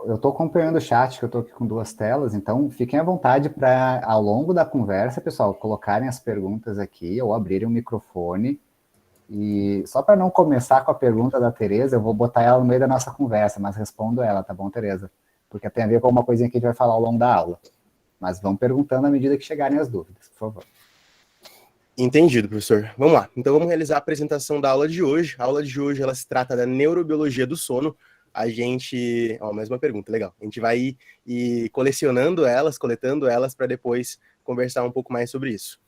Eu estou acompanhando o chat, que eu estou aqui com duas telas, então fiquem à vontade para, ao longo da conversa, pessoal, colocarem as perguntas aqui ou abrirem o microfone. E só para não começar com a pergunta da Tereza, eu vou botar ela no meio da nossa conversa, mas respondo ela, tá bom, Tereza? Porque tem a ver com uma coisinha que a gente vai falar ao longo da aula. Mas vão perguntando à medida que chegarem as dúvidas, por favor. Entendido, professor. Vamos lá. Então vamos realizar a apresentação da aula de hoje. A aula de hoje ela se trata da neurobiologia do sono. A gente... mais uma pergunta, legal. A gente vai ir coletando elas para depois conversar um pouco mais sobre isso.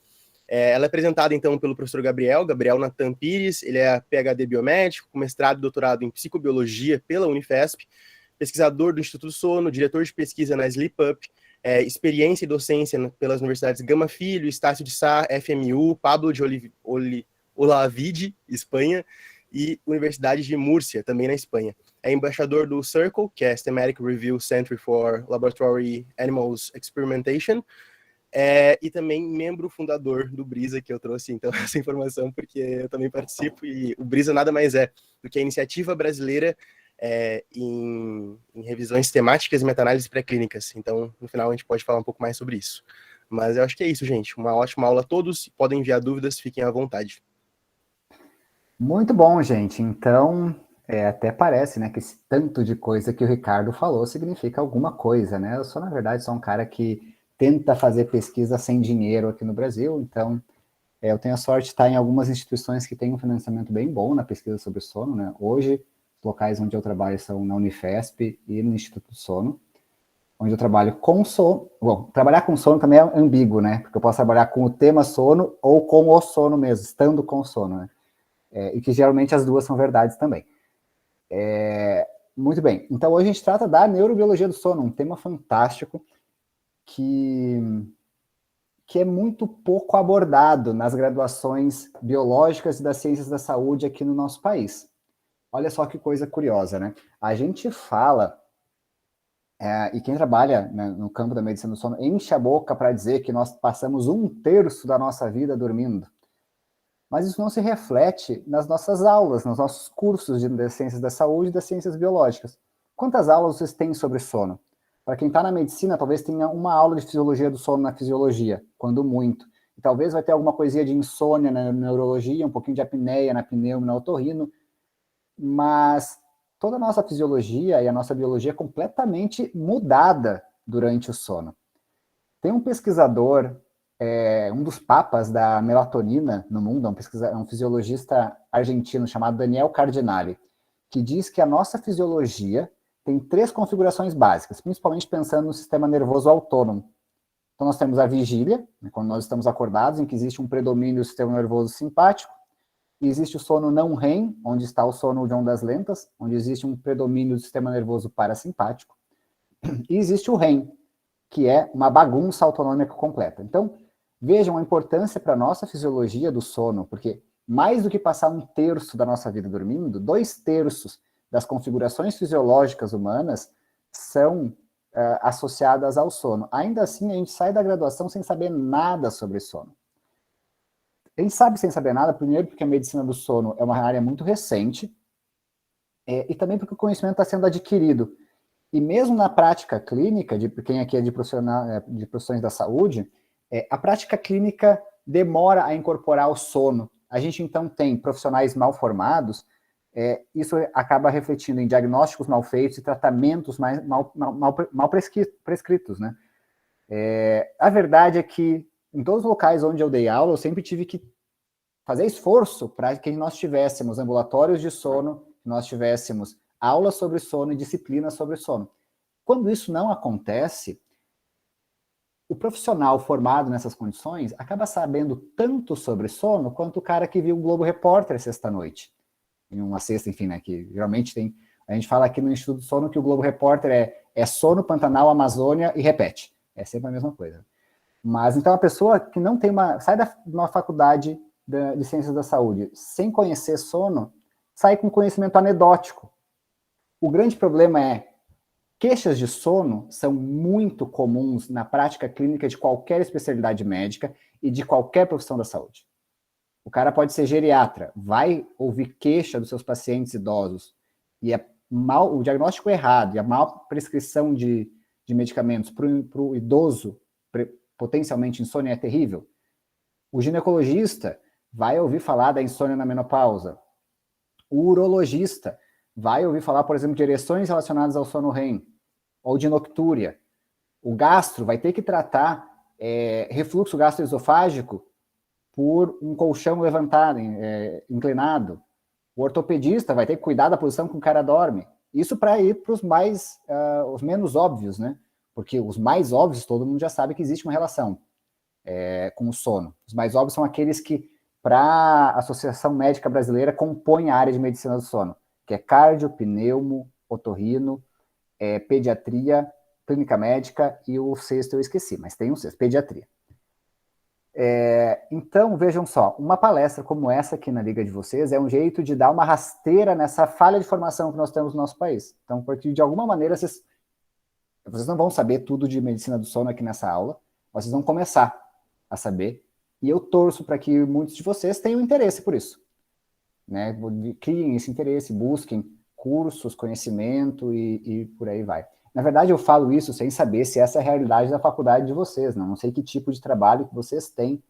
Ela é apresentada, então, pelo professor Gabriel Natan Pires. Ele é PhD biomédico, com mestrado e doutorado em psicobiologia pela Unifesp, pesquisador do Instituto do Sono, diretor de pesquisa na Sleep Up, experiência e docência pelas universidades Gama Filho, Estácio de Sá, FMU, Pablo de Olavide, Espanha, e Universidade de Múrcia, também na Espanha. É embaixador do CIRCLE, que é Systematic Review Center for Laboratory Animals Experimentation, e também membro fundador do Brisa, que eu trouxe então essa informação porque eu também participo, e o Brisa nada mais é do que a iniciativa brasileira em revisões temáticas e meta-análises pré-clínicas. Então, no final, a gente pode falar um pouco mais sobre isso. Mas eu acho que é isso, gente. Uma ótima aula a todos. Podem enviar dúvidas, fiquem à vontade. Muito bom, gente. Então, até parece, né, que esse tanto de coisa que o Ricardo falou significa alguma coisa, né? Eu sou, na verdade, só um cara que tenta fazer pesquisa sem dinheiro aqui no Brasil, então eu tenho a sorte de estar em algumas instituições que têm um financiamento bem bom na pesquisa sobre sono, né? Hoje, os locais onde eu trabalho são na Unifesp e no Instituto do Sono, onde eu trabalho com sono. Bom, trabalhar com sono também é ambíguo, né? Porque eu posso trabalhar com o tema sono ou com o sono mesmo, estando com sono, né? E que geralmente as duas são verdades também. Muito bem, então hoje a gente trata da neurobiologia do sono, um tema fantástico que é muito pouco abordado nas graduações biológicas e das ciências da saúde aqui no nosso país. Olha só que coisa curiosa, né? A gente fala, e quem trabalha, né, no campo da medicina do sono, enche a boca para dizer que nós passamos 1/3 da nossa vida dormindo. Mas isso não se reflete nas nossas aulas, nos nossos cursos de ciências da saúde e das ciências biológicas. Quantas aulas vocês têm sobre sono? Para quem está na medicina, talvez tenha uma aula de fisiologia do sono na fisiologia, quando muito. E talvez vai ter alguma coisinha de insônia na neurologia, um pouquinho de apneia na pneumo, na otorrino, mas toda a nossa fisiologia e a nossa biologia é completamente mudada durante o sono. Tem um pesquisador, um dos papas da melatonina no mundo, um fisiologista argentino chamado Daniel Cardinale, que diz que a nossa fisiologia tem 3 configurações básicas, principalmente pensando no sistema nervoso autônomo. Então nós temos a vigília, né, quando nós estamos acordados, em que existe um predomínio do sistema nervoso simpático, e existe o sono não REM, onde está o sono de ondas lentas, onde existe um predomínio do sistema nervoso parasimpático, e existe o REM, que é uma bagunça autonômica completa. Então, vejam a importância para a nossa fisiologia do sono, porque mais do que passar 1/3 da nossa vida dormindo, 2/3 das configurações fisiológicas humanas são associadas ao sono. Ainda assim, a gente sai da graduação sem saber nada sobre sono. A gente sabe sem saber nada, primeiro porque a medicina do sono é uma área muito recente, e também porque o conhecimento está sendo adquirido. E mesmo na prática clínica, de quem aqui é de profissões da saúde, a prática clínica demora a incorporar o sono. A gente, então, tem profissionais mal formados, isso acaba refletindo em diagnósticos mal feitos e tratamentos mal prescritos, né? A verdade é que, em todos os locais onde eu dei aula, eu sempre tive que fazer esforço para que nós tivéssemos ambulatórios de sono, que nós tivéssemos aulas sobre sono e disciplinas sobre sono. Quando isso não acontece, o profissional formado nessas condições acaba sabendo tanto sobre sono quanto o cara que viu o Globo Repórter sexta-noite. Em uma sexta, enfim, né, que geralmente tem... A gente fala aqui no Instituto do Sono que o Globo Repórter é sono, Pantanal, Amazônia e repete. É sempre a mesma coisa. Mas, então, a pessoa que não tem sai da uma faculdade de Ciências da Saúde sem conhecer sono, sai com conhecimento anedótico. O grande problema é queixas de sono são muito comuns na prática clínica de qualquer especialidade médica e de qualquer profissão da saúde. O cara pode ser geriatra, vai ouvir queixa dos seus pacientes idosos, e é o diagnóstico errado e a mal prescrição de medicamentos para o idoso potencialmente insônia é terrível, o ginecologista vai ouvir falar da insônia na menopausa. O urologista vai ouvir falar, por exemplo, de ereções relacionadas ao sono REM ou de noctúria. O gastro vai ter que tratar refluxo gastroesofágico por um colchão levantado, inclinado. O ortopedista vai ter que cuidar da posição que o cara dorme. Isso para ir para os menos óbvios, né? Porque os mais óbvios, todo mundo já sabe que existe uma relação com o sono. Os mais óbvios são aqueles que, para a Associação Médica Brasileira, compõem a área de medicina do sono, que é cardio, pneumo, otorrino, pediatria, clínica médica e o sexto eu esqueci, mas tem um sexto, pediatria. Então, vejam só, uma palestra como essa aqui na Liga de Vocês é um jeito de dar uma rasteira nessa falha de formação que nós temos no nosso país. Então, porque de alguma maneira vocês não vão saber tudo de medicina do sono aqui nessa aula, vocês vão começar a saber, e eu torço para que muitos de vocês tenham interesse por isso. Né? Criem esse interesse, busquem cursos, conhecimento e por aí vai. Na verdade, eu falo isso sem saber se essa é a realidade da faculdade de vocês, não sei que tipo de trabalho que vocês têm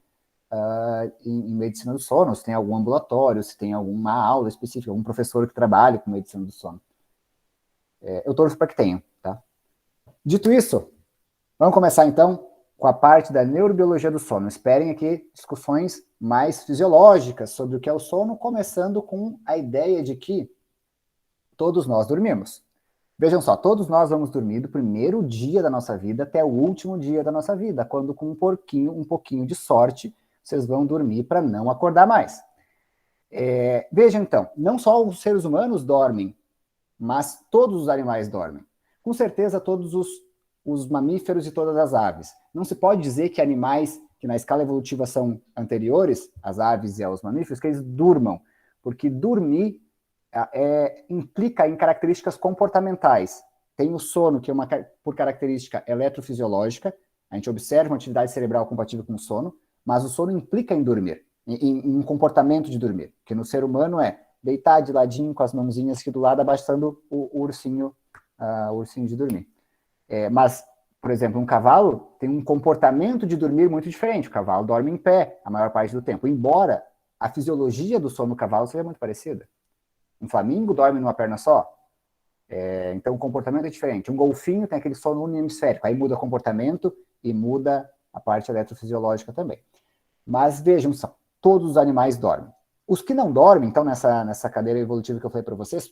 em medicina do sono, se tem algum ambulatório, se tem alguma aula específica, algum professor que trabalhe com medicina do sono. Eu torço para que tenham, tá? Dito isso, vamos começar então com a parte da neurobiologia do sono. Esperem aqui discussões mais fisiológicas sobre o que é o sono, começando com a ideia de que todos nós dormimos. Vejam só, todos nós vamos dormir do primeiro dia da nossa vida até o último dia da nossa vida, quando com um pouquinho de sorte, vocês vão dormir para não acordar mais. Vejam então, não só os seres humanos dormem, mas todos os animais dormem. Com certeza todos os mamíferos e todas as aves. Não se pode dizer que animais que na escala evolutiva são anteriores, às aves e aos mamíferos, que eles durmam, porque dormir implica em características comportamentais. Tem o sono, que é por característica eletrofisiológica, a gente observa uma atividade cerebral compatível com o sono, mas o sono implica em dormir, em um comportamento de dormir, que no ser humano é deitar de ladinho com as mãozinhas aqui do lado, abaixando o ursinho de dormir. Mas, por exemplo, um cavalo tem um comportamento de dormir muito diferente. O cavalo dorme em pé a maior parte do tempo, embora a fisiologia do sono do cavalo seja muito parecida. Um flamingo dorme numa perna só, então o comportamento é diferente. Um golfinho tem aquele sono unihemisférico, aí muda o comportamento e muda a parte eletrofisiológica também. Mas vejam só, todos os animais dormem. Os que não dormem, então nessa cadeira evolutiva que eu falei para vocês,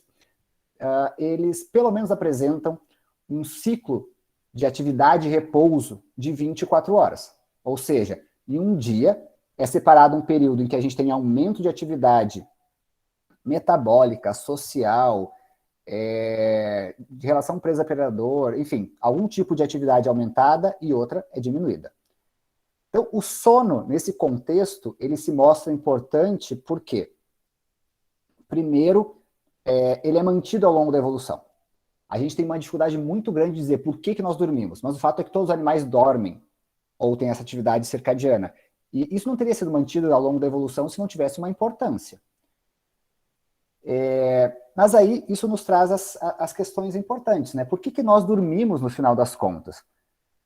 eles pelo menos apresentam um ciclo de atividade e repouso de 24 horas. Ou seja, em um dia é separado um período em que a gente tem aumento de atividade metabólica, social, de relação presa-predador, enfim, algum tipo de atividade aumentada e outra é diminuída. Então, o sono, nesse contexto, ele se mostra importante porque, primeiro, ele é mantido ao longo da evolução. A gente tem uma dificuldade muito grande de dizer por que nós dormimos, mas o fato é que todos os animais dormem, ou têm essa atividade circadiana. E isso não teria sido mantido ao longo da evolução se não tivesse uma importância. Mas aí isso nos traz as questões importantes, né? Por que nós dormimos no final das contas?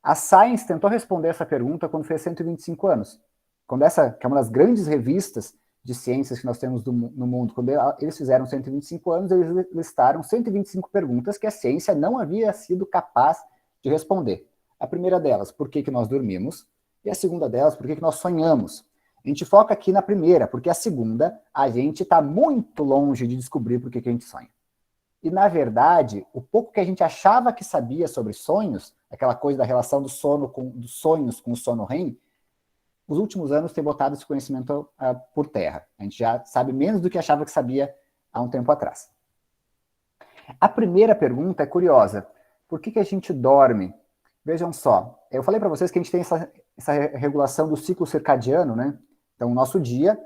A Science tentou responder essa pergunta quando fez 125 anos. Quando que é uma das grandes revistas de ciências que nós temos no mundo, quando eles fizeram 125 anos, eles listaram 125 perguntas que a ciência não havia sido capaz de responder. A primeira delas, por que nós dormimos? E a segunda delas, por que nós sonhamos? A gente foca aqui na primeira, porque a segunda, a gente está muito longe de descobrir por que a gente sonha. E, na verdade, o pouco que a gente achava que sabia sobre sonhos, aquela coisa da relação dos sonhos com o sono REM, os últimos anos têm botado esse conhecimento por terra. A gente já sabe menos do que achava que sabia há um tempo atrás. A primeira pergunta é curiosa. Por que a gente dorme? Vejam só, eu falei para vocês que a gente tem essa regulação do ciclo circadiano, né? Então, o nosso dia,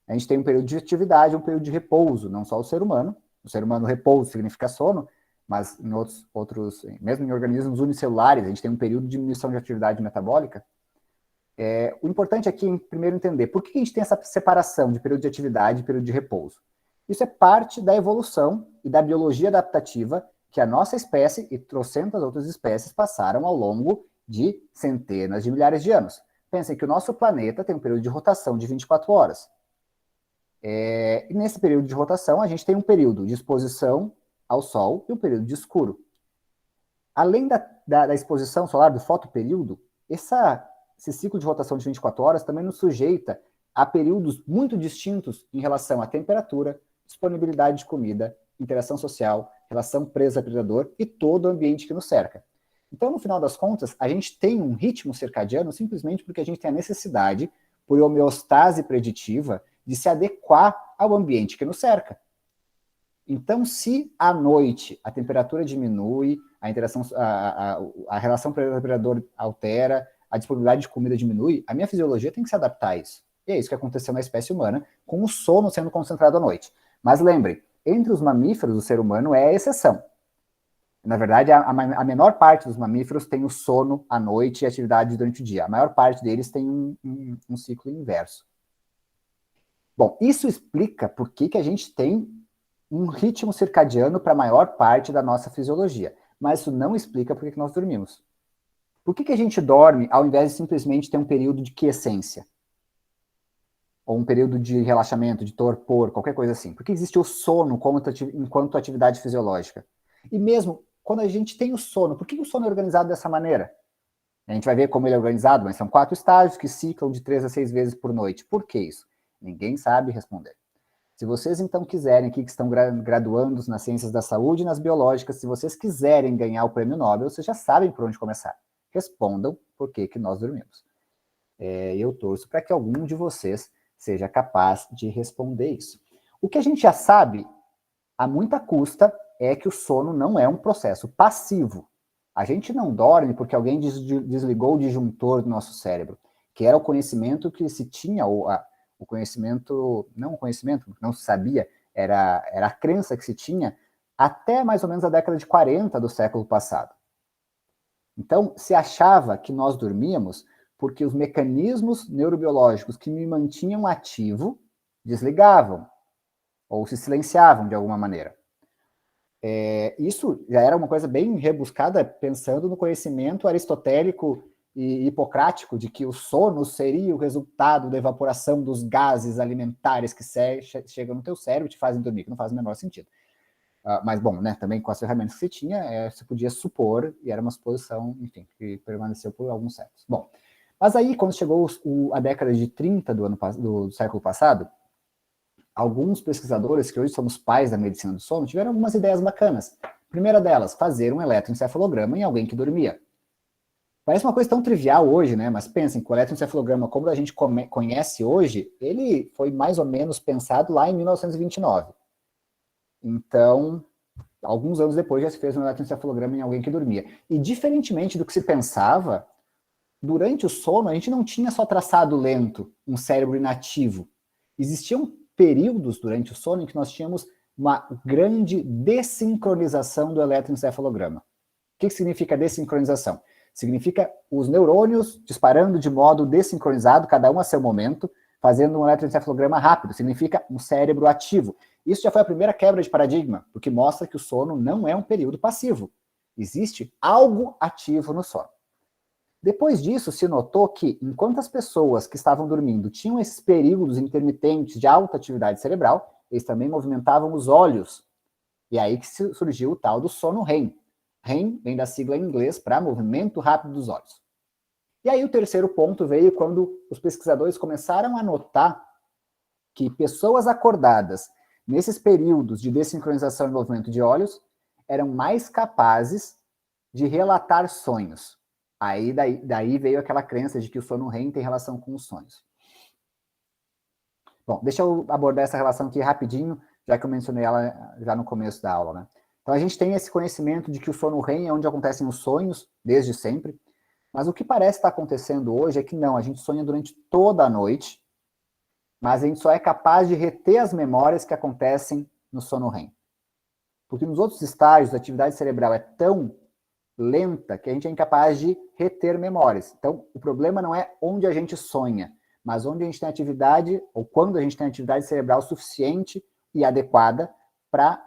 a gente tem um período de atividade, um período de repouso, não só o ser humano. O ser humano, repouso significa sono, mas em outros, mesmo em organismos unicelulares, a gente tem um período de diminuição de atividade metabólica. O importante aqui é, primeiro, entender por que a gente tem essa separação de período de atividade e período de repouso. Isso é parte da evolução e da biologia adaptativa que a nossa espécie e trocentas outras espécies passaram ao longo de centenas de milhares de anos. Pensem que o nosso planeta tem um período de rotação de 24 horas. E nesse período de rotação, a gente tem um período de exposição ao Sol e um período de escuro. Além da exposição solar, do fotoperíodo, esse ciclo de rotação de 24 horas também nos sujeita a períodos muito distintos em relação à temperatura, disponibilidade de comida, interação social, relação presa-predador e todo o ambiente que nos cerca. Então, no final das contas, a gente tem um ritmo circadiano simplesmente porque a gente tem a necessidade, por homeostase preditiva, de se adequar ao ambiente que nos cerca. Então, se à noite a temperatura diminui, a interação, a relação predador altera, a disponibilidade de comida diminui, a minha fisiologia tem que se adaptar a isso. E é isso que aconteceu na espécie humana, com o sono sendo concentrado à noite. Mas lembre, entre os mamíferos, o ser humano é a exceção. Na verdade, a menor parte dos mamíferos tem o sono à noite e atividade durante o dia. A maior parte deles tem um ciclo inverso. Bom, isso explica por que a gente tem um ritmo circadiano para a maior parte da nossa fisiologia. Mas isso não explica por que nós dormimos. Por que a gente dorme ao invés de simplesmente ter um período de quiescência? Ou um período de relaxamento, de torpor, qualquer coisa assim? Por que existe o sono enquanto atividade fisiológica? E mesmo quando a gente tem o sono, por que o sono é organizado dessa maneira? A gente vai ver como ele é organizado, mas são 4 estágios que ciclam de 3 a 6 vezes por noite. Por que isso? Ninguém sabe responder. Se vocês então quiserem, aqui que estão graduandos nas ciências da saúde e nas biológicas, se vocês quiserem ganhar o prêmio Nobel, vocês já sabem por onde começar. Respondam por que nós dormimos. Eu torço para que algum de vocês seja capaz de responder isso. O que a gente já sabe, a muita custa, é que o sono não é um processo passivo. A gente não dorme porque alguém desligou o disjuntor do nosso cérebro, que era o conhecimento que se tinha, ou o conhecimento, não o conhecimento, não se sabia, era a crença que se tinha até mais ou menos a década de 40 do século passado. Então, se achava que nós dormíamos porque os mecanismos neurobiológicos que me mantinham ativo desligavam ou se silenciavam de alguma maneira. Isso já era uma coisa bem rebuscada, pensando no conhecimento aristotélico e hipocrático de que o sono seria o resultado da evaporação dos gases alimentares que chegam no teu cérebro e te fazem dormir, que não faz o menor sentido. Mas, bom, né, também com as ferramentas que você tinha, você podia supor, e era uma suposição, enfim, que permaneceu por alguns séculos. Bom, mas aí, quando chegou a década de 30 do século passado, alguns pesquisadores, que hoje somos pais da medicina do sono, tiveram algumas ideias bacanas. A primeira delas, fazer um eletroencefalograma em alguém que dormia. Parece uma coisa tão trivial hoje, né? Mas pensem, que o eletroencefalograma, como a gente conhece hoje, ele foi mais ou menos pensado lá em 1929. Então, alguns anos depois já se fez um eletroencefalograma em alguém que dormia. E diferentemente do que se pensava, durante o sono a gente não tinha só traçado lento, um cérebro inativo. Existiam períodos durante o sono em que nós tínhamos uma grande desincronização do eletroencefalograma. O que significa desincronização? Significa os neurônios disparando de modo desincronizado, cada um a seu momento, fazendo um eletroencefalograma rápido. Significa um cérebro ativo. Isso já foi a primeira quebra de paradigma, porque mostra que o sono não é um período passivo. Existe algo ativo no sono. Depois disso, se notou que, enquanto as pessoas que estavam dormindo tinham esses períodos intermitentes de alta atividade cerebral, eles também movimentavam os olhos. E aí que surgiu o tal do sono REM. REM vem da sigla em inglês para movimento rápido dos olhos. E aí o terceiro ponto veio quando os pesquisadores começaram a notar que pessoas acordadas nesses períodos de desincronização e movimento de olhos eram mais capazes de relatar sonhos. Aí daí veio aquela crença de que o sono REM tem relação com os sonhos. Bom, deixa eu abordar essa relação aqui rapidinho, já que eu mencionei ela já no começo da aula, né? Então a gente tem esse conhecimento de que o sono REM é onde acontecem os sonhos, desde sempre, mas o que parece estar acontecendo hoje é que não, a gente sonha durante toda a noite, mas a gente só é capaz de reter as memórias que acontecem no sono REM. Porque nos outros estágios, a atividade cerebral é tão lenta que a gente é incapaz de reter memórias. Então, o problema não é onde a gente sonha, mas onde a gente tem atividade, ou quando a gente tem atividade cerebral suficiente e adequada para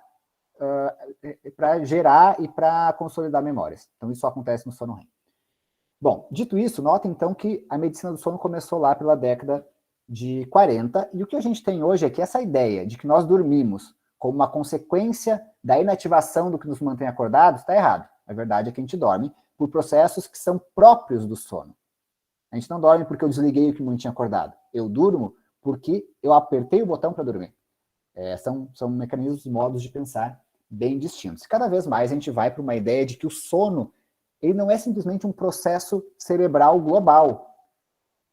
gerar e para consolidar memórias. Então, isso só acontece no sono REM. Bom, dito isso, notem então que a medicina do sono começou lá pela década de 40, e o que a gente tem hoje é que essa ideia de que nós dormimos como uma consequência da inativação do que nos mantém acordados está errado. A verdade é que a gente dorme por processos que são próprios do sono. A gente não dorme porque eu desliguei o que me mantinha acordado. Eu durmo porque eu apertei o botão para dormir. São mecanismos, modos de pensar bem distintos. Cada vez mais a gente vai para uma ideia de que o sono ele não é simplesmente um processo cerebral global.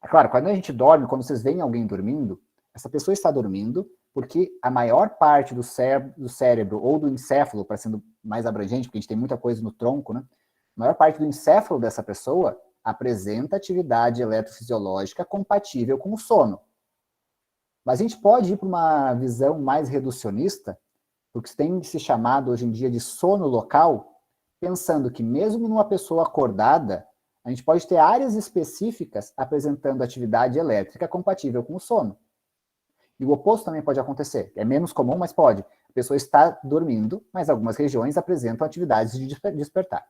É claro, quando a gente dorme, quando vocês veem alguém dormindo, essa pessoa está dormindo porque a maior parte do cérebro ou do encéfalo, para sendo mais abrangente, porque a gente tem muita coisa no tronco, né? A maior parte do encéfalo dessa pessoa apresenta atividade eletrofisiológica compatível com o sono. Mas a gente pode ir para uma visão mais reducionista, porque tem se chamado hoje em dia de sono local, pensando que mesmo numa pessoa acordada, a gente pode ter áreas específicas apresentando atividade elétrica compatível com o sono. E o oposto também pode acontecer. É menos comum, mas pode. A pessoa está dormindo, mas algumas regiões apresentam atividades de despertar.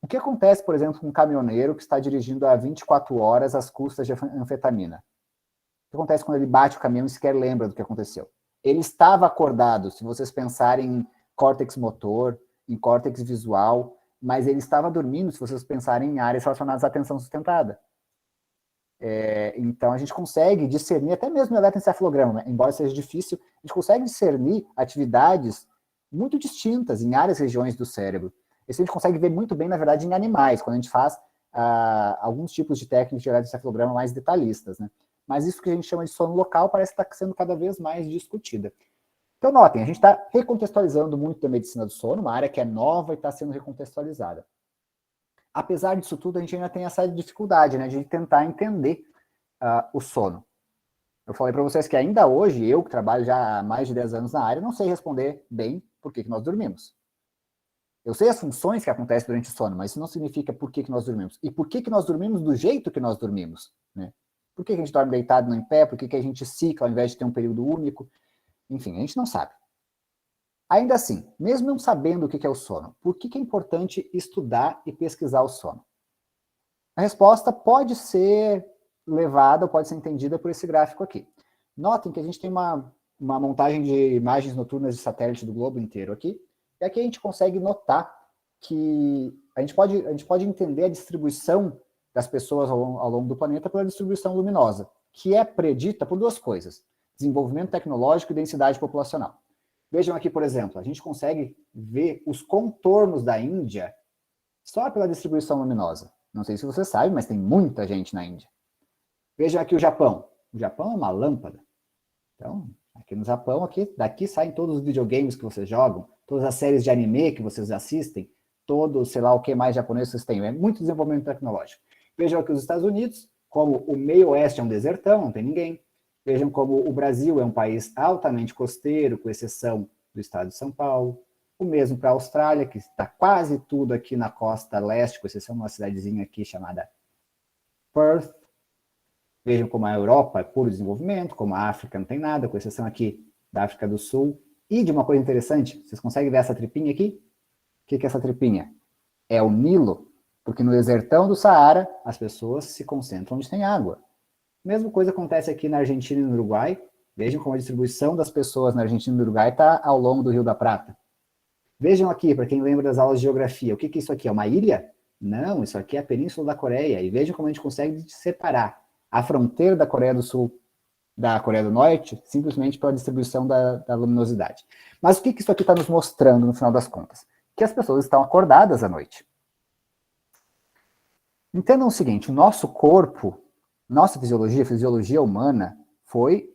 O que acontece, por exemplo, com um caminhoneiro que está dirigindo há 24 horas às custas de anfetamina? O que acontece quando ele bate o caminhão e sequer lembra do que aconteceu? Ele estava acordado, se vocês pensarem em córtex motor, em córtex visual, mas ele estava dormindo, se vocês pensarem em áreas relacionadas à atenção sustentada. Então, a gente consegue discernir, até mesmo no eletroencefalograma, né? Embora seja difícil, a gente consegue discernir atividades muito distintas em várias regiões do cérebro. Isso a gente consegue ver muito bem, na verdade, em animais, quando a gente faz alguns tipos de técnicas de eletroencefalograma mais detalhistas, né? Mas isso que a gente chama de sono local parece estar sendo cada vez mais discutida. Então, notem, a gente está recontextualizando muito da medicina do sono, uma área que é nova e está sendo recontextualizada. Apesar disso tudo, a gente ainda tem essa dificuldade, né, de tentar entender o sono. Eu falei para vocês que ainda hoje, eu que trabalho já há mais de 10 anos na área, não sei responder bem por que nós dormimos. Eu sei as funções que acontecem durante o sono, mas isso não significa por que nós dormimos. E por que nós dormimos do jeito que nós dormimos, né? Por que a gente dorme deitado, não em pé? Por que a gente cicla ao invés de ter um período único? Enfim, a gente não sabe. Ainda assim, mesmo não sabendo o que é o sono, por que é importante estudar e pesquisar o sono? A resposta pode ser levada, ou pode ser entendida por esse gráfico aqui. Notem que a gente tem uma montagem de imagens noturnas de satélite do globo inteiro aqui, e aqui a gente consegue notar que a gente pode entender a distribuição das pessoas ao longo do planeta pela distribuição luminosa, que é predita por duas coisas: desenvolvimento tecnológico e densidade populacional. Vejam aqui, por exemplo, a gente consegue ver os contornos da Índia só pela distribuição luminosa. Não sei se você sabe, mas tem muita gente na Índia. Vejam aqui o Japão. O Japão é uma lâmpada. Então, aqui no Japão, daqui saem todos os videogames que vocês jogam, todas as séries de anime que vocês assistem, todo, sei lá, o que mais japonês vocês têm. É muito desenvolvimento tecnológico. Vejam aqui os Estados Unidos, como o meio oeste é um desertão, não tem ninguém. Vejam como o Brasil é um país altamente costeiro, com exceção do estado de São Paulo. O mesmo para a Austrália, que está quase tudo aqui na costa leste, com exceção de uma cidadezinha aqui chamada Perth. Vejam como a Europa é puro desenvolvimento, como a África não tem nada, com exceção aqui da África do Sul. E de uma coisa interessante, vocês conseguem ver essa tripinha aqui? O que é essa tripinha? É o Nilo, porque no desertão do Saara as pessoas se concentram onde tem água. Mesma coisa acontece aqui na Argentina e no Uruguai. Vejam como a distribuição das pessoas na Argentina e no Uruguai está ao longo do Rio da Prata. Vejam aqui, para quem lembra das aulas de geografia, o que é isso aqui? É uma ilha? Não, isso aqui é a Península da Coreia. E vejam como a gente consegue separar a fronteira da Coreia do Sul da Coreia do Norte simplesmente pela distribuição da luminosidade. Mas o que isso aqui está nos mostrando no final das contas? Que as pessoas estão acordadas à noite. Entendam o seguinte, o nosso corpo, nossa fisiologia, a fisiologia humana, foi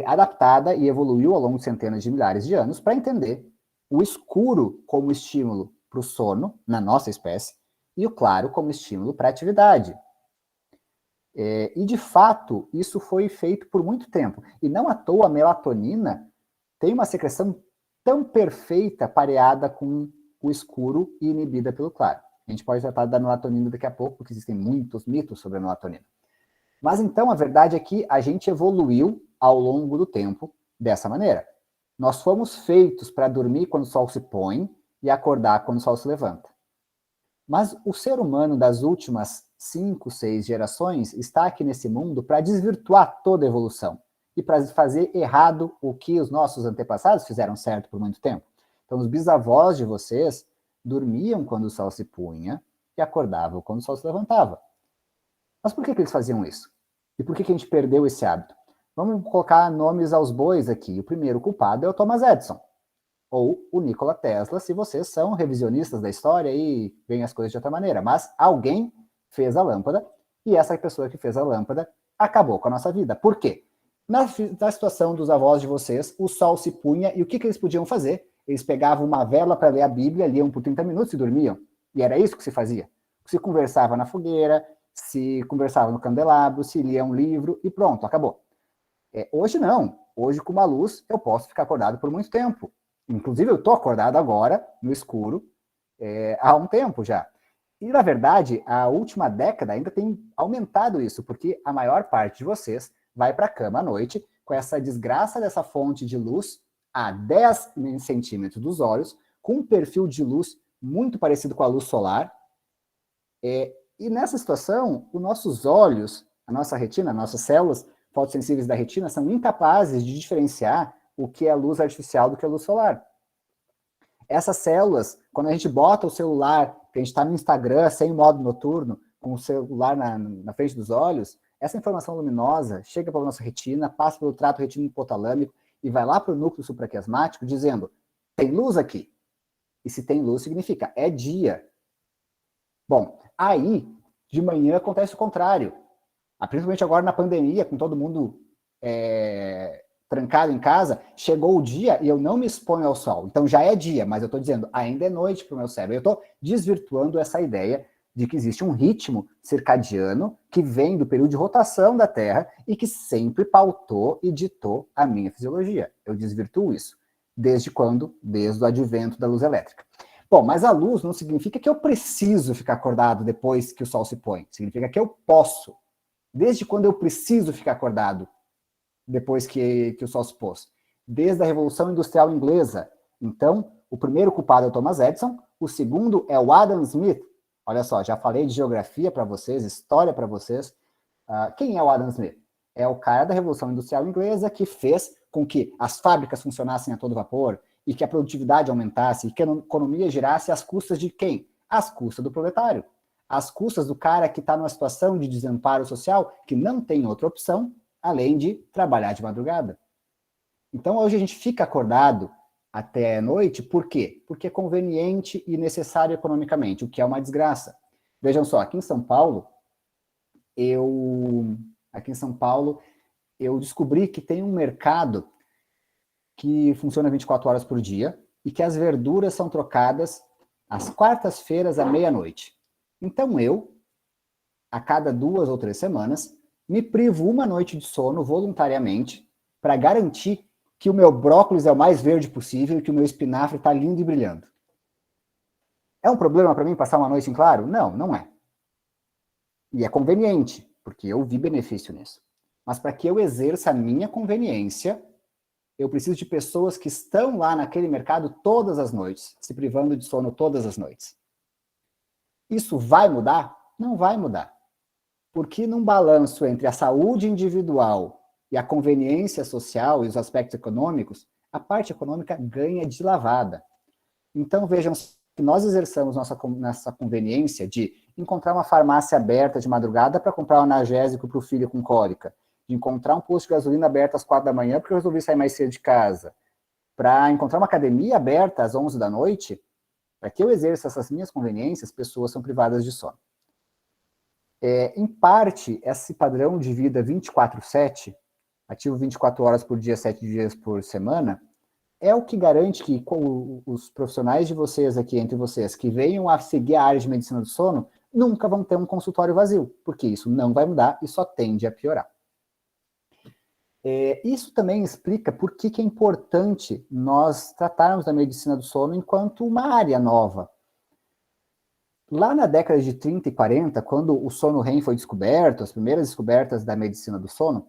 adaptada e evoluiu ao longo de centenas de milhares de anos para entender o escuro como estímulo para o sono, na nossa espécie, e o claro como estímulo para a atividade. E, de fato, isso foi feito por muito tempo. E não à toa a melatonina tem uma secreção tão perfeita pareada com o escuro e inibida pelo claro. A gente pode tratar da melatonina daqui a pouco, porque existem muitos mitos sobre a melatonina. Mas então a verdade é que a gente evoluiu ao longo do tempo dessa maneira. Nós fomos feitos para dormir quando o sol se põe e acordar quando o sol se levanta. Mas o ser humano das últimas 5, 6 gerações está aqui nesse mundo para desvirtuar toda a evolução e para fazer errado o que os nossos antepassados fizeram certo por muito tempo. Então, os bisavós de vocês dormiam quando o sol se punha e acordavam quando o sol se levantava. Mas por que eles faziam isso? E por que a gente perdeu esse hábito? Vamos colocar nomes aos bois aqui. O primeiro culpado é o Thomas Edison, ou o Nikola Tesla, se vocês são revisionistas da história e veem as coisas de outra maneira. Mas alguém fez a lâmpada, e essa pessoa que fez a lâmpada acabou com a nossa vida. Por quê? Na situação dos avós de vocês, o sol se punha, e o que eles podiam fazer? Eles pegavam uma vela para ler a Bíblia, liam por 30 minutos e dormiam. E era isso que se fazia. Se conversava na fogueira, se conversava no candelabro, se lia um livro e pronto, acabou. Hoje não. Hoje, com uma luz, eu posso ficar acordado por muito tempo. Inclusive, eu estou acordado agora, no escuro, há um tempo já. E, na verdade, a última década ainda tem aumentado isso, porque a maior parte de vocês vai para a cama à noite com essa desgraça dessa fonte de luz a 10 centímetros dos olhos, com um perfil de luz muito parecido com a luz solar. E nessa situação, os nossos olhos, a nossa retina, nossas células fotossensíveis da retina são incapazes de diferenciar o que é luz artificial do que é luz solar. Essas células, quando a gente bota o celular, que a gente está no Instagram, sem modo noturno, com o celular na frente dos olhos, essa informação luminosa chega para a nossa retina, passa pelo trato retínico hipotalâmico e vai lá para o núcleo supraquiasmático dizendo, tem luz aqui. E se tem luz, significa, é dia. Bom, aí, de manhã acontece o contrário. Principalmente agora na pandemia, com todo mundo trancado em casa, chegou o dia e eu não me exponho ao sol. Então já é dia, mas eu estou dizendo, ainda é noite para o meu cérebro. Eu estou desvirtuando essa ideia de que existe um ritmo circadiano que vem do período de rotação da Terra e que sempre pautou e ditou a minha fisiologia. Eu desvirtuo isso. Desde quando? Desde o advento da luz elétrica. Bom, mas a luz não significa que eu preciso ficar acordado depois que o sol se põe. Significa que eu posso. Desde quando eu preciso ficar acordado depois que o sol se pôs? Desde a Revolução Industrial Inglesa. Então, o primeiro culpado é o Thomas Edison, o segundo é o Adam Smith. Olha só, já falei de geografia para vocês, história para vocês. Quem é o Adam Smith? É o cara da Revolução Industrial Inglesa que fez com que as fábricas funcionassem a todo vapor e que a produtividade aumentasse e que a economia girasse às custas de quem? Às custas do proletário. Às custas do cara que está numa situação de desamparo social, que não tem outra opção, além de trabalhar de madrugada. Então, hoje a gente fica acordado até a noite, por quê? Porque é conveniente e necessário economicamente, o que é uma desgraça. Vejam só, aqui em São Paulo, eu descobri que tem um mercado que funciona 24 horas por dia e que as verduras são trocadas às quartas-feiras à meia-noite. Então eu, a cada 2 ou 3 semanas, me privo uma noite de sono voluntariamente para garantir que o meu brócolis é o mais verde possível e que o meu espinafre está lindo e brilhando. É um problema para mim passar uma noite em claro? Não, não é. E é conveniente, porque eu vi benefício nisso. Mas para que eu exerça a minha conveniência, eu preciso de pessoas que estão lá naquele mercado todas as noites, se privando de sono todas as noites. Isso vai mudar? Não vai mudar. Porque num balanço entre a saúde individual e a conveniência social e os aspectos econômicos, a parte econômica ganha de lavada. Então vejam que nós exerçamos nossa conveniência de encontrar uma farmácia aberta de madrugada para comprar um analgésico para o filho com cólica, de encontrar um posto de gasolina aberto às 4 da manhã porque eu resolvi sair mais cedo de casa, para encontrar uma academia aberta às 11 da noite, para que eu exerça essas minhas conveniências, pessoas são privadas de sono. Em parte, esse padrão de vida 24/7, ativo 24 horas por dia, 7 dias por semana, é o que garante que os profissionais de vocês aqui, entre vocês, que venham a seguir a área de medicina do sono, nunca vão ter um consultório vazio, porque isso não vai mudar e só tende a piorar. Isso também explica por que é importante nós tratarmos da medicina do sono enquanto uma área nova. Lá na década de 30 e 40, quando o sono REM foi descoberto, as primeiras descobertas da medicina do sono,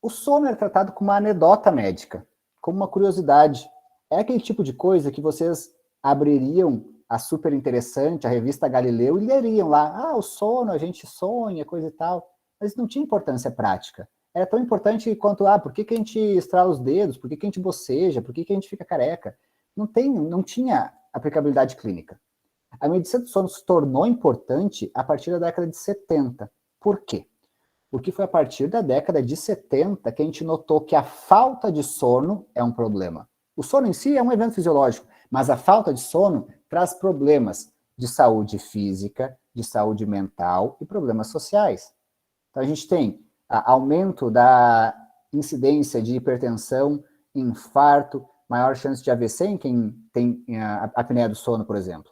O sono é tratado como uma anedota médica, como uma curiosidade. É aquele tipo de coisa que vocês abririam a Super Interessante, a revista Galileu, e leriam lá, o sono, a gente sonha, coisa e tal. Mas não tinha importância prática. Era tão importante quanto, por que a gente estrala os dedos, por que a gente boceja, por que a gente fica careca? Não tinha aplicabilidade clínica. A medicina do sono se tornou importante a partir da década de 70. Por quê? Porque foi a partir da década de 70 que a gente notou que a falta de sono é um problema. O sono em si é um evento fisiológico, mas a falta de sono traz problemas de saúde física, de saúde mental e problemas sociais. Então a gente tem aumento da incidência de hipertensão, infarto, maior chance de AVC em quem tem apneia do sono, por exemplo.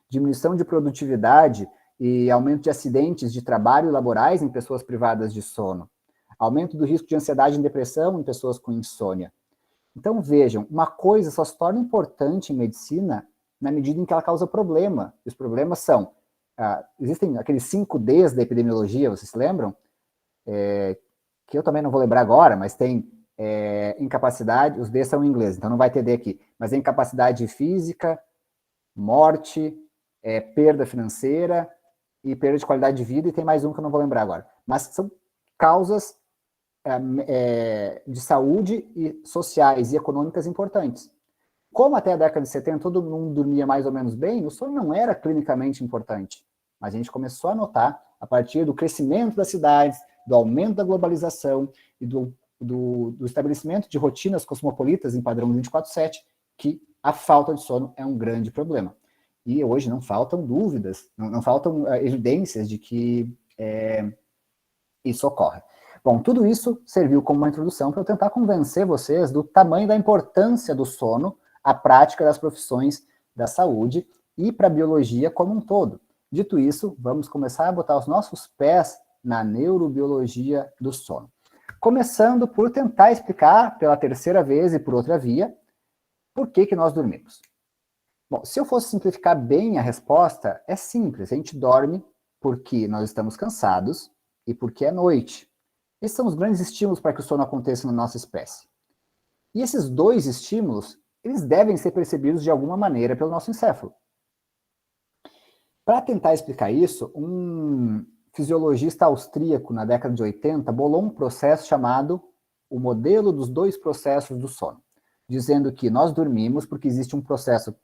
Diminuição de produtividade e aumento de acidentes de trabalho laborais em pessoas privadas de sono. Aumento do risco de ansiedade e depressão em pessoas com insônia. Então, vejam, uma coisa só se torna importante em medicina na medida em que ela causa problema. E os problemas são, existem aqueles 5 Ds da epidemiologia, vocês se lembram? Que eu também não vou lembrar agora, mas tem incapacidade, os Ds são em inglês, então não vai ter D aqui, mas é incapacidade física, morte, perda financeira e perda de qualidade de vida, e tem mais um que eu não vou lembrar agora. Mas são causas de saúde e sociais e econômicas importantes. Como até a década de 70 todo mundo dormia mais ou menos bem, o sono não era clinicamente importante. Mas a gente começou a notar, a partir do crescimento das cidades, do aumento da globalização e do estabelecimento de rotinas cosmopolitas em padrão 24/7, que a falta de sono é um grande problema. E hoje não faltam dúvidas, não faltam evidências de que isso ocorre. Bom, tudo isso serviu como uma introdução para eu tentar convencer vocês do tamanho da importância do sono à prática das profissões da saúde e para a biologia como um todo. Dito isso, vamos começar a botar os nossos pés na neurobiologia do sono. Começando por tentar explicar pela terceira vez e por outra via por que nós dormimos. Bom, se eu fosse simplificar bem a resposta, é simples. A gente dorme porque nós estamos cansados e porque é noite. Esses são os grandes estímulos para que o sono aconteça na nossa espécie. E esses dois estímulos, eles devem ser percebidos de alguma maneira pelo nosso encéfalo. Para tentar explicar isso, um fisiologista austríaco na década de 80 bolou um processo chamado o modelo dos 2 processos do sono, dizendo que nós dormimos porque existe um processo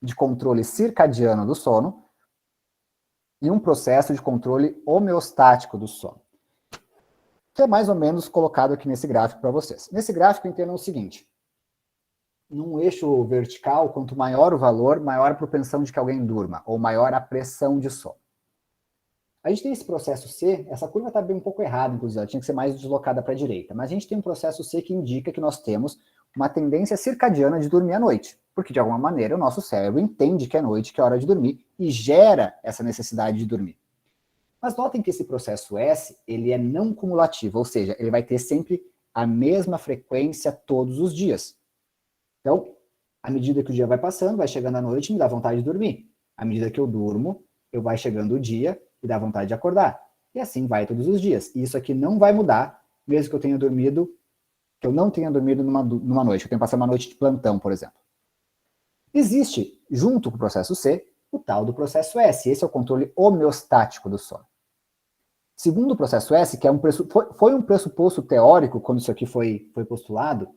de controle circadiano do sono e um processo de controle homeostático do sono, que é mais ou menos colocado aqui nesse gráfico para vocês. Nesse gráfico, entendam o seguinte: num eixo vertical, quanto maior o valor, maior a propensão de que alguém durma, ou maior a pressão de sono. A gente tem esse processo C, essa curva está bem um pouco errada, inclusive, ela tinha que ser mais deslocada para a direita, mas a gente tem um processo C que indica que nós temos uma tendência circadiana de dormir à noite, porque de alguma maneira o nosso cérebro entende que é noite, que é hora de dormir, e gera essa necessidade de dormir. Mas notem que esse processo S, ele é não cumulativo, ou seja, ele vai ter sempre a mesma frequência todos os dias. Então, à medida que o dia vai passando, vai chegando a noite, me dá vontade de dormir. À medida que eu durmo, vai chegando o dia e dá vontade de acordar. E assim vai todos os dias. E isso aqui não vai mudar, mesmo que eu tenha dormido, que eu não tenha dormido numa noite, que eu tenha passado uma noite de plantão, por exemplo. Existe, junto com o processo C, o tal do processo S. Esse é o controle homeostático do sono. Segundo o processo S, que foi um pressuposto teórico, quando isso aqui foi postulado,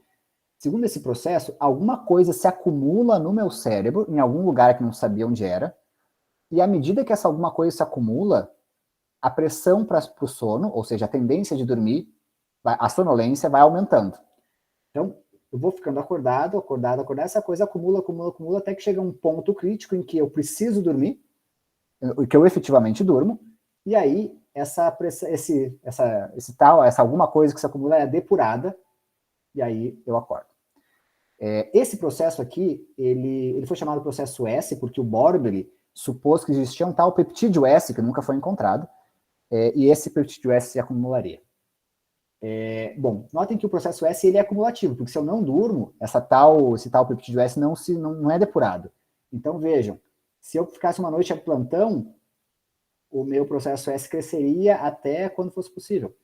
segundo esse processo, alguma coisa se acumula no meu cérebro, em algum lugar que não sabia onde era, e à medida que essa alguma coisa se acumula, a pressão para o sono, ou seja, a tendência de dormir, a sonolência vai aumentando. Então, eu vou ficando acordado, essa coisa acumula, até que chega um ponto crítico em que eu preciso dormir, que eu efetivamente durmo, e aí essa alguma coisa que se acumula é depurada, e aí eu acordo. Esse processo aqui, ele foi chamado processo S, porque o Borbély supôs que existia um tal peptídeo S, que nunca foi encontrado, e esse peptídeo S se acumularia. Bom, notem que o processo S ele é acumulativo, porque se eu não durmo, esse tal peptídeo S não é depurado. Então vejam, se eu ficasse uma noite a plantão, o meu processo S cresceria até quando fosse possível.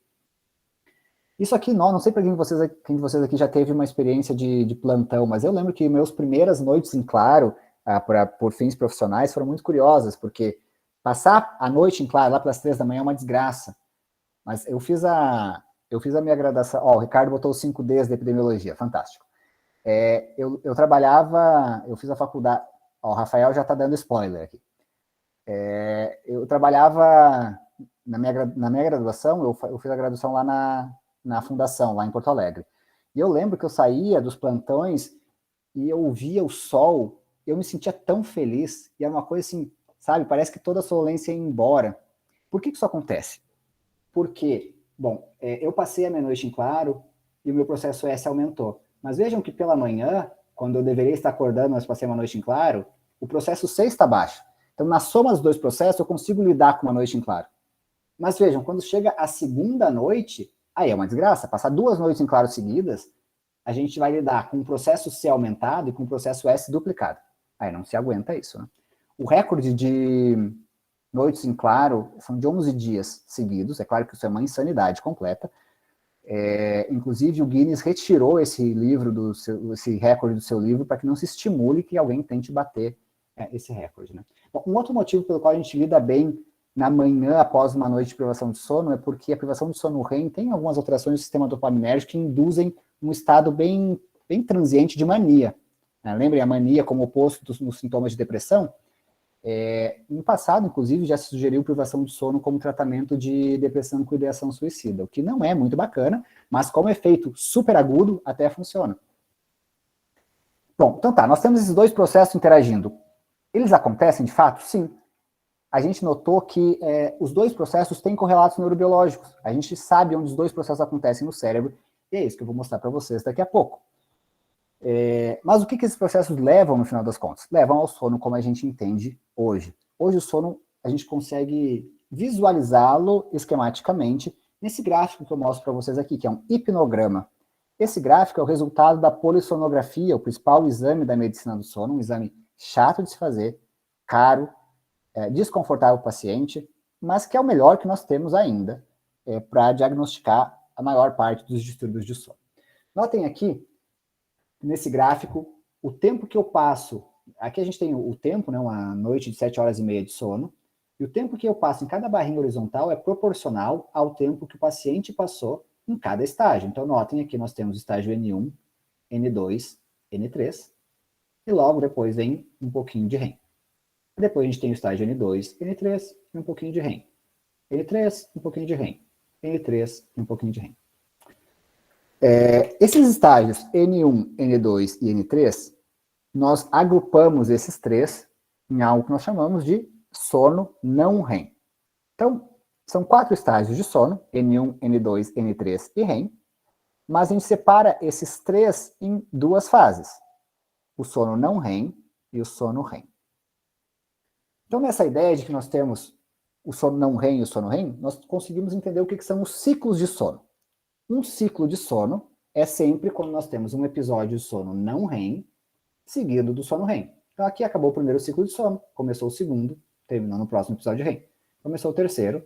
Isso aqui, não sei para quem de vocês aqui já teve uma experiência de plantão, mas eu lembro que meus primeiras noites em claro, por fins profissionais, foram muito curiosas, porque passar a noite em claro, lá pelas 3 da manhã, é uma desgraça. Mas eu fiz a minha graduação, o Ricardo botou os 5 Ds da epidemiologia, fantástico. Eu trabalhava, eu fiz a faculdade, o Rafael já está dando spoiler aqui. Eu trabalhava, na minha graduação, eu fiz a graduação lá na fundação, lá em Porto Alegre. E eu lembro que eu saía dos plantões e eu via o sol, eu me sentia tão feliz, e era uma coisa assim, sabe, parece que toda a sonolência ia embora. Por que isso acontece? Porque, bom, eu passei a minha noite em claro e o meu processo S aumentou. Mas vejam que pela manhã, quando eu deveria estar acordando, mas passei uma noite em claro, o processo C está baixo. Então, na soma dos dois processos, eu consigo lidar com uma noite em claro. Mas vejam, quando chega a segunda noite, aí é uma desgraça. Passar 2 noites em claro seguidas, a gente vai lidar com o processo C aumentado e com o processo S duplicado. Aí não se aguenta isso, né? O recorde de noites em claro são de 11 dias seguidos. É claro que isso é uma insanidade completa. Inclusive, o Guinness retirou esse recorde do seu livro para que não se estimule que alguém tente bater esse recorde, né? Bom, um outro motivo pelo qual a gente lida bem na manhã após uma noite de privação de sono é porque a privação de sono REM tem algumas alterações do sistema dopaminérgico que induzem um estado bem transiente de mania. Né? Lembrem, a mania como oposto dos sintomas de depressão? No passado, inclusive, já se sugeriu privação de sono como tratamento de depressão com ideação suicida, o que não é muito bacana, mas como efeito super agudo, até funciona. Bom, então tá, nós temos esses 2 processos interagindo. Eles acontecem de fato? Sim. A gente notou que os 2 processos têm correlatos neurobiológicos. A gente sabe onde os 2 processos acontecem no cérebro, e é isso que eu vou mostrar para vocês daqui a pouco. Mas o que esses processos levam, no final das contas? Levam ao sono como a gente entende hoje. Hoje o sono, a gente consegue visualizá-lo esquematicamente nesse gráfico que eu mostro para vocês aqui, que é um hipnograma. Esse gráfico é o resultado da polissonografia, o principal exame da medicina do sono, um exame chato de se fazer, caro, desconfortável para o paciente, mas que é o melhor que nós temos ainda para diagnosticar a maior parte dos distúrbios de sono. Notem aqui, nesse gráfico, o tempo que eu passo, aqui a gente tem o tempo, né, uma noite de 7 horas e meia de sono, e o tempo que eu passo em cada barrinha horizontal é proporcional ao tempo que o paciente passou em cada estágio. Então, notem aqui, nós temos o estágio N1, N2, N3, e logo depois vem um pouquinho de REM. Depois a gente tem o estágio N2, N3 e um pouquinho de REM. N3, um pouquinho de REM. N3 e um pouquinho de REM. Esses estágios N1, N2 e N3, nós agrupamos esses 3 em algo que nós chamamos de sono não REM. Então, são 4 estágios de sono, N1, N2, N3 e REM, mas a gente separa esses 3 em 2 fases, o sono não REM e o sono REM. Então, nessa ideia de que nós temos o sono não REM e o sono REM, nós conseguimos entender o que são os ciclos de sono. Um ciclo de sono é sempre quando nós temos um episódio de sono não REM, seguido do sono REM. Então aqui acabou o primeiro ciclo de sono, começou o segundo, terminou no próximo episódio de REM. Começou o terceiro,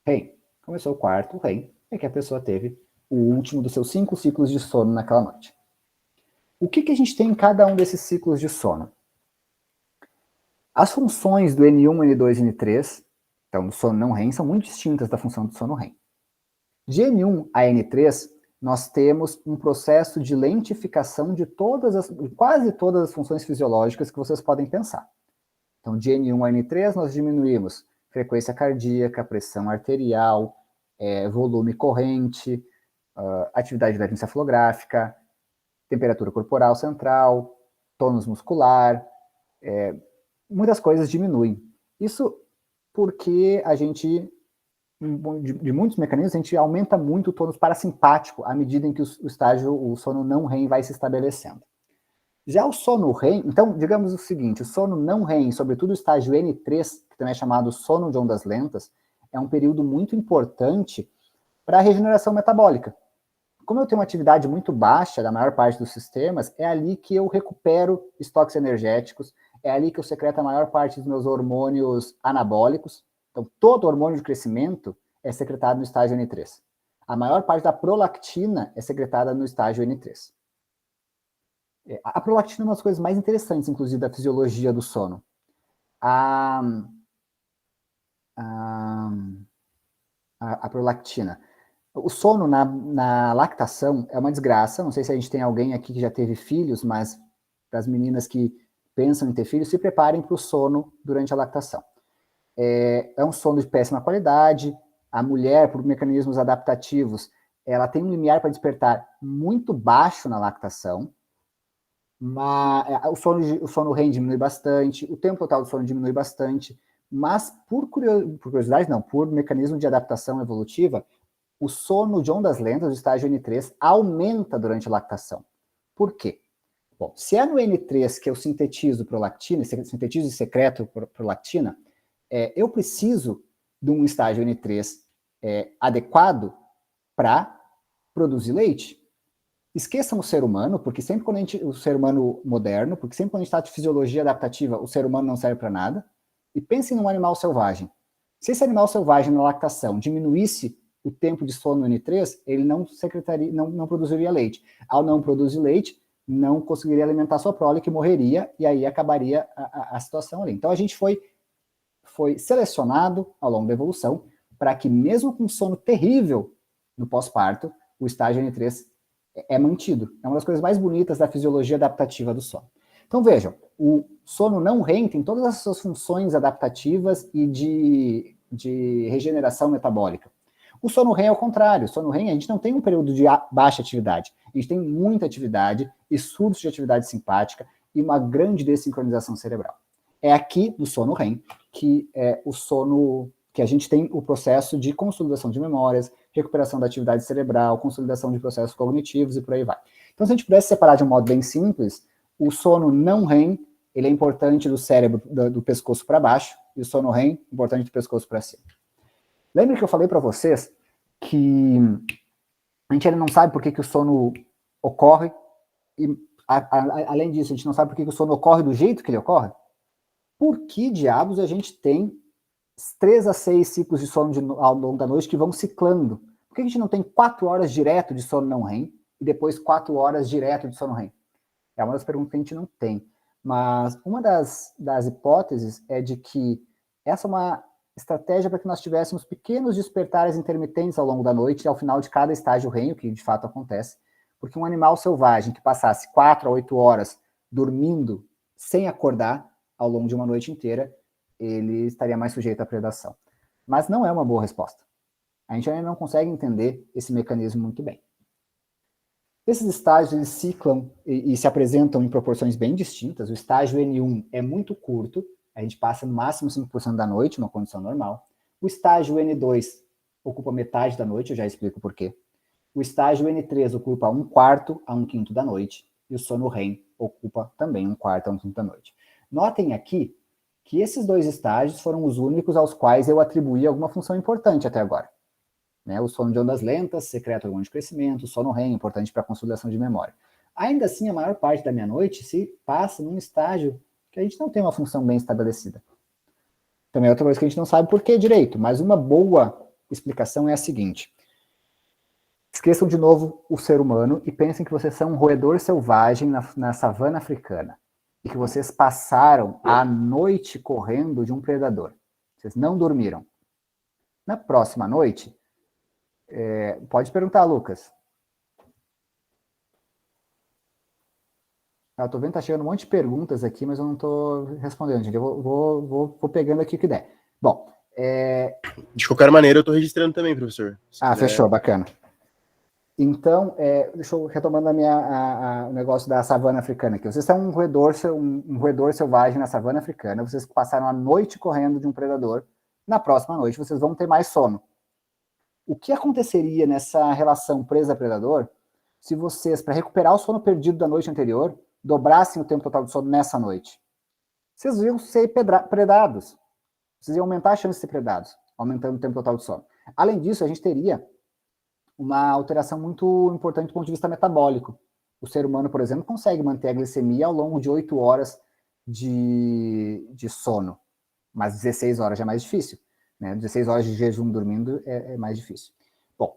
REM. Começou o quarto, REM. E que a pessoa teve o último dos seus 5 ciclos de sono naquela noite. O que a gente tem em cada um desses ciclos de sono? As funções do N1, N2 e N3, então do sono não REM, são muito distintas da função do sono REM. De N1 a N3, nós temos um processo de lentificação de quase todas as funções fisiológicas que vocês podem pensar. Então, de N1 a N3, nós diminuímos frequência cardíaca, pressão arterial, volume corrente, atividade eletroencefalográfica, temperatura corporal central, tônus muscular, muitas coisas diminuem. Isso porque a gente, de muitos mecanismos, a gente aumenta muito o tônus parasimpático à medida em que o sono não REM vai se estabelecendo. Já o sono REM, então, digamos o seguinte, o sono não REM, sobretudo o estágio N3, que também é chamado sono de ondas lentas, é um período muito importante para a regeneração metabólica. Como eu tenho uma atividade muito baixa da maior parte dos sistemas, é ali que eu recupero estoques energéticos, é ali que eu secreto a maior parte dos meus hormônios anabólicos. Então, todo hormônio de crescimento é secretado no estágio N3. a maior parte da prolactina é secretada no estágio N3. A prolactina é uma das coisas mais interessantes, inclusive, da fisiologia do sono. A prolactina. O sono na lactação é uma desgraça. Não sei se a gente tem alguém aqui que já teve filhos, mas para as meninas que pensam em ter filhos, se preparem para o sono durante a lactação. É um sono de péssima qualidade. A mulher, por mecanismos adaptativos, ela tem um limiar para despertar muito baixo na lactação. O sono REM diminui bastante, o tempo total do sono diminui bastante, mas por curiosidade, não, por mecanismo de adaptação evolutiva, o sono de ondas lentas, do estágio N3, aumenta durante a lactação. Por quê? Bom, se é no N3 que eu sintetizo prolactina, sintetizo e secreto prolactina, eu preciso de um estágio N3 adequado para produzir leite. Esqueçam o ser humano, porque sempre quando o ser humano moderno, porque sempre quando a gente está de fisiologia adaptativa, o ser humano não serve para nada. E pensem num animal selvagem. Se esse animal selvagem na lactação diminuísse o tempo de sono no N3, ele não produziria leite. Ao não produzir leite, não conseguiria alimentar sua prole, que morreria, e aí acabaria a situação ali. Então a gente foi selecionado ao longo da evolução para que, mesmo com sono terrível no pós-parto, o estágio N3 é mantido. É uma das coisas mais bonitas da fisiologia adaptativa do sono. Então vejam, o sono não REM tem todas as suas funções adaptativas e de regeneração metabólica. O sono REM é o contrário. O sono REM, a gente não tem um período de baixa atividade. A gente tem muita atividade e surtos de atividade simpática e uma grande desincronização cerebral. É aqui, no sono REM, que é o sono que a gente tem o processo de consolidação de memórias, recuperação da atividade cerebral, consolidação de processos cognitivos e por aí vai. Então, se a gente pudesse separar de um modo bem simples, o sono não REM, ele é importante do cérebro, do pescoço para baixo, e o sono REM, importante do pescoço para cima. Lembra que eu falei para vocês que a gente ainda não sabe por que o sono ocorre, e além disso, a gente não sabe por que o sono ocorre do jeito que ele ocorre? Por que diabos a gente tem 3 a 6 ciclos de sono ao longo da noite que vão ciclando? Por que a gente não tem 4 horas direto de sono não REM e depois 4 horas direto de sono REM? É uma das perguntas que a gente não tem. Mas uma das hipóteses é de que essa é uma estratégia para que nós tivéssemos pequenos despertares intermitentes ao longo da noite, ao final de cada estágio REM, o que de fato acontece, porque um animal selvagem que passasse 4 a 8 horas dormindo sem acordar ao longo de uma noite inteira, ele estaria mais sujeito à predação. Mas não é uma boa resposta. A gente ainda não consegue entender esse mecanismo muito bem. Esses estágios, eles ciclam e se apresentam em proporções bem distintas. O estágio N1 é muito curto, a gente passa no máximo 5% da noite, uma condição normal. O estágio N2 ocupa metade da noite, eu já explico por quê. O estágio N3 ocupa 1/4 a 1/5 da noite, e o sono REM ocupa também 1/4 a 1/5 da noite. Notem aqui que esses 2 estágios foram os únicos aos quais eu atribuí alguma função importante até agora. O sono de ondas lentas secreta hormônio de crescimento, o sono REM, importante para a consolidação de memória. Ainda assim, a maior parte da minha noite se passa num estágio que a gente não tem uma função bem estabelecida. Também é outra coisa que a gente não sabe por que direito, mas uma boa explicação é a seguinte. Esqueçam de novo o ser humano e pensem que vocês são um roedor selvagem na savana africana e que vocês passaram a noite correndo de um predador. Vocês não dormiram. Na próxima noite, pode perguntar, Lucas. Eu tô vendo que tá chegando um monte de perguntas aqui, mas eu não tô respondendo, gente. Eu vou pegando aqui o que der. Bom, de qualquer maneira, eu tô registrando também, professor. Fechou, bacana. Então, deixa eu retomando o negócio da savana africana aqui. Vocês são um roedor selvagem na savana africana, vocês passaram a noite correndo de um predador, na próxima noite vocês vão ter mais sono. O que aconteceria nessa relação presa-predador se vocês, para recuperar o sono perdido da noite anterior, dobrassem o tempo total de sono nessa noite? Vocês iam ser predados. Vocês iam aumentar a chance de ser predados, aumentando o tempo total de sono. Além disso, a gente teria uma alteração muito importante do ponto de vista metabólico. O ser humano, por exemplo, consegue manter a glicemia ao longo de 8 horas de sono, mas 16 horas já é mais difícil. 16 horas de jejum dormindo é mais difícil. Bom,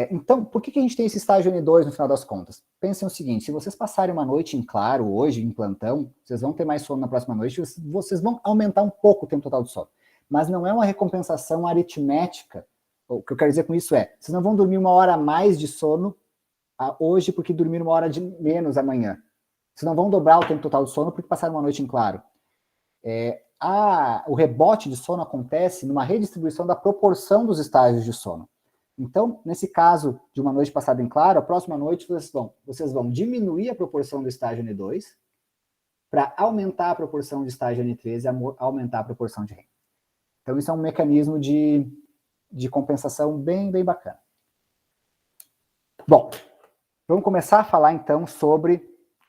Então, por que a gente tem esse estágio N2 no final das contas? Pensem o seguinte, se vocês passarem uma noite em claro hoje, em plantão, vocês vão ter mais sono na próxima noite, vocês vão aumentar um pouco o tempo total de sono. Mas não é uma recompensação aritmética. O que eu quero dizer com isso é, vocês não vão dormir 1 hora a mais de sono hoje porque dormiram 1 hora de menos amanhã. Vocês não vão dobrar o tempo total de sono porque passaram uma noite em claro. O rebote de sono acontece numa redistribuição da proporção dos estágios de sono. Então, nesse caso de uma noite passada em claro, a próxima noite vocês vão diminuir a proporção do estágio N2 para aumentar a proporção de estágio N3 e aumentar a proporção de REM. Então, isso é um mecanismo de compensação bem, bem bacana. Bom, vamos começar a falar então sobre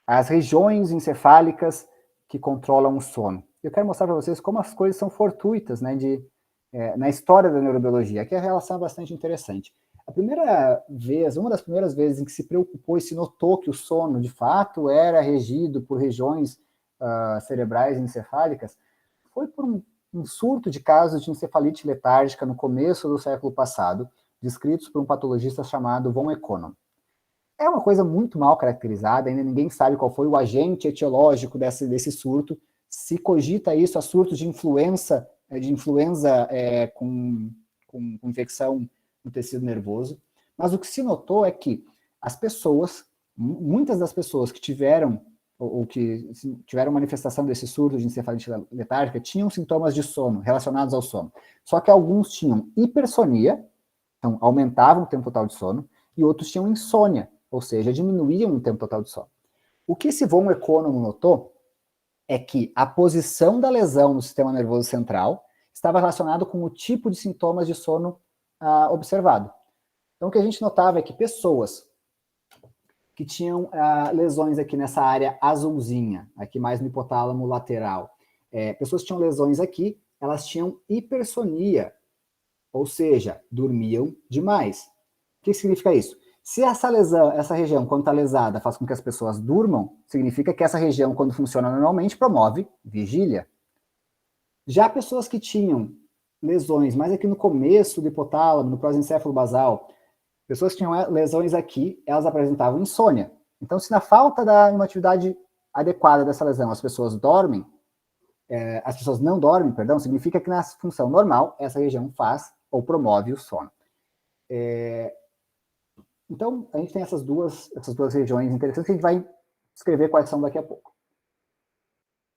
as regiões encefálicas que controlam o sono. Eu quero mostrar para vocês como as coisas são fortuitas, né, na história da neurobiologia. Aqui a relação é bastante interessante. Uma das primeiras vezes em que se preocupou e se notou que o sono, de fato, era regido por regiões cerebrais encefálicas, foi por um surto de casos de encefalite letárgica no começo do século passado, descritos por um patologista chamado von Econom. É uma coisa muito mal caracterizada, ainda ninguém sabe qual foi o agente etiológico desse surto. Se cogita isso a surtos de influenza com infecção no tecido nervoso. Mas o que se notou é que muitas das pessoas que tiveram manifestação desse surto de encefalite letárgica tinham sintomas de sono, relacionados ao sono. Só que alguns tinham hipersonia, então aumentavam o tempo total de sono, e outros tinham insônia, ou seja, diminuíam o tempo total de sono. O que esse von Econom notou é que a posição da lesão no sistema nervoso central estava relacionado com o tipo de sintomas de sono observado. Então, o que a gente notava é que pessoas que tinham lesões aqui nessa área azulzinha, aqui mais no hipotálamo lateral, pessoas que tinham lesões aqui, elas tinham hipersonia, ou seja, dormiam demais. O que significa isso? Se essa região, quando está lesada, faz com que as pessoas durmam, significa que essa região, quando funciona normalmente, promove vigília. Já pessoas que tinham lesões, mais aqui no começo do hipotálamo, no prosencéfalo basal, pessoas que tinham lesões aqui, elas apresentavam insônia. Então, se na falta de uma atividade adequada dessa lesão, as pessoas não dormem, significa que na função normal, essa região faz ou promove o sono. Então, a gente tem essas duas regiões interessantes que a gente vai descrever quais são daqui a pouco.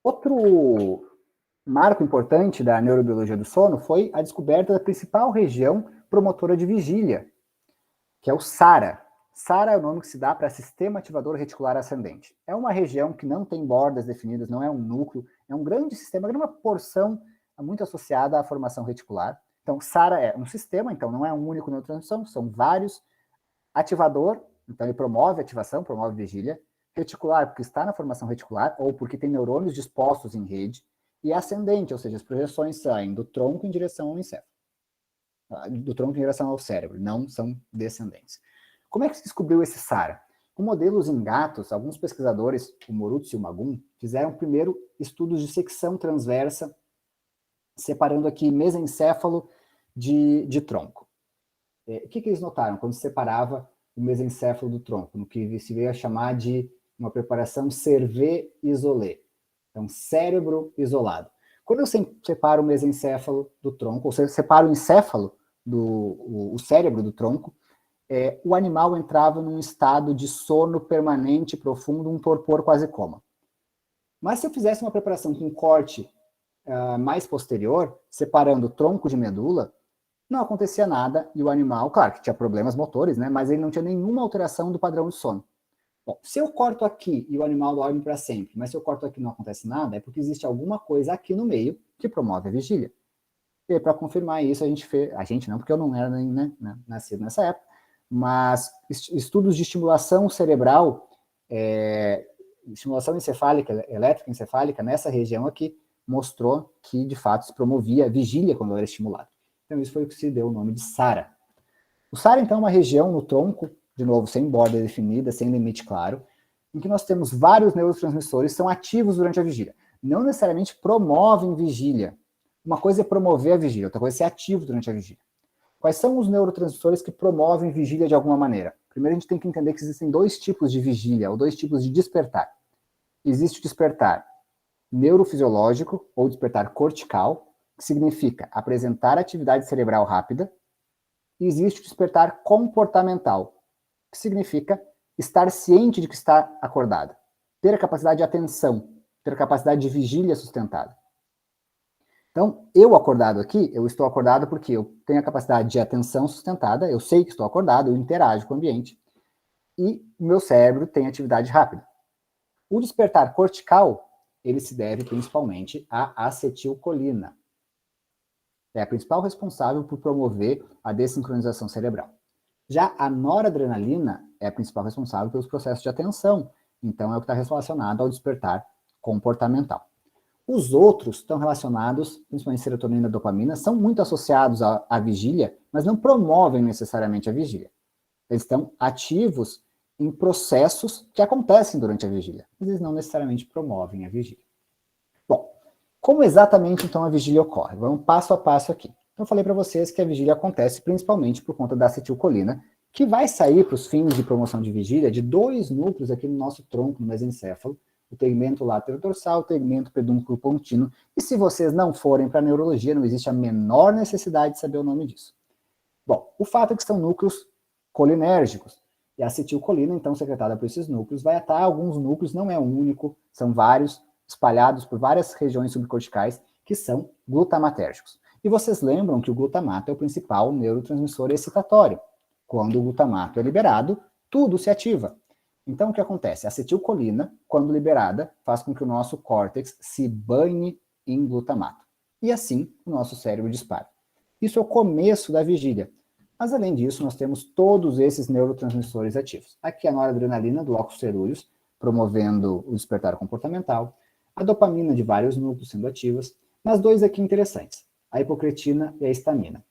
Outro marco importante da neurobiologia do sono foi a descoberta da principal região promotora de vigília, que é o SARA. SARA é o nome que se dá para Sistema Ativador Reticular Ascendente. É uma região que não tem bordas definidas, não é um núcleo, é um grande sistema, uma porção muito associada à formação reticular. Então, SARA é um sistema, então não é um único neurotransmissor, são vários. Ativador, então ele promove ativação, promove vigília. Reticular, porque está na formação reticular, ou porque tem neurônios dispostos em rede. E ascendente, ou seja, as projeções saem do tronco em direção ao encéfalo. Do tronco em direção ao cérebro, não são descendentes. Como é que se descobriu esse SARA? Com modelos em gatos, alguns pesquisadores, o Morutsu e o Magum, fizeram primeiro estudos de secção transversa, separando aqui mesencéfalo de tronco. O que eles notaram quando se separava o mesencéfalo do tronco? No que se veio a chamar de uma preparação cervé-isolé. Então, cérebro isolado. Quando eu separo o mesencéfalo do tronco, ou seja, separo o encéfalo, o cérebro do tronco, o animal entrava num estado de sono permanente, profundo, um torpor quase coma. Mas se eu fizesse uma preparação com corte mais posterior, separando o tronco de medula, não acontecia nada e o animal, claro que tinha problemas motores, né, mas ele não tinha nenhuma alteração do padrão de sono. Bom, se eu corto aqui e o animal dorme para sempre, mas se eu corto aqui e não acontece nada, é porque existe alguma coisa aqui no meio que promove a vigília. E para confirmar isso, a gente não, porque eu não era nem nascido nessa época, mas estudos de estimulação cerebral, estimulação encefálica, elétrica encefálica, nessa região aqui, mostrou que de fato se promovia a vigília quando ela era estimulada. Então, isso foi o que se deu o nome de SARA. O SARA, então, é uma região no tronco, de novo, sem borda definida, sem limite claro, em que nós temos vários neurotransmissores que são ativos durante a vigília. Não necessariamente promovem vigília. Uma coisa é promover a vigília, outra coisa é ser ativo durante a vigília. Quais são os neurotransmissores que promovem vigília de alguma maneira? Primeiro a gente tem que entender que existem dois tipos de vigília, ou dois tipos de despertar. Existe o despertar neurofisiológico, ou despertar cortical, que significa apresentar atividade cerebral rápida, e existe o despertar comportamental, que significa estar ciente de que está acordado, ter a capacidade de atenção, ter a capacidade de vigília sustentada. Então, eu acordado aqui, eu estou acordado porque eu tenho a capacidade de atenção sustentada, eu sei que estou acordado, eu interajo com o ambiente, e o meu cérebro tem atividade rápida. O despertar cortical, ele se deve principalmente à acetilcolina. É a principal responsável por promover a desincronização cerebral. Já a noradrenalina é a principal responsável pelos processos de atenção, então é o que está relacionado ao despertar comportamental. Os outros estão relacionados, principalmente serotonina e dopamina, são muito associados à vigília, mas não promovem necessariamente a vigília. Eles estão ativos em processos que acontecem durante a vigília, mas eles não necessariamente promovem a vigília. Bom, como exatamente então a vigília ocorre? Vamos passo a passo aqui. Eu falei para vocês que a vigília acontece principalmente por conta da acetilcolina, que vai sair para os fins de promoção de vigília de dois núcleos aqui no nosso tronco, no mesencéfalo, o tegmento laterodorsal, o tegmento pedúnculo pontino, e se vocês não forem para a neurologia, não existe a menor necessidade de saber o nome disso. Bom, o fato é que são núcleos colinérgicos, e a acetilcolina, então, secretada por esses núcleos, vai atar alguns núcleos, não é um único, são vários, espalhados por várias regiões subcorticais, que são glutamatérgicos. E vocês lembram que o glutamato é o principal neurotransmissor excitatório. Quando o glutamato é liberado, tudo se ativa. Então, o que acontece? A acetilcolina, quando liberada, faz com que o nosso córtex se banhe em glutamato. E assim, o nosso cérebro dispara. Isso é o começo da vigília. Mas, além disso, nós temos todos esses neurotransmissores ativos. Aqui a noradrenalina, do locus coeruleus, promovendo o despertar comportamental. A dopamina de vários núcleos sendo ativas. Mas dois aqui interessantes. A hipocretina e a histamina.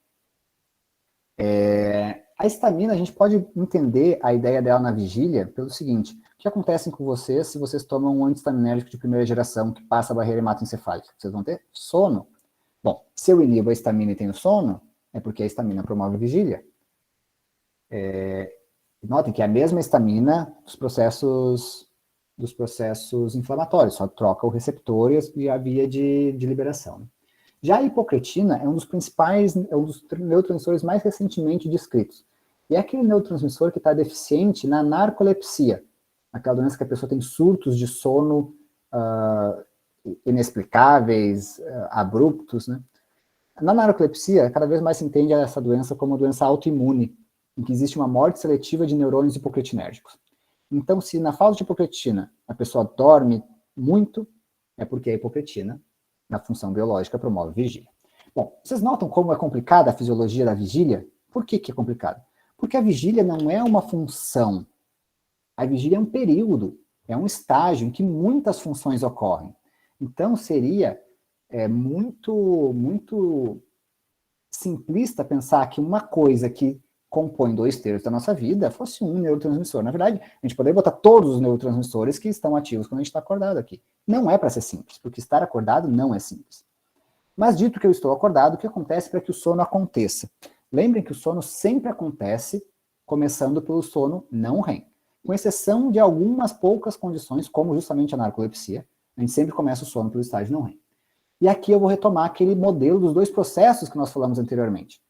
A histamina, a gente pode entender a ideia dela na vigília pelo seguinte: o que acontece com vocês se vocês tomam um antihistaminérgico de primeira geração que passa a barreira hematoencefálica? Vocês vão ter sono. Bom, se eu inibo a histamina e tenho sono, é porque a histamina promove vigília. Notem que é a mesma histamina dos processos inflamatórios, só troca o receptor e a via de liberação, né? Já a hipocretina é um dos principais, é um dos neurotransmissores mais recentemente descritos. E é aquele neurotransmissor que está deficiente na narcolepsia, aquela doença que a pessoa tem surtos de sono inexplicáveis, abruptos, né? Na narcolepsia, cada vez mais se entende essa doença como uma doença autoimune, em que existe uma morte seletiva de neurônios hipocretinérgicos. Então, se na falta de hipocretina a pessoa dorme muito, é porque a hipocretina, na função biológica, promove vigília. Bom, vocês notam como é complicada a fisiologia da vigília? Por que é complicado? Porque a vigília não é uma função. A vigília é um período, é um estágio em que muitas funções ocorrem. Então, seria muito simplista pensar que uma coisa que compõe 2/3 da nossa vida fosse um neurotransmissor. Na verdade, a gente poderia botar todos os neurotransmissores que estão ativos quando a gente está acordado aqui. Não é para ser simples, porque estar acordado não é simples. Mas dito que eu estou acordado, o que acontece para que o sono aconteça? Lembrem que o sono sempre acontece começando pelo sono não REM. Com exceção de algumas poucas condições, como justamente a narcolepsia, a gente sempre começa o sono pelo estágio não REM. E aqui eu vou retomar aquele modelo dos dois processos que nós falamos anteriormente.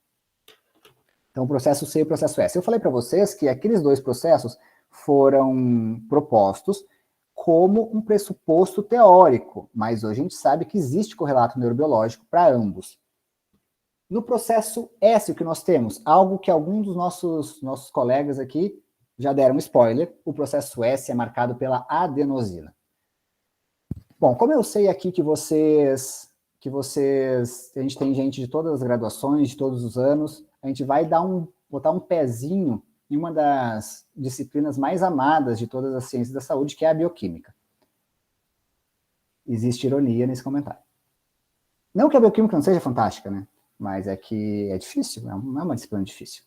Então, o processo C e o processo S. Eu falei para vocês que aqueles dois processos foram propostos como um pressuposto teórico, mas hoje a gente sabe que existe correlato neurobiológico para ambos. No processo S, o que nós temos? Algo que alguns dos nossos colegas aqui já deram spoiler, o processo S é marcado pela adenosina. Bom, como eu sei aqui que a gente tem gente de todas as graduações, de todos os anos, a gente vai botar um pezinho em uma das disciplinas mais amadas de todas as ciências da saúde, que é a bioquímica. Existe ironia nesse comentário. Não que a bioquímica não seja fantástica, né? Mas é que é difícil, não é uma disciplina difícil.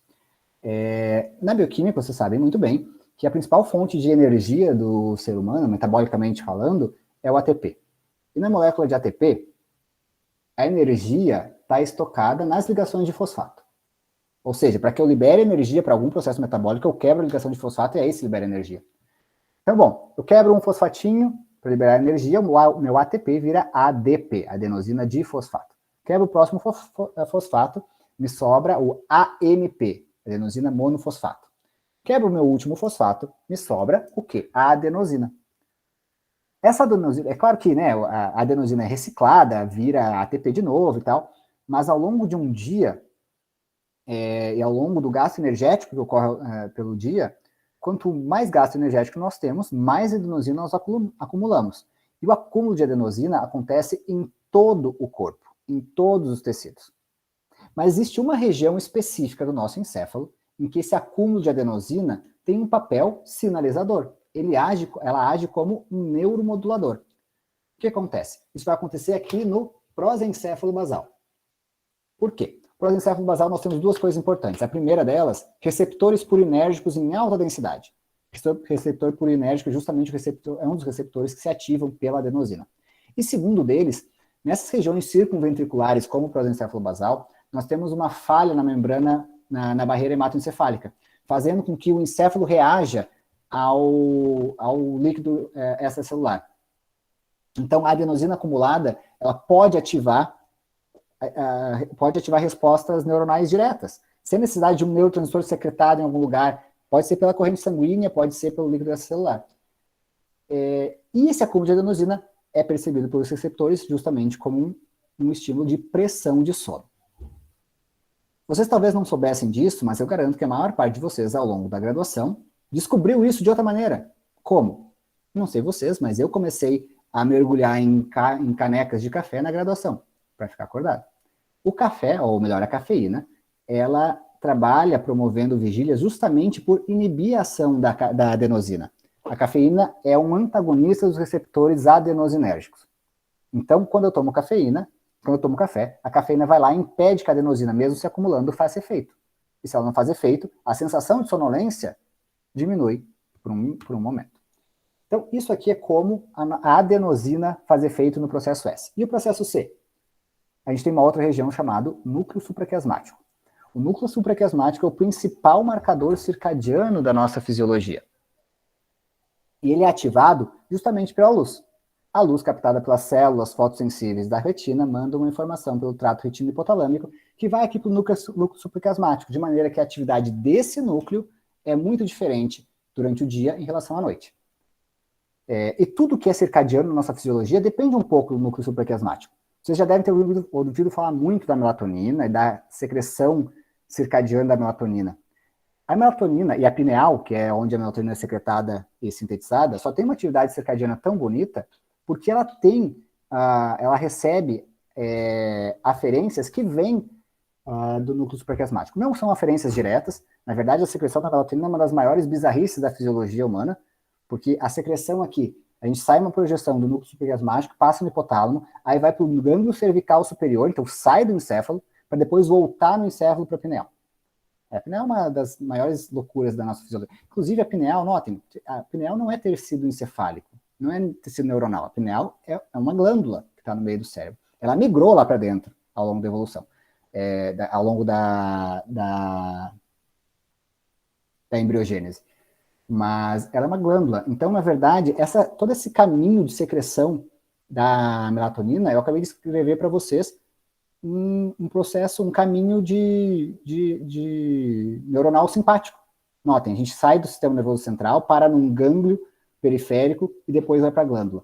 Na bioquímica, vocês sabem muito bem que a principal fonte de energia do ser humano, metabolicamente falando, é o ATP. E na molécula de ATP, a energia está estocada nas ligações de fosfato. Ou seja, para que eu libere energia para algum processo metabólico, eu quebro a ligação de fosfato e aí se libera energia. Então, bom, eu quebro um fosfatinho para liberar energia, o meu ATP vira ADP, adenosina difosfato. Quebro o próximo fosfato, me sobra o AMP, adenosina monofosfato. Quebro o meu último fosfato, me sobra o quê? A adenosina. Essa adenosina, é claro que, né, a adenosina é reciclada, vira ATP de novo e tal, mas ao longo de um dia, e ao longo do gasto energético que ocorre pelo dia, quanto mais gasto energético nós temos, mais adenosina nós acumulamos. E o acúmulo de adenosina acontece em todo o corpo, em todos os tecidos. Mas existe uma região específica do nosso encéfalo em que esse acúmulo de adenosina tem um papel sinalizador. Ela age como um neuromodulador. O que acontece? Isso vai acontecer aqui no prosencéfalo basal. Por quê? No prosencéfalo basal nós temos duas coisas importantes. A primeira delas, receptores purinérgicos em alta densidade. Receptor purinérgico justamente é um dos receptores que se ativam pela adenosina. E segundo deles, nessas regiões circunventriculares, como o prosencéfalo basal, nós temos uma falha na membrana, na barreira hematoencefálica, fazendo com que o encéfalo reaja ao líquido extracelular. Então, a adenosina acumulada, ela pode ativar respostas neuronais diretas, sem necessidade de um neurotransmissor secretado em algum lugar. Pode ser pela corrente sanguínea, pode ser pelo líquido extracelular. E esse acúmulo de adenosina é percebido pelos receptores justamente como um estímulo de pressão de sono. Vocês talvez não soubessem disso, mas eu garanto que a maior parte de vocês, ao longo da graduação, descobriu isso de outra maneira. Como? Não sei vocês, mas eu comecei a mergulhar em canecas de café na graduação, para ficar acordado. O café, ou melhor, a cafeína, ela trabalha promovendo vigília justamente por inibir a ação da adenosina. A cafeína é um antagonista dos receptores adenosinérgicos. Então, quando eu tomo café, a cafeína vai lá e impede que a adenosina, mesmo se acumulando, faça efeito. E se ela não faz efeito, a sensação de sonolência diminui por um momento. Então, isso aqui é como a adenosina faz efeito no processo S. E o processo C? A gente tem uma outra região chamada núcleo supraquiasmático. O núcleo supraquiasmático é o principal marcador circadiano da nossa fisiologia. E ele é ativado justamente pela luz. A luz captada pelas células fotossensíveis da retina manda uma informação pelo trato retino-hipotalâmico que vai aqui para o núcleo supraquiasmático, de maneira que a atividade desse núcleo é muito diferente durante o dia em relação à noite. E tudo que é circadiano na nossa fisiologia depende um pouco do núcleo supraquiasmático. Vocês já devem ter ouvido falar muito da melatonina e da secreção circadiana da melatonina. A melatonina e a pineal, que é onde a melatonina é secretada e sintetizada, só tem uma atividade circadiana tão bonita porque ela recebe aferências que vêm do núcleo supraquiasmático. Não são aferências diretas, na verdade a secreção da melatonina é uma das maiores bizarrices da fisiologia humana, porque a secreção aqui, a gente sai uma projeção do núcleo supraquiasmático, passa no hipotálamo, aí vai para o gânglio cervical superior, então sai do encéfalo, para depois voltar no encéfalo para a pineal. A pineal é uma das maiores loucuras da nossa fisiologia. Inclusive a pineal, notem, a pineal não é tecido encefálico, não é tecido neuronal. A pineal é uma glândula que está no meio do cérebro. Ela migrou lá para dentro ao longo da evolução, ao longo da embriogênese. Mas ela é uma glândula. Então, na verdade, todo esse caminho de secreção da melatonina, eu acabei de escrever para vocês um processo, um caminho de neuronal simpático. Notem, a gente sai do sistema nervoso central, para num gânglio periférico e depois vai para a glândula.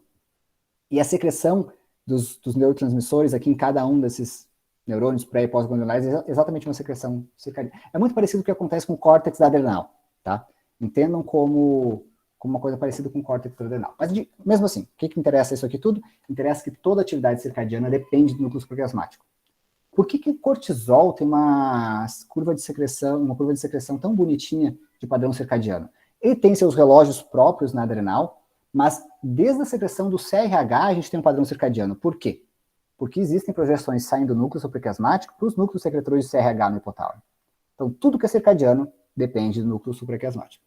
E a secreção dos neurotransmissores aqui em cada um desses neurônios pré- e pós-glandulares é exatamente uma secreção circadiana. É muito parecido com o que acontece com o córtex adrenal, tá? Entendam como uma coisa parecida com o córtex adrenal. Mas, mesmo assim, o que interessa isso aqui tudo? Interessa que toda atividade circadiana depende do núcleo supraquiasmático. Por que o cortisol tem uma curva de secreção tão bonitinha de padrão circadiano? Ele tem seus relógios próprios na adrenal, mas desde a secreção do CRH a gente tem um padrão circadiano. Por quê? Porque existem projeções saindo do núcleo supraquiasmático para os núcleos secretores de CRH no hipotálamo. Então, tudo que é circadiano depende do núcleo supraquiasmático.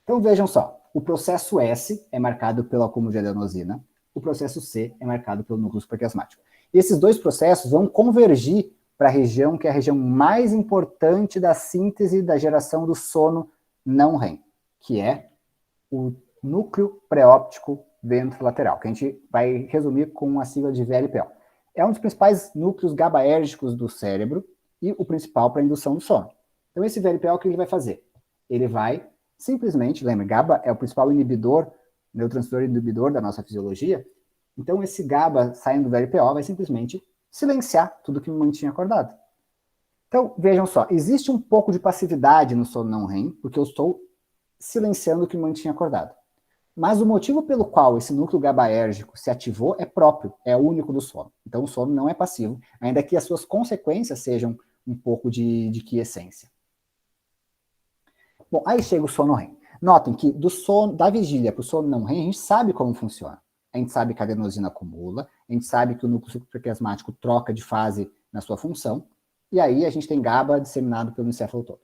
Então, vejam só, o processo S é marcado pelo acúmulo de adenosina, o processo C é marcado pelo núcleo supraquiasmático. E esses dois processos vão convergir para a região que é a região mais importante da síntese da geração do sono não REM, que é o núcleo pré-óptico ventrolateral, que a gente vai resumir com a sigla de VLPO. É um dos principais núcleos GABAérgicos do cérebro e o principal para a indução do sono. Então, esse VLPO, o que ele vai fazer? Ele vai simplesmente, lembra, GABA é o principal inibidor, neurotransmissor inibidor da nossa fisiologia, então esse GABA saindo do VLPO vai simplesmente silenciar tudo que me mantinha acordado. Então, vejam só, existe um pouco de passividade no sono não REM, porque eu estou silenciando o que me mantinha acordado. Mas o motivo pelo qual esse núcleo GABAérgico se ativou é próprio, é único do sono. Então, o sono não é passivo, ainda que as suas consequências sejam um pouco de quiescência. Bom, aí chega o sono REM. Notem que do sono, da vigília para o sono não REM, a gente sabe como funciona. A gente sabe que a adenosina acumula, a gente sabe que o núcleo supraquiasmático troca de fase na sua função, e aí a gente tem GABA disseminado pelo encéfalo todo.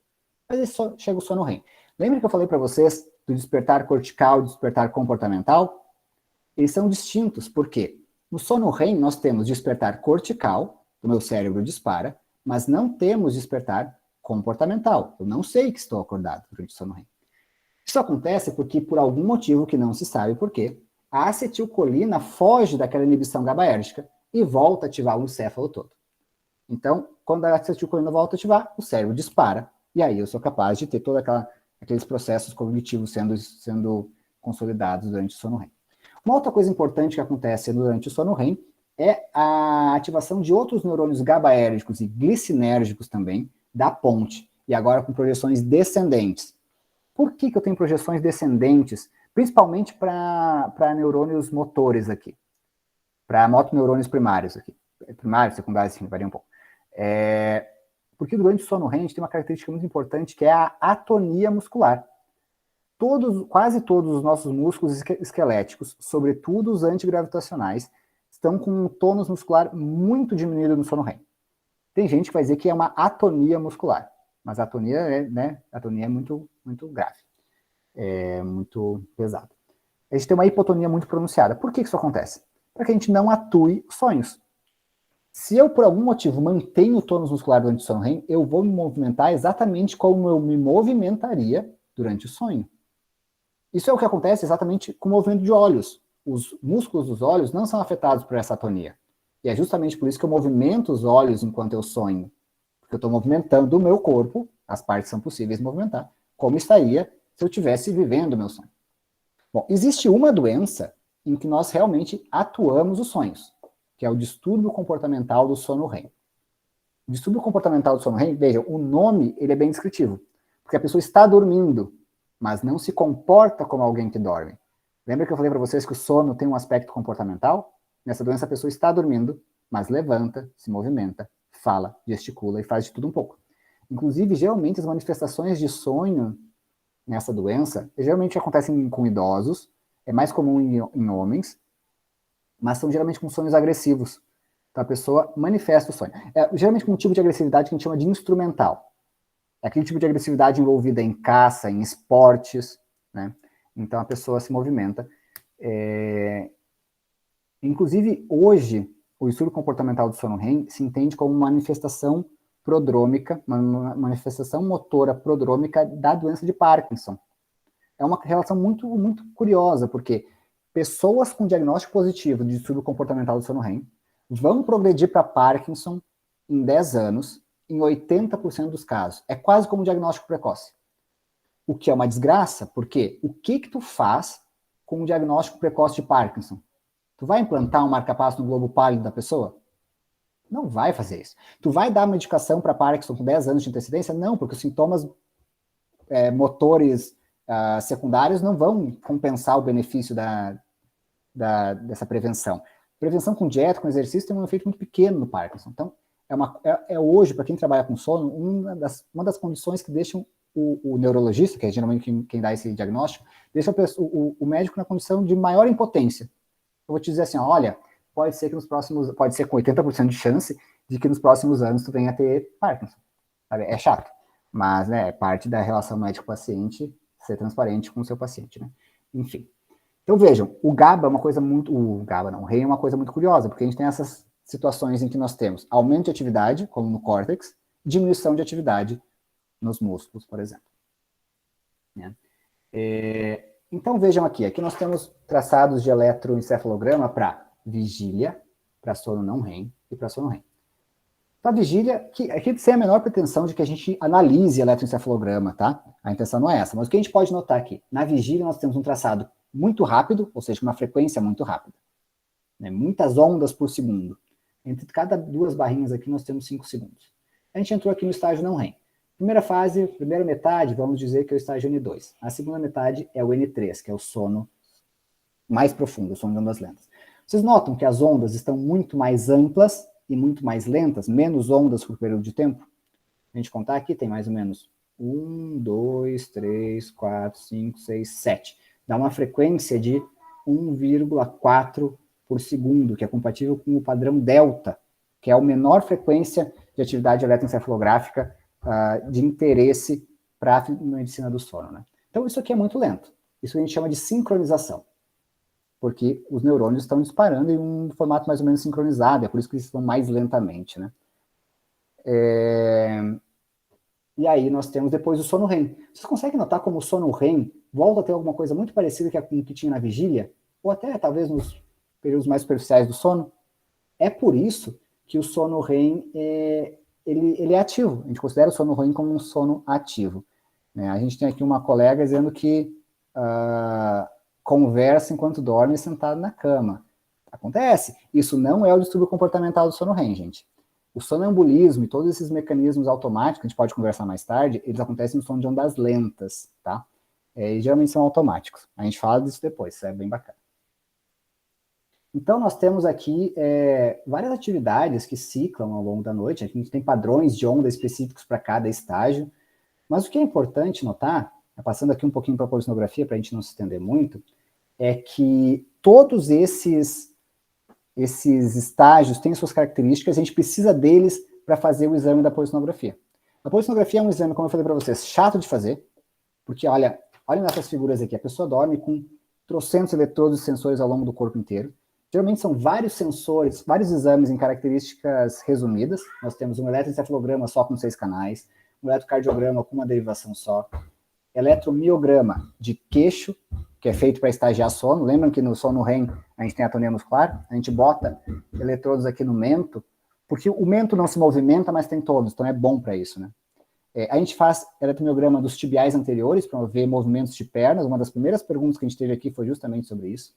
Mas aí chega o sono REM. Lembra que eu falei para vocês do despertar cortical e despertar comportamental? Eles são distintos, porque no sono REM nós temos despertar cortical, o meu cérebro dispara, mas não temos despertar comportamental. Eu não sei que estou acordado durante o sono REM. Isso acontece porque, por algum motivo que não se sabe por quê, a acetilcolina foge daquela inibição GABAérgica e volta a ativar o encéfalo todo. Então, quando a acetilcolina volta a ativar, o cérebro dispara, e aí eu sou capaz de ter todos aqueles processos cognitivos sendo consolidados durante o sono REM. Uma outra coisa importante que acontece durante o sono REM é a ativação de outros neurônios GABAérgicos e glicinérgicos também, da ponte, e agora com projeções descendentes. Por que eu tenho projeções descendentes? Principalmente para neurônios motores aqui, para motoneurônios primários aqui. Primários, secundários, enfim, varia um pouco. Porque durante o sono REM a gente tem uma característica muito importante que é a atonia muscular. Quase todos os nossos músculos esqueléticos, sobretudo os antigravitacionais, estão com um tônus muscular muito diminuído no sono REM. Tem gente que vai dizer que é uma atonia muscular, mas a atonia é muito, muito grave, é muito pesado. A gente tem uma hipotonia muito pronunciada. Por que isso acontece? Para que a gente não atue sonhos. Se eu, por algum motivo, mantenho o tônus muscular durante o sono REM, eu vou me movimentar exatamente como eu me movimentaria durante o sonho. Isso é o que acontece exatamente com o movimento de olhos. Os músculos dos olhos não são afetados por essa atonia. E é justamente por isso que eu movimento os olhos enquanto eu sonho. Porque eu estou movimentando o meu corpo, as partes são possíveis de movimentar, como estaria se eu estivesse vivendo o meu sonho. Bom, existe uma doença em que nós realmente atuamos os sonhos, que é o distúrbio comportamental do sono REM. O distúrbio comportamental do sono REM, veja, o nome ele é bem descritivo, porque a pessoa está dormindo, mas não se comporta como alguém que dorme. Lembra que eu falei para vocês que o sono tem um aspecto comportamental? Nessa doença a pessoa está dormindo, mas levanta, se movimenta, fala, gesticula e faz de tudo um pouco. Inclusive, geralmente as manifestações de sonho nessa doença, geralmente acontecem com idosos, é mais comum em homens, mas são geralmente com sonhos agressivos. Então a pessoa manifesta o sonho. Geralmente com um tipo de agressividade que a gente chama de instrumental. É aquele tipo de agressividade envolvida em caça, em esportes, né? Então a pessoa se movimenta. Inclusive, hoje, o distúrbio comportamental do sono REM se entende como uma manifestação prodrômica, uma manifestação motora prodrômica da doença de Parkinson. É uma relação muito, muito curiosa, porque pessoas com diagnóstico positivo de distúrbio comportamental do sono REM vão progredir para Parkinson em 10 anos, em 80% dos casos. É quase como um diagnóstico precoce. O que é uma desgraça, porque o que tu faz com um diagnóstico precoce de Parkinson? Tu vai implantar um marca-passo no globo pálido da pessoa? Não vai fazer isso. Tu vai dar medicação para Parkinson com 10 anos de antecedência? Não, porque os sintomas motores secundários não vão compensar o benefício dessa prevenção. Prevenção com dieta, com exercício, tem um efeito muito pequeno no Parkinson. Então, hoje, para quem trabalha com sono, uma das condições que deixam o neurologista, que é geralmente quem dá esse diagnóstico, deixa o médico na condição de maior impotência. Eu vou te dizer assim, olha, pode ser com 80% de chance de que nos próximos anos tu venha a ter Parkinson. Sabe? É chato, mas é parte da relação médico-paciente ser transparente com o seu paciente, né? Enfim. Então vejam, o GABA é uma coisa muito... O REM é uma coisa muito curiosa, porque a gente tem essas situações em que nós temos aumento de atividade, como no córtex, diminuição de atividade nos músculos, por exemplo. Né? Então vejam aqui nós temos traçados de eletroencefalograma para vigília, para sono não REM e para sono REM. Para vigília, aqui sem a menor pretensão de que a gente analise eletroencefalograma, tá? A intenção não é essa, mas o que a gente pode notar aqui, na vigília nós temos um traçado muito rápido, ou seja, uma frequência muito rápida, né? Muitas ondas por segundo. Entre cada duas barrinhas aqui nós temos 5 segundos. A gente entrou aqui no estágio não REM. Primeira fase, primeira metade, vamos dizer que é o estágio N2. A segunda metade é o N3, que é o sono mais profundo, o sono de ondas lentas. Vocês notam que as ondas estão muito mais amplas e muito mais lentas, menos ondas por período de tempo? A gente contar aqui, tem mais ou menos 1, 2, 3, 4, 5, 6, 7. Dá uma frequência de 1,4 por segundo, que é compatível com o padrão delta, que é a menor frequência de atividade eletroencefalográfica de interesse para a medicina do sono. Né? Então, isso aqui é muito lento. Isso a gente chama de sincronização, porque os neurônios estão disparando em um formato mais ou menos sincronizado, é por isso que eles estão mais lentamente. Né? E aí nós temos depois o sono REM. Vocês conseguem notar como o sono REM volta a ter alguma coisa muito parecida com o que tinha na vigília? Ou até, talvez, nos períodos mais superficiais do sono? É por isso que o sono REM ele é ativo. A gente considera o sono REM como um sono ativo. Né? A gente tem aqui uma colega dizendo que conversa enquanto dorme sentado na cama. Acontece. Isso não é o distúrbio comportamental do sono REM, gente. O sonambulismo e todos esses mecanismos automáticos, a gente pode conversar mais tarde, eles acontecem no sono de ondas lentas, tá? E geralmente são automáticos. A gente fala disso depois, isso é bem bacana. Então, nós temos aqui várias atividades que ciclam ao longo da noite. A gente tem padrões de onda específicos para cada estágio. Mas o que é importante notar, passando aqui um pouquinho para a polisonografia, para a gente não se estender muito, é que todos esses estágios têm suas características, a gente precisa deles para fazer o exame da polisonografia. A polisonografia é um exame, como eu falei para vocês, chato de fazer, porque olhem nessas figuras aqui, a pessoa dorme com trocentos eletrodos e sensores ao longo do corpo inteiro. Geralmente são vários sensores, vários exames em características resumidas. Nós temos um eletroencefalograma só com 6 canais, um eletrocardiograma com uma derivação só, eletromiograma de queixo, que é feito para estagiar sono. Lembram que no sono REM a gente tem a atonia muscular? A gente bota eletrodos aqui no mento, porque o mento não se movimenta, mas tem todos, então é bom para isso, né? A gente faz eletromiograma dos tibiais anteriores para ver movimentos de pernas. Uma das primeiras perguntas que a gente teve aqui foi justamente sobre isso.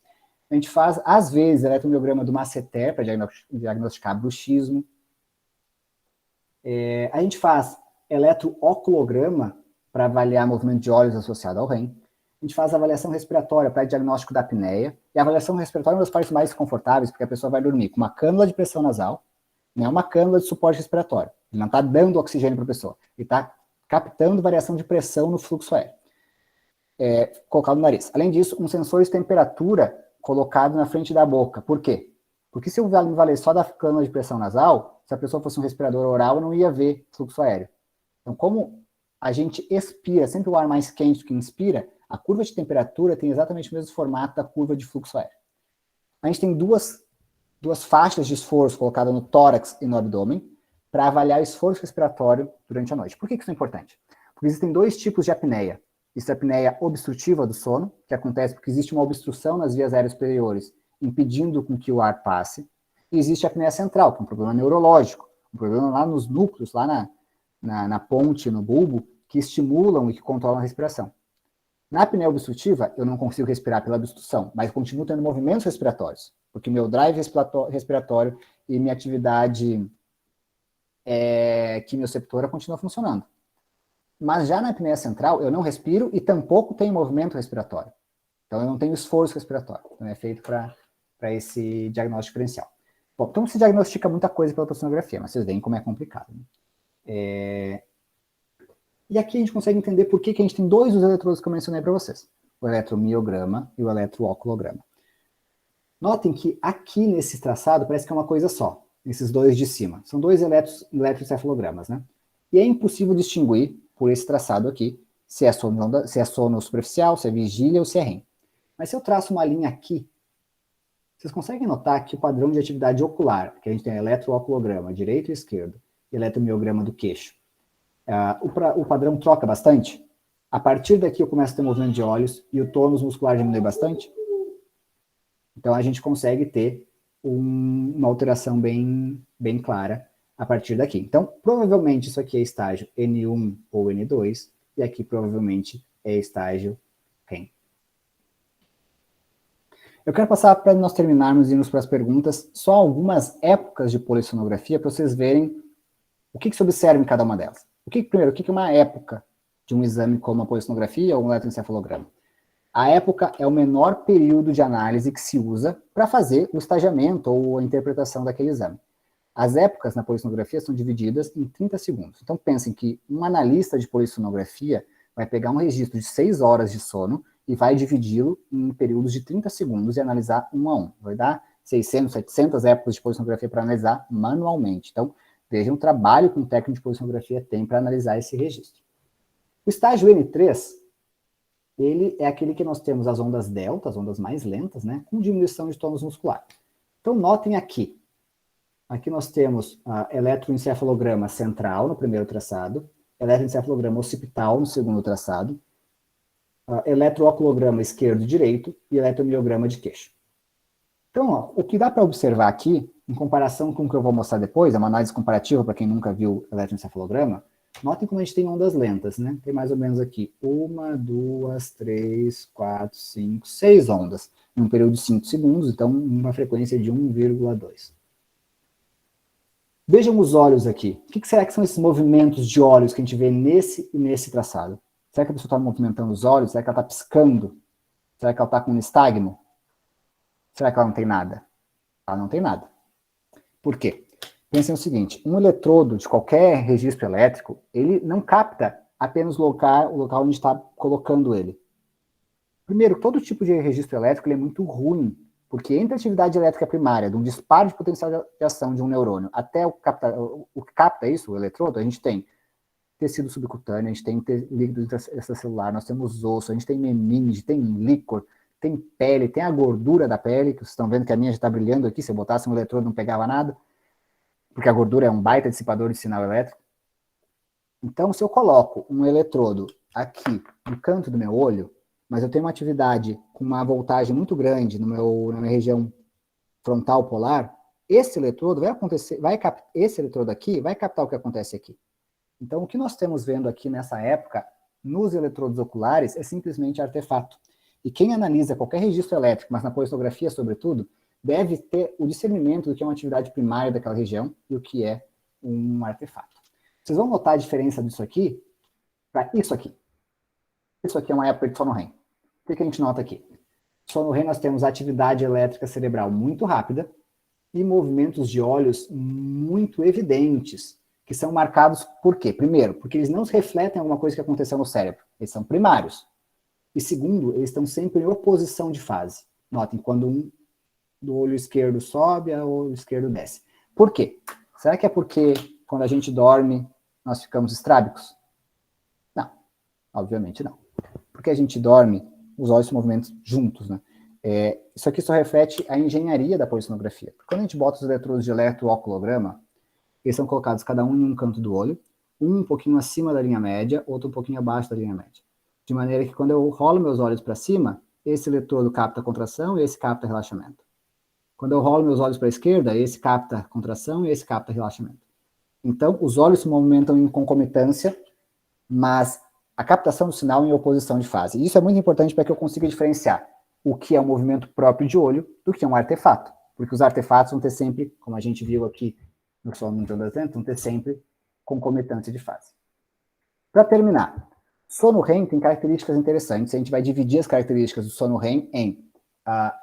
A gente faz, às vezes, eletromiograma do masseter para diagnosticar bruxismo. A gente faz eletrooculograma para avaliar movimento de olhos associado ao REM. A gente faz avaliação respiratória para diagnóstico da apneia. E a avaliação respiratória é uma das partes mais confortáveis, porque a pessoa vai dormir com uma cânula de pressão nasal, né, uma cânula de suporte respiratório. Ele não está dando oxigênio para a pessoa. Ele está captando variação de pressão no fluxo aéreo. Colocado no nariz. Além disso, um sensor de temperatura colocado na frente da boca. Por quê? Porque se eu me valer só da cânula de pressão nasal, se a pessoa fosse um respirador oral, eu não ia ver fluxo aéreo. Então, como a gente expira sempre o ar mais quente do que inspira, a curva de temperatura tem exatamente o mesmo formato da curva de fluxo aéreo. A gente tem duas faixas de esforço colocadas no tórax e no abdômen para avaliar o esforço respiratório durante a noite. Por que isso é importante? Porque existem 2 tipos de apneia. Existe a apneia obstrutiva do sono, que acontece porque existe uma obstrução nas vias aéreas superiores, impedindo com que o ar passe. E existe a apneia central, que é um problema neurológico, um problema lá nos núcleos, lá na ponte, no bulbo, que estimulam e que controlam a respiração. Na apneia obstrutiva, eu não consigo respirar pela obstrução, mas continuo tendo movimentos respiratórios, porque meu drive respiratório e minha atividade quimioceptora continua funcionando. Mas já na apneia central, eu não respiro e tampouco tenho movimento respiratório. Então, eu não tenho esforço respiratório. Então, é feito para esse diagnóstico diferencial. Bom, então se diagnostica muita coisa pela polissonografia, mas vocês veem como é complicado. Né? E aqui a gente consegue entender por que a gente tem 2 dos eletrodos que eu mencionei para vocês. O eletromiograma e o eletrooculograma. Notem que aqui nesse traçado parece que é uma coisa só. Esses 2 de cima. São 2 eletroencefalogramas, né? E é impossível distinguir, por esse traçado aqui, se é sono superficial, se é vigília ou se é REM. Mas se eu traço uma linha aqui, Vocês conseguem notar que o padrão de atividade ocular, que a gente tem eletrooculograma, direito e esquerdo, e eletromiograma do queixo, o padrão troca bastante? A partir daqui eu começo a ter movimento de olhos e o tônus muscular diminui bastante? Então a gente consegue ter uma alteração bem clara a partir daqui. Então, provavelmente isso aqui é estágio N1 ou N2, e aqui provavelmente é estágio REM. Eu quero passar para nós terminarmos e irmos para as perguntas, só algumas épocas de polissonografia para vocês verem o que se observa em cada uma delas. Primeiro, o que é uma época de um exame como a polissonografia ou um eletroencefalograma? A época é o menor período de análise que se usa para fazer o estagiamento ou a interpretação daquele exame. As épocas na polissonografia são divididas em 30 segundos. Então pensem que um analista de polissonografia vai pegar um registro de 6 horas de sono e vai dividi-lo em períodos de 30 segundos e analisar um a um. Vai dar 600, 700 épocas de polissonografia para analisar manualmente. Então, vejam o trabalho que um técnico de polissonografia tem para analisar esse registro. O estágio N3, ele é aquele que nós temos as ondas delta, as ondas mais lentas, né, com diminuição de tônus muscular. Então, notem aqui. Aqui nós temos eletroencefalograma central no primeiro traçado, eletroencefalograma occipital no segundo traçado, eletrooculograma esquerdo e direito e eletromiograma de queixo. Então, ó, o que dá para observar aqui, em comparação com o que eu vou mostrar depois, é uma análise comparativa para quem nunca viu eletroencefalograma, notem como a gente tem ondas lentas, né? Tem mais ou menos aqui 1, 2, 3, 4, 5, 6 ondas, em um período de 5 segundos, então uma frequência de 1,2. Vejam os olhos aqui. O que será que são esses movimentos de olhos que a gente vê nesse e nesse traçado? Será que a pessoa está movimentando os olhos? Será que ela está piscando? Será que ela está com um nistagmo? Será que ela não tem nada? Ela não tem nada. Por quê? Pensem o seguinte, um eletrodo de qualquer registro elétrico, ele não capta apenas o local onde está colocando ele. Primeiro, todo tipo de registro elétrico ele é muito ruim, porque entre a atividade elétrica primária, de um disparo de potencial de ação de um neurônio, até o que capta isso, o eletrodo, a gente tem tecido subcutâneo, a gente tem líquido extracelular, nós temos osso, a gente tem membrana, tem líquor, tem pele, tem a gordura da pele, que vocês estão vendo que a minha já está brilhando aqui, se eu botasse um eletrodo não pegava nada, porque a gordura é um baita dissipador de sinal elétrico. Então, se eu coloco um eletrodo aqui no canto do meu olho, mas eu tenho uma atividade com uma voltagem muito grande na minha região frontal polar, esse eletrodo esse eletrodo aqui vai captar o que acontece aqui. Então, o que nós estamos vendo aqui nessa época, nos eletrodos oculares, é simplesmente artefato. E quem analisa qualquer registro elétrico, mas na polissonografia, sobretudo, deve ter o discernimento do que é uma atividade primária daquela região e o que é um artefato. Vocês vão notar a diferença disso aqui para isso aqui. Isso aqui é uma época de sono REM. O que a gente nota aqui? Sono REM nós temos atividade elétrica cerebral muito rápida e movimentos de olhos muito evidentes, que são marcados por quê? Primeiro, porque eles não refletem alguma coisa que aconteceu no cérebro. Eles são primários. E segundo, eles estão sempre em oposição de fase. Notem, quando um do olho esquerdo sobe, o olho esquerdo desce. Por quê? Será que é porque quando a gente dorme, nós ficamos estrábicos? Não, obviamente não. Porque a gente dorme, os olhos se movimentam juntos, né? Isso aqui só reflete a engenharia da polissonografia. Quando a gente bota os eletrodos de eletrooculograma, eles são colocados cada um em um canto do olho, um pouquinho acima da linha média, outro um pouquinho abaixo da linha média. De maneira que quando eu rolo meus olhos para cima, esse eletrodo capta contração e esse capta relaxamento. Quando eu rolo meus olhos para a esquerda, esse capta contração e esse capta relaxamento. Então, os olhos se movimentam em concomitância, mas a captação do sinal em oposição de fase. E isso é muito importante para que eu consiga diferenciar o que é um movimento próprio de olho do que é um artefato. Porque os artefatos vão ter sempre, como a gente viu aqui no sono de ondas lentas, vão ter sempre concomitância de fase. Para terminar, sono REM tem características interessantes. A gente vai dividir as características do sono REM em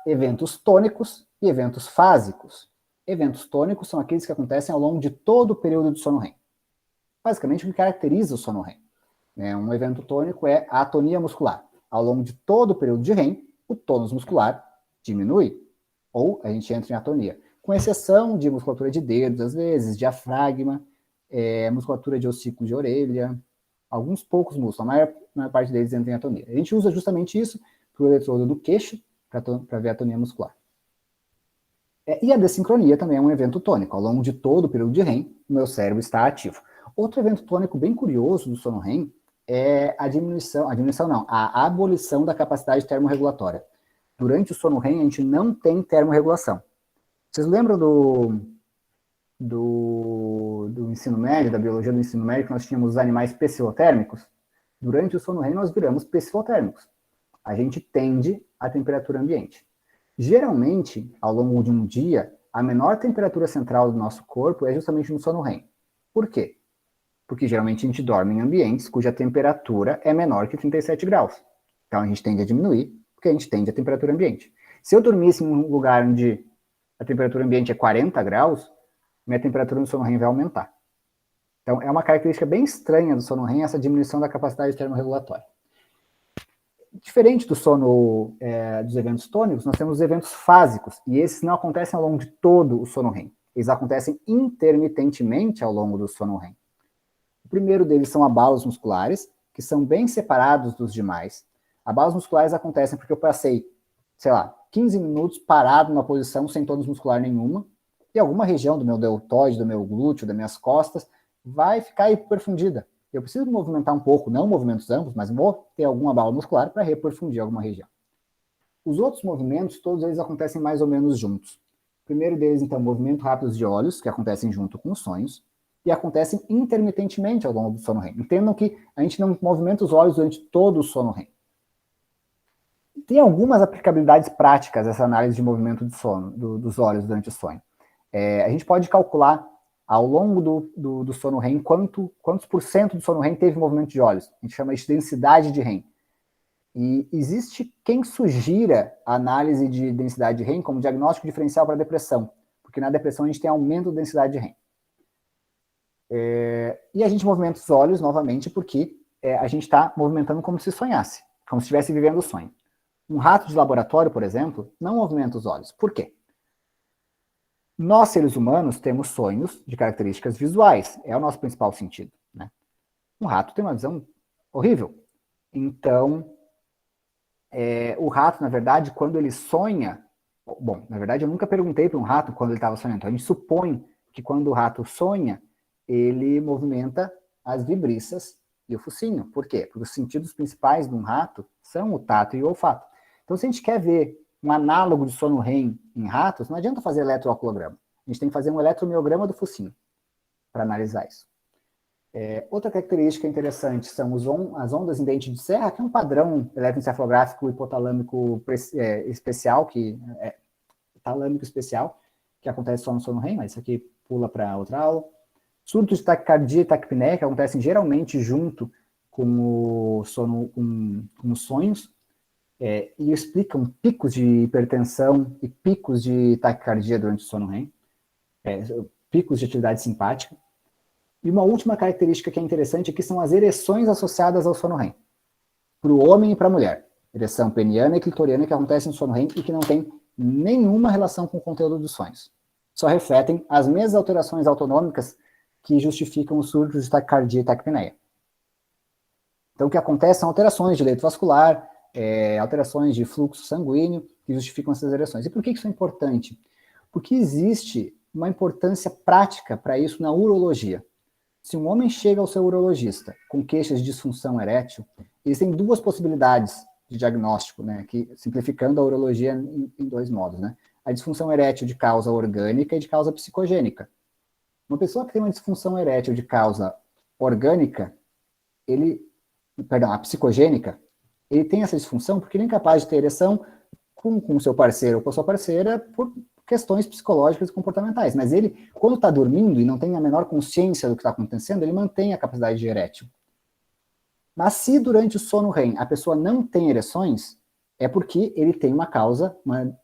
eventos tônicos e eventos fásicos. Eventos tônicos são aqueles que acontecem ao longo de todo o período do sono REM. Basicamente, o que caracteriza o sono REM. Um evento tônico é a atonia muscular. Ao longo de todo o período de REM, o tônus muscular diminui, ou a gente entra em atonia. Com exceção de musculatura de dedos, às vezes, diafragma, musculatura de ossículo de orelha, alguns poucos músculos, a maior parte deles entra em atonia. A gente usa justamente isso para o eletrodo do queixo, para ver a atonia muscular. E a dessincronia também é um evento tônico. Ao longo de todo o período de REM, o meu cérebro está ativo. Outro evento tônico bem curioso do sono REM é a abolição da capacidade termorregulatória. Durante o sono REM, a gente não tem termorregulação. Vocês lembram do ensino médio, da biologia do ensino médio, que nós tínhamos os animais pecilotérmicos? Durante o sono REM, nós viramos pecilotérmicos. A gente tende à temperatura ambiente. Geralmente, ao longo de um dia, a menor temperatura central do nosso corpo é justamente no sono REM. Por quê? Porque geralmente a gente dorme em ambientes cuja temperatura é menor que 37 graus. Então a gente tende a diminuir, porque a gente tende à temperatura ambiente. Se eu dormisse em um lugar onde a temperatura ambiente é 40 graus, minha temperatura no sono REM vai aumentar. Então é uma característica bem estranha do sono REM, essa diminuição da capacidade termorregulatória. Diferente do sono dos eventos tônicos, nós temos os eventos fásicos, e esses não acontecem ao longo de todo o sono REM. Eles acontecem intermitentemente ao longo do sono REM. O primeiro deles são abalos musculares, que são bem separados dos demais. Abalos musculares acontecem porque eu passei, 15 minutos parado numa posição sem tônus muscular nenhuma, e alguma região do meu deltoide, do meu glúteo, das minhas costas, vai ficar hiperfundida. Eu preciso movimentar um pouco, não movimentos amplos, mas vou ter algum abalo muscular para reperfundir alguma região. Os outros movimentos, todos eles acontecem mais ou menos juntos. O primeiro deles, então, movimento rápido de olhos, que acontecem junto com os sonhos, e acontecem intermitentemente ao longo do sono REM. Entendam que a gente não movimenta os olhos durante todo o sono REM. Tem algumas aplicabilidades práticas essa análise de movimento de sono, dos olhos durante o sonho. A gente pode calcular ao longo do sono REM quantos por cento do sono REM teve movimento de olhos. A gente chama isso de densidade de REM. E existe quem sugira a análise de densidade de REM como diagnóstico diferencial para depressão, porque na depressão a gente tem aumento da densidade de REM. E a gente movimenta os olhos novamente porque a gente está movimentando como se sonhasse, como se estivesse vivendo o sonho. Um rato de laboratório, por exemplo, não movimenta os olhos. Por quê? Nós, seres humanos, temos sonhos de características visuais. É o nosso principal sentido, né? Um rato tem uma visão horrível. Então, o rato, na verdade, quando ele sonha... Bom, na verdade, eu nunca perguntei para um rato quando ele estava sonhando. Então, a gente supõe que quando o rato sonha, ele movimenta as vibriças e o focinho. Por quê? Porque os sentidos principais de um rato são o tato e o olfato. Então, se a gente quer ver um análogo de sono REM em ratos, não adianta fazer eletroalcoolograma. A gente tem que fazer um eletromiograma do focinho para analisar isso. Outra característica interessante são as ondas em dente de serra, que é um padrão eletroencefalográfico hipotalâmico especial, talâmico especial, que acontece só no sono REM, mas isso aqui pula para outra aula. Surtos de taquicardia e taquipneia, que acontecem geralmente junto com o sono, com os sonhos, e explicam picos de hipertensão e picos de taquicardia durante o sono REM, picos de atividade simpática. E uma última característica que é interessante aqui são as ereções associadas ao sono REM, para o homem e para a mulher. Ereção peniana e clitoriana que acontecem no sono REM e que não tem nenhuma relação com o conteúdo dos sonhos. Só refletem as mesmas alterações autonômicas que justificam os surtos de taquicardia e taquipneia. Então, o que acontece são alterações de leito vascular, alterações de fluxo sanguíneo que justificam essas ereções. E por que isso é importante? Porque existe uma importância prática para isso na urologia. Se um homem chega ao seu urologista com queixas de disfunção erétil, existem duas possibilidades de diagnóstico, né, que, simplificando a urologia em dois modos, né? A disfunção erétil de causa orgânica e de causa psicogênica. Uma pessoa que tem uma disfunção erétil de causa orgânica, a psicogênica, ele tem essa disfunção porque ele é incapaz de ter ereção com o seu parceiro ou com a sua parceira por questões psicológicas e comportamentais. Mas ele, quando está dormindo e não tem a menor consciência do que está acontecendo, ele mantém a capacidade de erétil. Mas se durante o sono REM a pessoa não tem ereções, é porque ele tem uma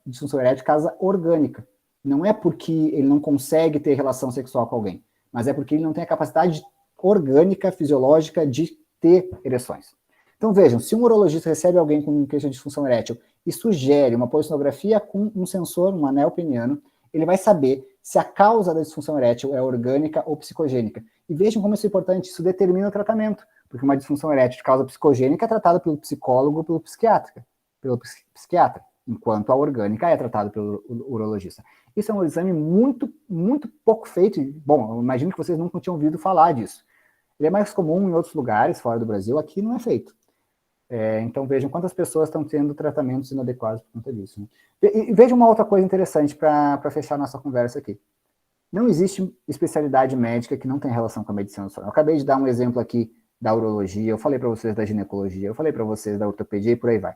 disfunção erétil de causa orgânica. Não é porque ele não consegue ter relação sexual com alguém, mas é porque ele não tem a capacidade orgânica, fisiológica de ter ereções. Então vejam, se um urologista recebe alguém com queixa de disfunção erétil e sugere uma polissonografia com um sensor, um anel peniano, ele vai saber se a causa da disfunção erétil é orgânica ou psicogênica. E vejam como isso é importante, isso determina o tratamento, porque uma disfunção erétil de causa psicogênica é tratada pelo psicólogo ou pelo psiquiatra, enquanto a orgânica é tratada pelo urologista. Isso é um exame muito, muito pouco feito. Bom, eu imagino que vocês nunca tinham ouvido falar disso. Ele é mais comum em outros lugares, fora do Brasil, aqui não é feito. Então vejam quantas pessoas estão tendo tratamentos inadequados por conta disso. Né? E veja uma outra coisa interessante para fechar nossa conversa aqui. Não existe especialidade médica que não tenha relação com a medicina do sono. Eu acabei de dar um exemplo aqui da urologia, eu falei para vocês da ginecologia, eu falei para vocês da ortopedia e por aí vai.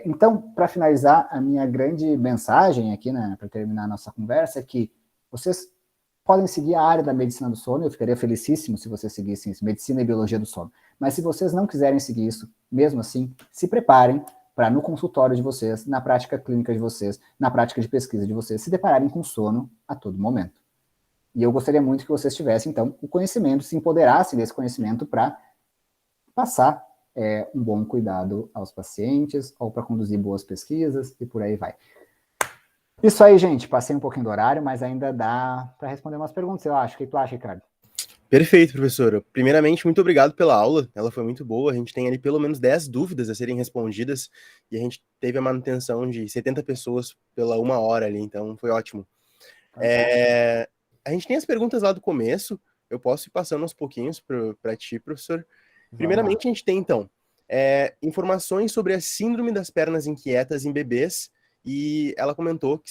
Então, para finalizar, a minha grande mensagem aqui, né, para terminar a nossa conversa, é que vocês podem seguir a área da medicina do sono, eu ficaria felicíssimo se vocês seguissem isso, medicina e biologia do sono. Mas se vocês não quiserem seguir isso, mesmo assim, se preparem para no consultório de vocês, na prática clínica de vocês, na prática de pesquisa de vocês, se depararem com sono a todo momento. E eu gostaria muito que vocês tivessem, então, o conhecimento, se empoderassem desse conhecimento para passar um bom cuidado aos pacientes, ou para conduzir boas pesquisas, e por aí vai. Isso aí, gente. Passei um pouquinho do horário, mas ainda dá para responder umas perguntas, eu acho. O que tu acha, Ricardo? Perfeito, professor. Primeiramente, muito obrigado pela aula. Ela foi muito boa. A gente tem ali pelo menos 10 dúvidas a serem respondidas e a gente teve a manutenção de 70 pessoas pela 1 hora ali, então foi ótimo. A gente tem as perguntas lá do começo. Eu posso ir passando aos pouquinhos para ti, professor. Primeiramente, a gente tem, então, informações sobre a síndrome das pernas inquietas em bebês, e ela comentou que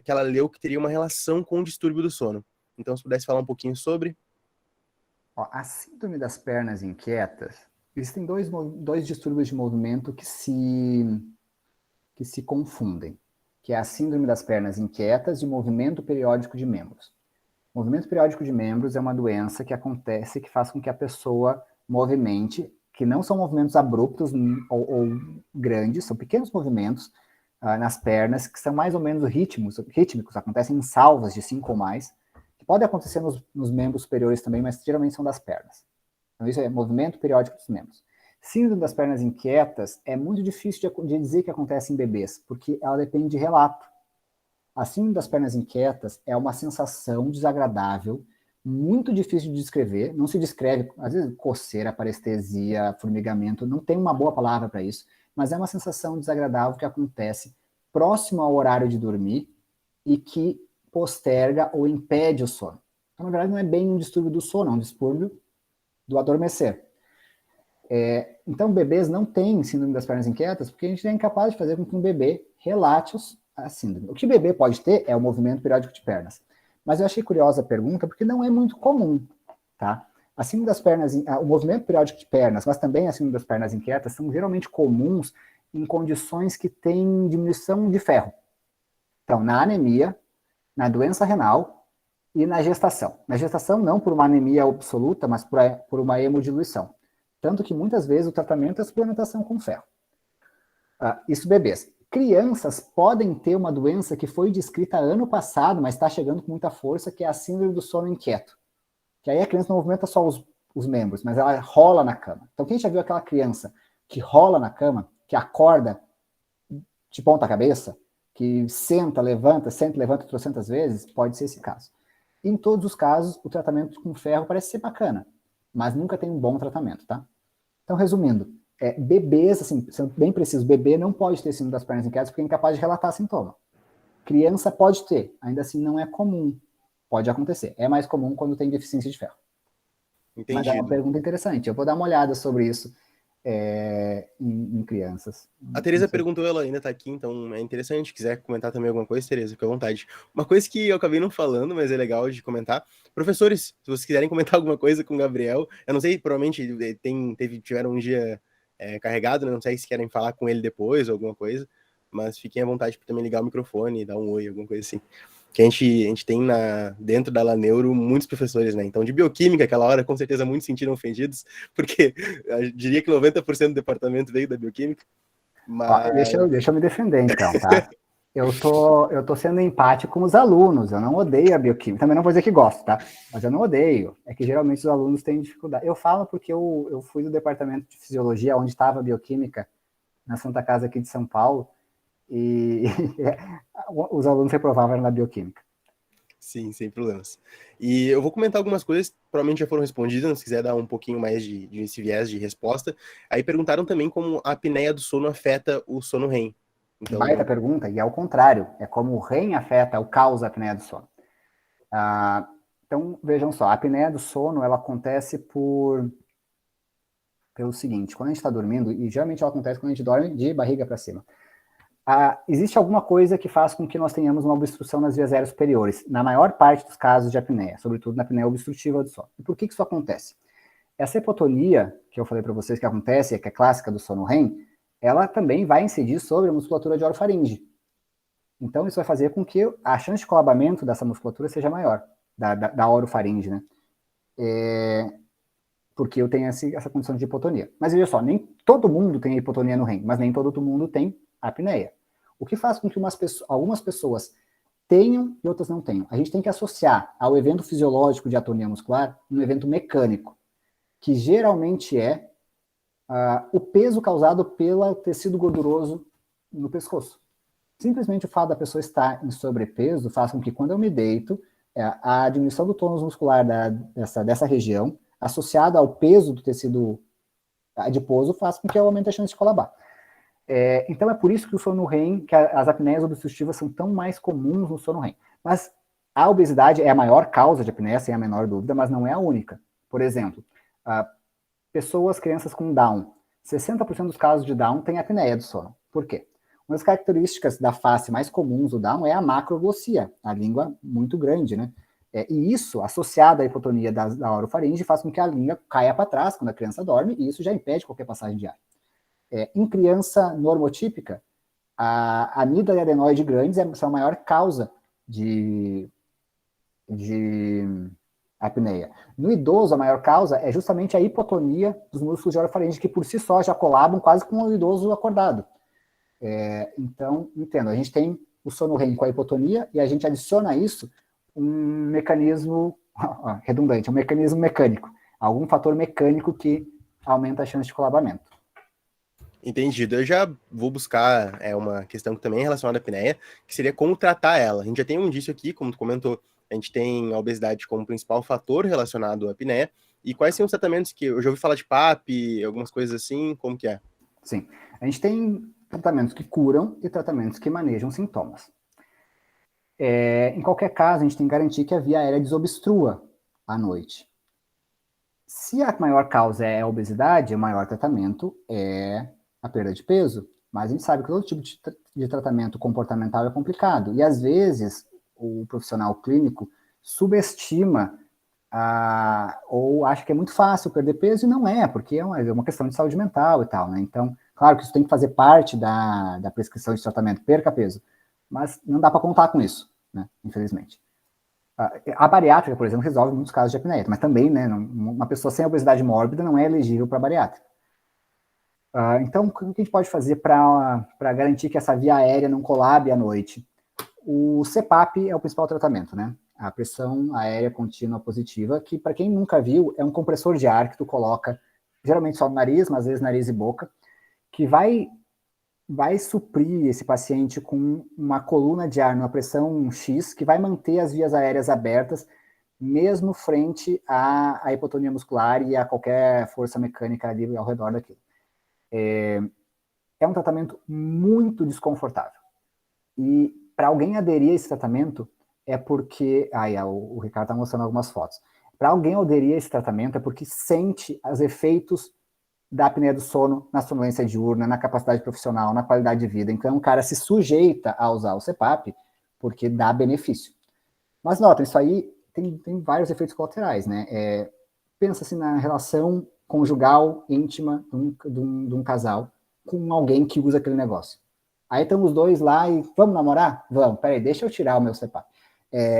que ela leu que teria uma relação com o distúrbio do sono. Então, se pudesse falar um pouquinho sobre... A síndrome das pernas inquietas, existem dois distúrbios de movimento que se confundem, que é a síndrome das pernas inquietas e movimento periódico de membros. O movimento periódico de membros é uma doença que acontece, que faz com que a pessoa movimente, que não são movimentos abruptos ou grandes, são pequenos movimentos nas pernas, que são mais ou menos rítmicos, acontecem em salvas de 5 ou mais, que podem acontecer nos membros superiores também, mas geralmente são das pernas. Então isso é movimento periódico dos membros. Síndrome das pernas inquietas é muito difícil de dizer que acontece em bebês, porque ela depende de relato. A síndrome das pernas inquietas é uma sensação desagradável, muito difícil de descrever, não se descreve, às vezes coceira, parestesia, formigamento, não tem uma boa palavra para isso, mas é uma sensação desagradável que acontece próximo ao horário de dormir e que posterga ou impede o sono. Então, na verdade, não é bem um distúrbio do sono, é um distúrbio do adormecer. Então, bebês não têm síndrome das pernas inquietas porque a gente é incapaz de fazer com que um bebê relate a síndrome. O que o bebê pode ter é o movimento periódico de pernas. Mas eu achei curiosa a pergunta porque não é muito comum, tá? A síndrome das pernas, o movimento periódico de pernas, mas também a síndrome das pernas inquietas são geralmente comuns em condições que têm diminuição de ferro. Então, na anemia, na doença renal e na gestação. Na gestação, não por uma anemia absoluta, mas por uma hemodiluição. Tanto que muitas vezes o tratamento é suplementação com ferro. Isso bebês. Crianças podem ter uma doença que foi descrita ano passado, mas está chegando com muita força, que é a síndrome do sono inquieto. Que aí a criança não movimenta só os membros, mas ela rola na cama. Então quem já viu aquela criança que rola na cama, que acorda de ponta cabeça, que senta, levanta 300 vezes, pode ser esse caso. Em todos os casos, o tratamento com ferro parece ser bacana, mas nunca tem um bom tratamento, tá? Então, resumindo, bebês, assim, sendo bem preciso, bebê não pode ter síndrome das pernas inquietas porque é incapaz de relatar sintoma. Criança pode ter, ainda assim não é comum. Pode acontecer. É mais comum quando tem deficiência de ferro. Entendido. Mas é uma pergunta interessante. Eu vou dar uma olhada sobre isso em crianças. A Tereza perguntou, ela ainda tá aqui, então é interessante. Se quiser comentar também alguma coisa, Tereza, fica à vontade. Uma coisa que eu acabei não falando, mas é legal de comentar. Professores, se vocês quiserem comentar alguma coisa com o Gabriel, eu não sei, provavelmente tiveram um dia carregado, né? Não sei se querem falar com ele depois ou alguma coisa, mas fiquem à vontade para também ligar o microfone, dar um oi, alguma coisa assim. Que a gente tem dentro da Laneuro muitos professores, né? Então, de bioquímica, aquela hora, com certeza muitos se sentiram ofendidos, porque eu diria que 90% do departamento veio da bioquímica. Mas... Deixa eu me defender, então, tá? Eu tô sendo empático com os alunos, eu não odeio a bioquímica, também não vou dizer que gosto, tá? Mas eu não odeio, é que geralmente os alunos têm dificuldade. Eu falo porque eu fui do departamento de fisiologia, onde estava a bioquímica, na Santa Casa aqui de São Paulo, e os alunos reprovavam na bioquímica. Sim, sem problemas. E eu vou comentar algumas coisas que provavelmente já foram respondidas, se quiser dar um pouquinho mais de esse viés de resposta. Aí perguntaram também como a apneia do sono afeta o sono REM. Então, baita pergunta, e é o contrário, é como o REM afeta ou causa a apneia do sono. Então, vejam só, a apneia do sono, ela acontece pelo seguinte, quando a gente está dormindo, e geralmente ela acontece quando a gente dorme de barriga para cima, existe alguma coisa que faz com que nós tenhamos uma obstrução nas vias aéreas superiores, na maior parte dos casos de apneia, sobretudo na apneia obstrutiva do sono. E por que isso acontece? Essa hipotonia, que eu falei para vocês que acontece, que é clássica do sono REM, ela também vai incidir sobre a musculatura de orofaringe. Então, isso vai fazer com que a chance de colabamento dessa musculatura seja maior, da orofaringe, né? Porque eu tenho essa condição de hipotonia. Mas veja só, nem todo mundo tem hipotonia no REM, mas nem todo mundo tem apneia. O que faz com que algumas pessoas tenham e outras não tenham? A gente tem que associar ao evento fisiológico de atonia muscular um evento mecânico, que geralmente é o peso causado pelo tecido gorduroso no pescoço. Simplesmente o fato da pessoa estar em sobrepeso faz com que, quando eu me deito, a diminuição do tônus muscular dessa região, associada ao peso do tecido adiposo, faz com que eu aumente a chance de colabar. Então é por isso que o sono REM, que as apneias obstrutivas são tão mais comuns no sono REM. Mas a obesidade é a maior causa de apneia, sem a menor dúvida, mas não é a única. Por exemplo, crianças com Down, 60% dos casos de Down têm apneia do sono. Por quê? Uma das características da face mais comuns do Down é a macroglossia, a língua muito grande, né? E isso, associado à hipotonia da orofaringe, faz com que a língua caia para trás quando a criança dorme, e isso já impede qualquer passagem de ar. Em criança normotípica, a amígdala e adenoide grandes são a maior causa de apneia. No idoso, a maior causa é justamente a hipotonia dos músculos de orofaringe, que por si só já colabam quase com o idoso acordado. Então, entendo, a gente tem o sono REM com a hipotonia e a gente adiciona a isso um mecanismo redundante, um mecanismo mecânico, algum fator mecânico que aumenta a chance de colabamento. Entendido. Eu já vou buscar uma questão que também é relacionada à apneia, que seria como tratar ela. A gente já tem um indício aqui, como tu comentou, a gente tem a obesidade como principal fator relacionado à apneia. E quais são os tratamentos que... Eu já ouvi falar de PAP, algumas coisas assim, como que é? Sim. A gente tem tratamentos que curam e tratamentos que manejam sintomas. Em qualquer caso, a gente tem que garantir que a via aérea desobstrua à noite. Se a maior causa é a obesidade, o maior tratamento é a perda de peso. Mas a gente sabe que todo tipo de tratamento comportamental é complicado. E, às vezes, o profissional clínico subestima ou acha que é muito fácil perder peso, e não é, porque é uma questão de saúde mental e tal, né? Então, claro que isso tem que fazer parte da prescrição de tratamento, perca peso, mas não dá para contar com isso, né? Infelizmente. A bariátrica, por exemplo, resolve muitos casos de apneia, mas também, né, uma pessoa sem obesidade mórbida não é elegível para bariátrica. Então, o que a gente pode fazer para garantir que essa via aérea não colabe à noite? O CPAP é o principal tratamento, né? A pressão aérea contínua positiva, que, para quem nunca viu, é um compressor de ar que tu coloca, geralmente só no nariz, mas às vezes nariz e boca, que vai suprir esse paciente com uma coluna de ar numa pressão X, que vai manter as vias aéreas abertas, mesmo frente à hipotonia muscular e a qualquer força mecânica ali ao redor daquilo. É um tratamento muito desconfortável. E para alguém aderir a esse tratamento, é porque... o Ricardo está mostrando algumas fotos. Para alguém aderir a esse tratamento, é porque sente os efeitos da apneia do sono na sonolência diurna, na capacidade profissional, na qualidade de vida. Então, o cara se sujeita a usar o CPAP porque dá benefício. Mas notem, isso aí tem vários efeitos colaterais, né? Pensa-se na relação conjugal, íntima de um casal com alguém que usa aquele negócio. Aí estão os dois lá e vamos namorar? Vamos, peraí, deixa eu tirar o meu CPAP.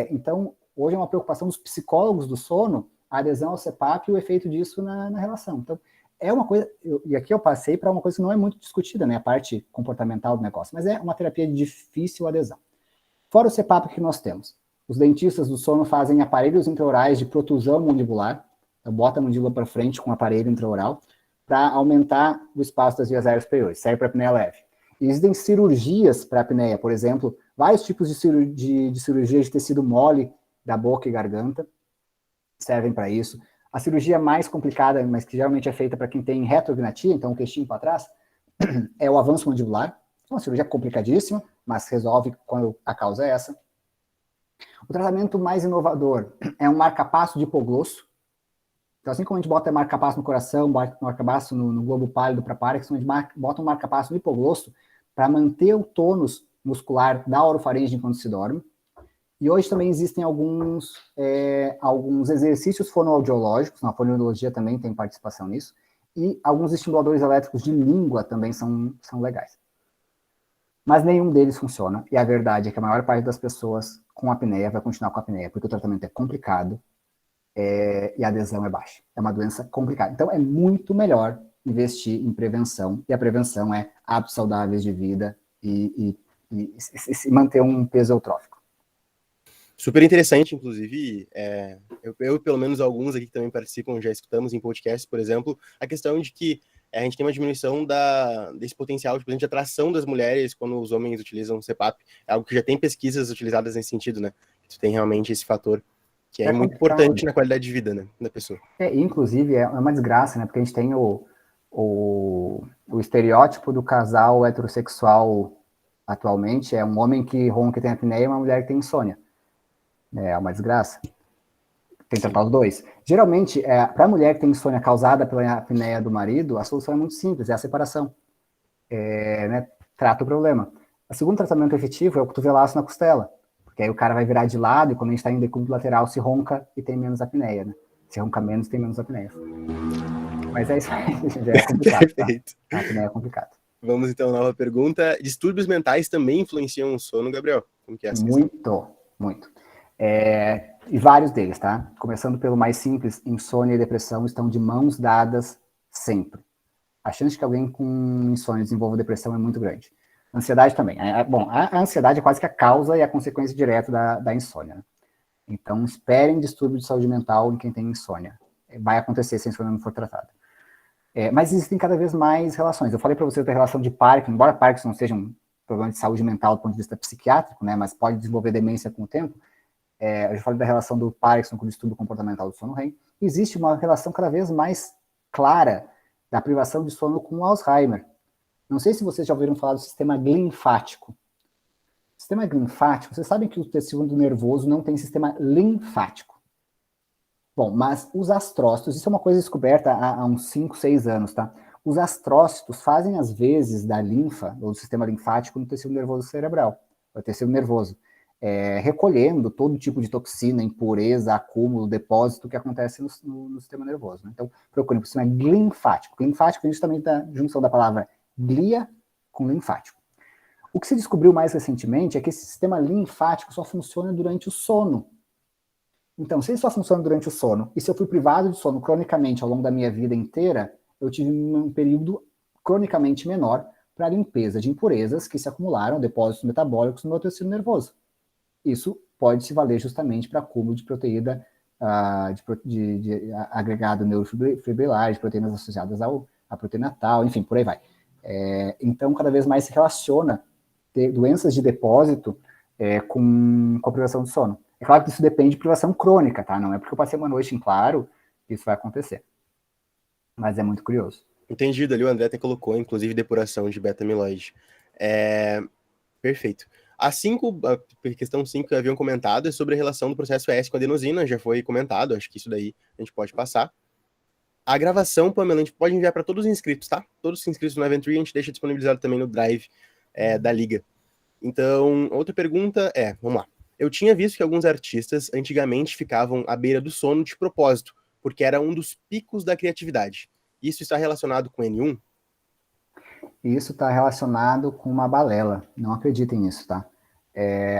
Então, hoje é uma preocupação dos psicólogos do sono, a adesão ao CPAP e o efeito disso na relação. Então, é uma coisa, e aqui eu passei para uma coisa que não é muito discutida, né, a parte comportamental do negócio, mas é uma terapia de difícil adesão. Fora o CPAP que nós temos, os dentistas do sono fazem aparelhos intraorais de protusão mandibular, então bota a mandíbula para frente com o aparelho intraoral, para aumentar o espaço das vias aéreas superiores, serve para apneia leve. Existem cirurgias para apneia, por exemplo, vários tipos de cirurgia de tecido mole da boca e garganta servem para isso. A cirurgia mais complicada, mas que geralmente é feita para quem tem retrognatia, então o queixinho para trás, é o avanço mandibular. É uma cirurgia complicadíssima, mas resolve quando a causa é essa. O tratamento mais inovador é um marca-passo de hipoglosso. Então, assim como a gente bota marca-passo no coração, bota marca-passo no globo pálido para Parkinson, a gente bota um marca-passo no hipoglosso para manter o tônus muscular da orofaringe enquanto se dorme. E hoje também existem alguns exercícios fonoaudiológicos, na fonoaudiologia também tem participação nisso, e alguns estimuladores elétricos de língua também são legais. Mas nenhum deles funciona, e a verdade é que a maior parte das pessoas com apneia vai continuar com apneia, porque o tratamento é complicado e a adesão é baixa. É uma doença complicada. Então é muito melhor investir em prevenção, e a prevenção é hábitos saudáveis de vida e manter um peso eutrófico. Super interessante, inclusive, eu pelo menos alguns aqui que também participam, já escutamos em podcasts, por exemplo, a questão de que a gente tem uma diminuição desse potencial de atração das mulheres quando os homens utilizam o CPAP, é algo que já tem pesquisas utilizadas nesse sentido, né? Tu tem realmente esse fator que é muito importante na qualidade de vida, né, da pessoa. Inclusive, é uma desgraça, né? Porque a gente tem o estereótipo do casal heterossexual atualmente, é um homem que ronca e tem apneia e uma mulher que tem insônia. É uma desgraça. Tem que tratar os dois. Geralmente, para a mulher que tem insônia causada pela apneia do marido, a solução é muito simples, é a separação. Né? Trata o problema. O segundo tratamento efetivo é o cotovelaço na costela, porque aí o cara vai virar de lado e quando a gente está em decúbito lateral se ronca e tem menos apneia, né? Se ronca menos, tem menos apneia. Mas é isso aí, já é complicado, tá? A apneia é complicado. Vamos então à nova pergunta. Distúrbios mentais também influenciam o sono, Gabriel? Como que é essa questão? Muito. E vários deles, tá? Começando pelo mais simples, insônia e depressão estão de mãos dadas sempre. A chance de que alguém com insônia desenvolva depressão é muito grande. Ansiedade também. Bom, a ansiedade é quase que a causa e a consequência direta da insônia. Né? Então, esperem distúrbio de saúde mental em quem tem insônia. Vai acontecer se a insônia não for tratada. Mas existem cada vez mais relações. Eu falei para vocês da relação de Parkinson, embora Parkinson não seja um problema de saúde mental do ponto de vista psiquiátrico, né, mas pode desenvolver demência com o tempo. Eu já falei da relação do Parkinson com o distúrbio comportamental do sono REM. Existe uma relação cada vez mais clara da privação de sono com o Alzheimer. Não sei se vocês já ouviram falar do sistema linfático. O sistema linfático, vocês sabem que o tecido nervoso não tem sistema linfático. Bom, mas os astrócitos, isso é uma coisa descoberta há uns 5, 6 anos, tá? Os astrócitos fazem as vezes da linfa, ou do sistema linfático, no tecido nervoso cerebral, o tecido nervoso. Recolhendo todo tipo de toxina, impureza, acúmulo, depósito que acontece no sistema nervoso. Né? Então, procurem por sistema linfático. Linfático é justamente a junção da palavra glia com linfático. O que se descobriu mais recentemente é que esse sistema linfático só funciona durante o sono. Então, se ele só funciona durante o sono, e se eu fui privado de sono cronicamente ao longo da minha vida inteira, eu tive um período cronicamente menor para a limpeza de impurezas que se acumularam, depósitos metabólicos no meu tecido nervoso. Isso pode se valer justamente para acúmulo de proteína, de agregado neurofibrilar, de proteínas associadas à proteína tal, enfim, por aí vai. Então, cada vez mais se relaciona doenças de depósito com a privação de sono. É claro que isso depende de privação crônica, tá? Não é porque eu passei uma noite em claro que isso vai acontecer. Mas é muito curioso. Entendido, ali o André até colocou, inclusive, depuração de beta-amiloide. Perfeito. A questão 5 que haviam comentado é sobre a relação do processo S com a adenosina, já foi comentado, acho que isso daí a gente pode passar. A gravação, Pamela, a gente pode enviar para todos os inscritos, tá? Todos os inscritos no Eventbrite a gente deixa disponibilizado também no Drive da Liga. Então, outra pergunta vamos lá. Eu tinha visto que alguns artistas antigamente ficavam à beira do sono de propósito, porque era um dos picos da criatividade. Isso está relacionado com N1? Isso está relacionado com uma balela. Não acreditem nisso, tá?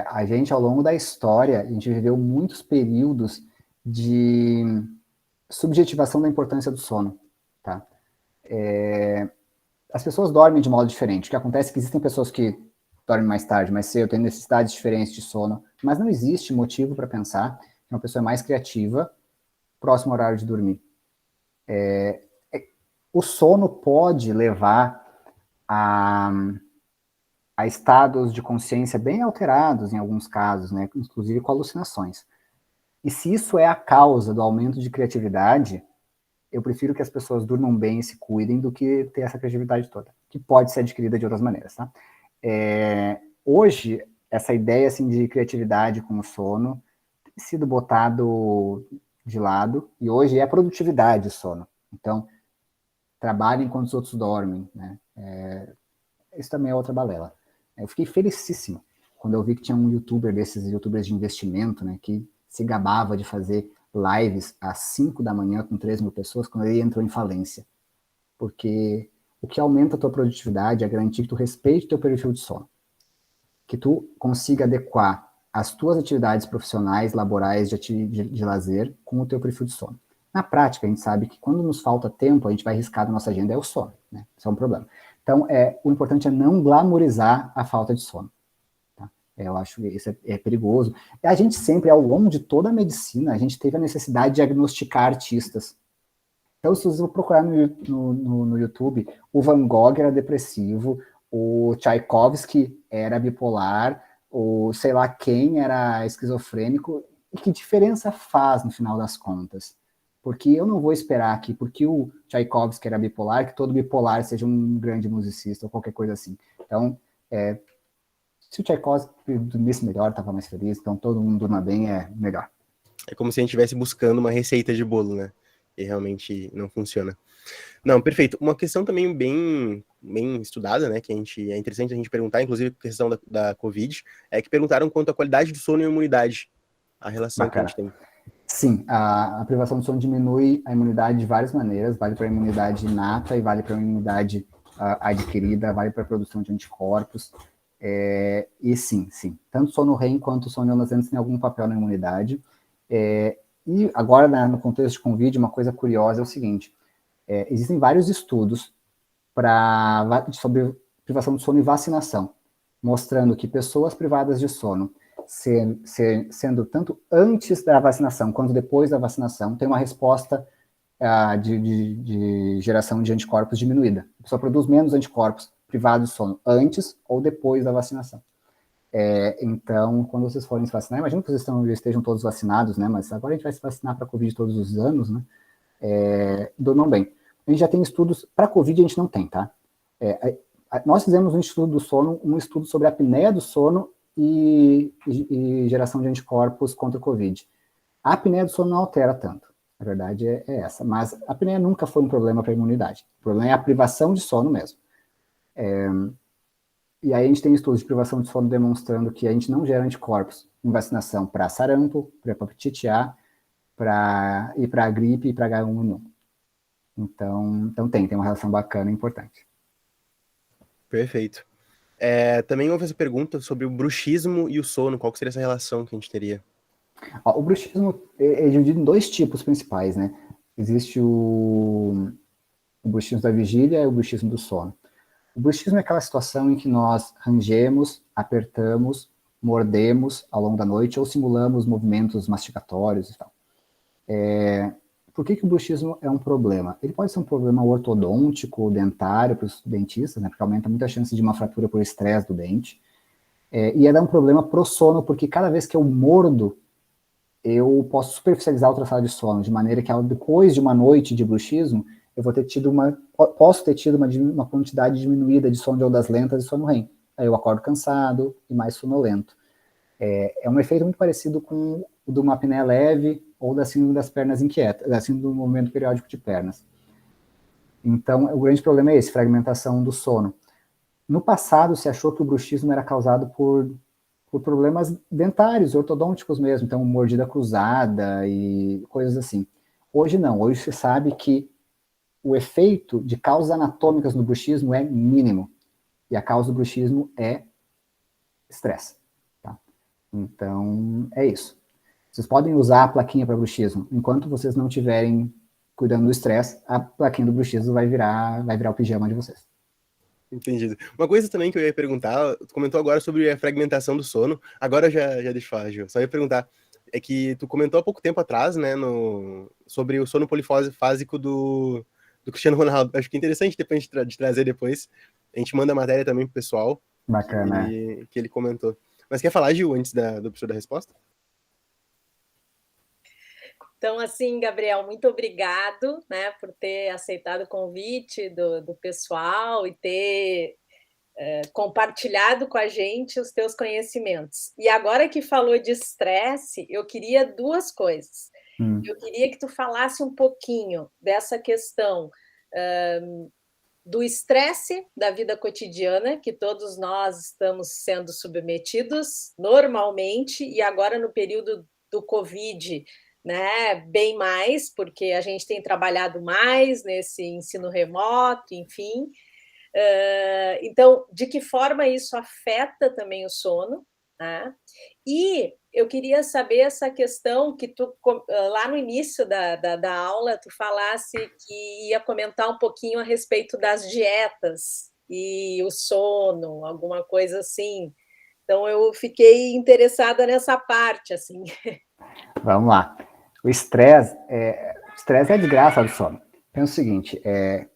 A gente, ao longo da história, a gente viveu muitos períodos de subjetivação da importância do sono, tá? As pessoas dormem de modo diferente. O que acontece é que existem pessoas que dormem mais tarde, mais cedo, têm necessidades diferentes de sono, mas não existe motivo para pensar que uma pessoa é mais criativa próximo ao horário de dormir. O sono pode levar a estados de consciência bem alterados em alguns casos, né, inclusive com alucinações. E se isso é a causa do aumento de criatividade, eu prefiro que as pessoas durmam bem e se cuidem do que ter essa criatividade toda, que pode ser adquirida de outras maneiras, tá? Hoje, essa ideia assim, de criatividade com o sono tem sido botado de lado, e hoje é produtividade o sono. Então, trabalhe enquanto os outros dormem, né? Isso também é outra balela. Eu fiquei felicíssimo quando eu vi que tinha um youtuber desses youtubers de investimento, né, que se gabava de fazer lives às 5 da manhã com 3 mil pessoas quando ele entrou em falência. Porque o que aumenta a tua produtividade é garantir que tu respeite teu perfil de sono, que tu consiga adequar as tuas atividades profissionais, laborais, de lazer com o teu perfil de sono. Na prática, a gente sabe que quando nos falta tempo, a gente vai riscar da nossa agenda é o sono, né? Isso é um problema. Então, o importante é não glamorizar a falta de sono. Tá? Eu acho que isso é perigoso. A gente sempre, ao longo de toda a medicina, a gente teve a necessidade de diagnosticar artistas. Então, se você procurar no YouTube, o Van Gogh era depressivo, o Tchaikovsky era bipolar, o sei lá quem era esquizofrênico. E que diferença faz no final das contas? Porque eu não vou esperar que, porque o Tchaikovsky era bipolar, que todo bipolar seja um grande musicista ou qualquer coisa assim. Então, se o Tchaikovsky dormisse melhor, estava mais feliz, então todo mundo durma bem, é melhor. É como se a gente estivesse buscando uma receita de bolo, né? E realmente não funciona. Não, perfeito. Uma questão também bem estudada, né? Que é interessante a gente perguntar, inclusive a questão da Covid, é que perguntaram quanto à qualidade do sono e a imunidade, a relação que a gente Bacana. tem. Sim, a privação de sono diminui a imunidade de várias maneiras, vale para a imunidade inata e vale para a imunidade adquirida, vale para a produção de anticorpos. E sim, tanto sono REM quanto sono ionizante têm algum papel na imunidade. E agora, no contexto de Covid, uma coisa curiosa é o seguinte, existem vários estudos sobre privação de sono e vacinação, mostrando que pessoas privadas de sono, sendo tanto antes da vacinação quanto depois da vacinação, tem uma resposta de geração de anticorpos diminuída. A pessoa produz menos anticorpos privados de sono antes ou depois da vacinação. Então, quando vocês forem se vacinar, imagino que vocês estejam todos vacinados, né? Mas agora a gente vai se vacinar para a Covid todos os anos, né? Durmam bem. A gente já tem estudos, para a Covid a gente não tem, tá? Nós fizemos um estudo do sono, um estudo sobre a apneia do sono e geração de anticorpos contra o Covid. A apneia do sono não altera tanto, a verdade é essa, mas a apneia nunca foi um problema para a imunidade. O problema é a privação de sono mesmo. E aí a gente tem estudos de privação de sono demonstrando que a gente não gera anticorpos em vacinação para sarampo, para hepatite A, e para gripe e para H1N1. Então tem uma relação bacana e importante. Perfeito. Também houve essa pergunta sobre o bruxismo e o sono, qual que seria essa relação que a gente teria? O bruxismo é dividido em dois tipos principais, né? Existe o bruxismo da vigília e o bruxismo do sono. O bruxismo é aquela situação em que nós rangemos, apertamos, mordemos ao longo da noite ou simulamos movimentos mastigatórios e tal. Por que o bruxismo é um problema? Ele pode ser um problema ortodôntico, dentário para os dentistas, né, porque aumenta muito a chance de uma fratura por estresse do dente. E é um problema pro sono, porque cada vez que eu mordo, eu posso superficializar o traçado de sono, de maneira que depois de uma noite de bruxismo, eu posso ter tido uma quantidade diminuída de sono de ondas lentas e sono REM. Aí eu acordo cansado e mais sonolento. É um efeito muito parecido com o de uma apneia leve ou da síndrome das pernas inquietas, da síndrome do movimento periódico de pernas. Então, o grande problema é esse, fragmentação do sono. No passado, se achou que o bruxismo era causado por problemas dentários, ortodônticos mesmo, então mordida cruzada e coisas assim. Hoje não, hoje se sabe que o efeito de causas anatômicas no bruxismo é mínimo, e a causa do bruxismo é estresse. Tá? Então, é isso. Vocês podem usar a plaquinha para bruxismo. Enquanto vocês não estiverem cuidando do estresse, a plaquinha do bruxismo vai virar o pijama de vocês. Entendido. Uma coisa também que eu ia perguntar, tu comentou agora sobre a fragmentação do sono, agora já deixa eu falar, Gil. Só ia perguntar, é que tu comentou há pouco tempo atrás, né, sobre o sono polifásico do Cristiano Ronaldo. Acho que é interessante depois de trazer depois. A gente manda a matéria também pro pessoal Bacana. que ele comentou. Mas quer falar, Gil, antes do professor da resposta? Então, assim, Gabriel, muito obrigado, né, por ter aceitado o convite do pessoal e ter compartilhado com a gente os teus conhecimentos. E agora que falou de estresse, eu queria duas coisas. Eu queria que tu falasse um pouquinho dessa questão do estresse da vida cotidiana, que todos nós estamos sendo submetidos normalmente, e agora no período do Covid, né, bem mais, porque a gente tem trabalhado mais nesse ensino remoto, enfim. Então, de que forma isso afeta também o sono, né? E eu queria saber essa questão que tu, lá no início da aula, tu falasse que ia comentar um pouquinho a respeito das dietas e o sono, alguma coisa assim. Então, eu fiquei interessada nessa parte, assim. Vamos lá. O estresse é a desgraça do sono. Pensa o seguinte, é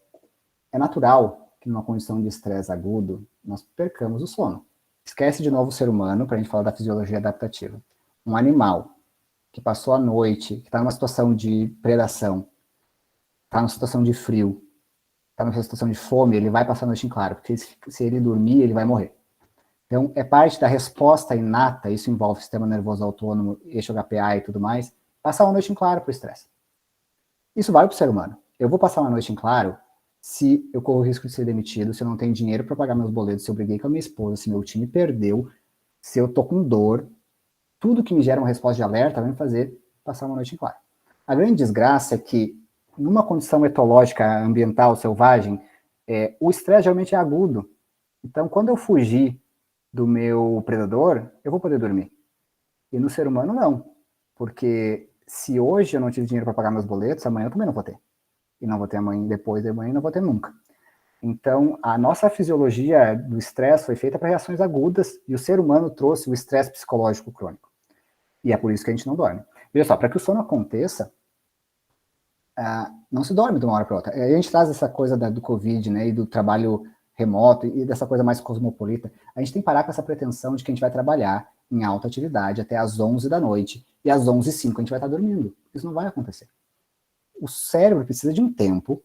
natural que numa condição de estresse agudo, nós percamos o sono. Esquece de novo o ser humano, para a gente falar da fisiologia adaptativa. Um animal que passou a noite, que está numa situação de predação, está numa situação de frio, está numa situação de fome, ele vai passar a noite em claro, porque se ele dormir, ele vai morrer. Então, é parte da resposta inata, isso envolve sistema nervoso autônomo, eixo HPA e tudo mais, passar uma noite em claro para o estresse. Isso vale para o ser humano. Eu vou passar uma noite em claro se eu corro o risco de ser demitido, se eu não tenho dinheiro para pagar meus boletos, se eu briguei com a minha esposa, se meu time perdeu, se eu tô com dor, tudo que me gera uma resposta de alerta vai me fazer passar uma noite em claro. A grande desgraça é que, numa condição etológica ambiental selvagem, o estresse geralmente é agudo. Então, quando eu fugir do meu predador, eu vou poder dormir. E no ser humano, não. Porque se hoje eu não tive dinheiro para pagar meus boletos, amanhã eu também não vou ter. E não vou ter amanhã, depois de amanhã não vou ter nunca. Então, a nossa fisiologia do estresse foi feita para reações agudas e o ser humano trouxe o estresse psicológico crônico. E é por isso que a gente não dorme. Veja só, para que o sono aconteça, não se dorme de uma hora para outra. A gente traz essa coisa do Covid, né, e do trabalho remoto e dessa coisa mais cosmopolita. A gente tem que parar com essa pretensão de que a gente vai trabalhar em alta atividade até às 11 da noite e às 11h05 a gente vai estar dormindo. Isso não vai acontecer. O cérebro precisa de um tempo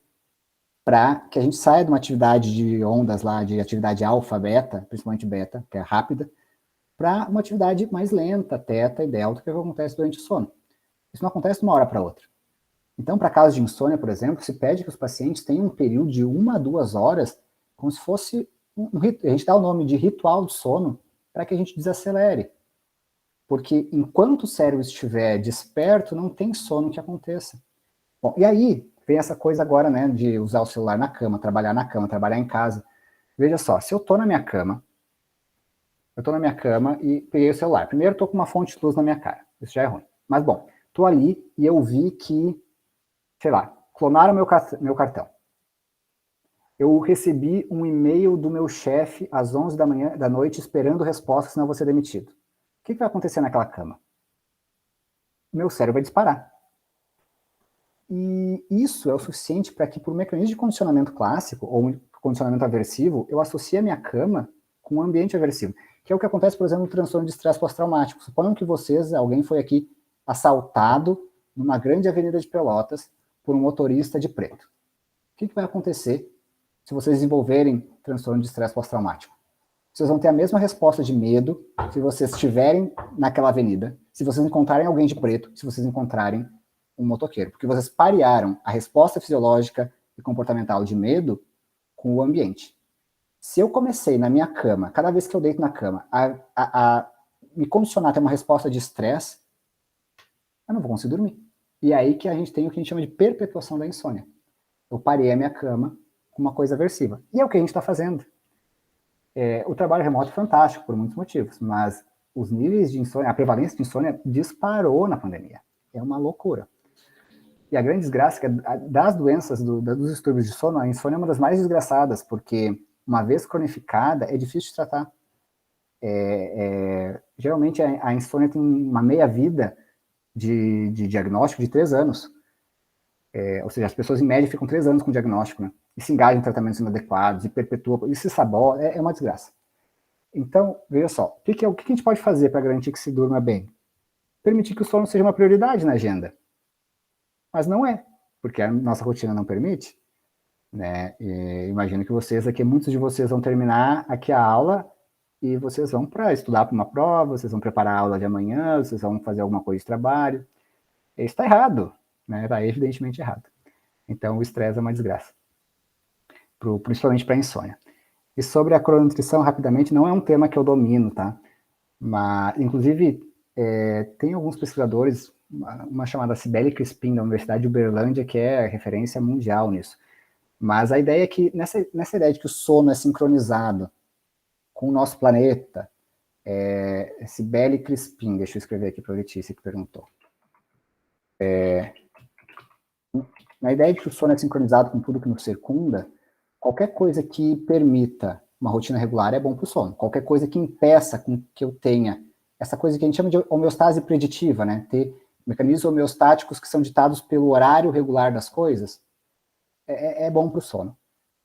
para que a gente saia de uma atividade de ondas lá, de atividade alfa, beta, principalmente beta, que é rápida, para uma atividade mais lenta, teta e delta, que é o que acontece durante o sono. Isso não acontece de uma hora para outra. Então, para casos de insônia, por exemplo, se pede que os pacientes tenham um período de 1 a 2 horas, como se fosse a gente dá o nome de ritual de sono, para que a gente desacelere. Porque enquanto o cérebro estiver desperto, não tem sono que aconteça. Bom, e aí vem essa coisa agora, né, de usar o celular na cama, trabalhar em casa. Veja só, se eu tô na minha cama e peguei o celular. Primeiro, tô com uma fonte de luz na minha cara. Isso já é ruim. Mas, bom, tô ali e eu vi que, sei lá, clonaram meu cartão. Eu recebi um e-mail do meu chefe às 11 da noite esperando resposta, senão eu vou ser demitido. O que vai acontecer naquela cama? Meu cérebro vai disparar. E isso é o suficiente para que, por um mecanismo de condicionamento clássico, ou um condicionamento aversivo, eu associe a minha cama com um ambiente aversivo. Que é o que acontece, por exemplo, no transtorno de estresse pós-traumático. Suponham que alguém foi aqui assaltado numa grande avenida de Pelotas por um motorista de preto. O que vai acontecer se vocês desenvolverem transtorno de estresse pós-traumático? Vocês vão ter a mesma resposta de medo se vocês estiverem naquela avenida, se vocês encontrarem alguém de preto, se vocês encontrarem um motoqueiro, porque vocês parearam a resposta fisiológica e comportamental de medo com o ambiente. Se eu comecei na minha cama, cada vez que eu deito na cama, a me condicionar a ter uma resposta de estresse, eu não vou conseguir dormir. E é aí que a gente tem o que a gente chama de perpetuação da insônia. Eu parei a minha cama com uma coisa aversiva. E é o que a gente está fazendo. O trabalho remoto é fantástico por muitos motivos, mas os níveis de insônia, a prevalência de insônia disparou na pandemia. É uma loucura. E a grande desgraça é que das doenças, dos distúrbios de sono, a insônia é uma das mais desgraçadas, porque uma vez cronificada, é difícil de tratar. Geralmente a insônia tem uma meia-vida de diagnóstico de 3 anos. Ou seja, as pessoas em média ficam 3 anos com diagnóstico, né? E se engajam em tratamentos inadequados, e perpetuam, e se sabota, é uma desgraça. Então, veja só, o que a gente pode fazer para garantir que se durma bem? Permitir que o sono seja uma prioridade na agenda. Mas não é, porque a nossa rotina não permite. né? E imagino que vocês aqui, muitos de vocês vão terminar aqui a aula e vocês vão para estudar para uma prova, vocês vão preparar a aula de amanhã, vocês vão fazer alguma coisa de trabalho. Isso está errado, né? Está evidentemente errado. Então, o estresse é uma desgraça, principalmente para a insônia. E sobre a crononutrição, rapidamente, não é um tema que eu domino, tá? Mas, inclusive, tem alguns pesquisadores, uma chamada Cibele Crispim, da Universidade de Uberlândia, que é referência mundial nisso. Mas a ideia é que, nessa ideia de que o sono é sincronizado com o nosso planeta, Cibele Crispim, deixa eu escrever aqui para a Letícia, que perguntou. Na ideia de que o sono é sincronizado com tudo que nos circunda, qualquer coisa que permita uma rotina regular é bom para o sono. Qualquer coisa que impeça com que eu tenha essa coisa que a gente chama de homeostase preditiva, né? Ter mecanismos homeostáticos que são ditados pelo horário regular das coisas, é bom para o sono,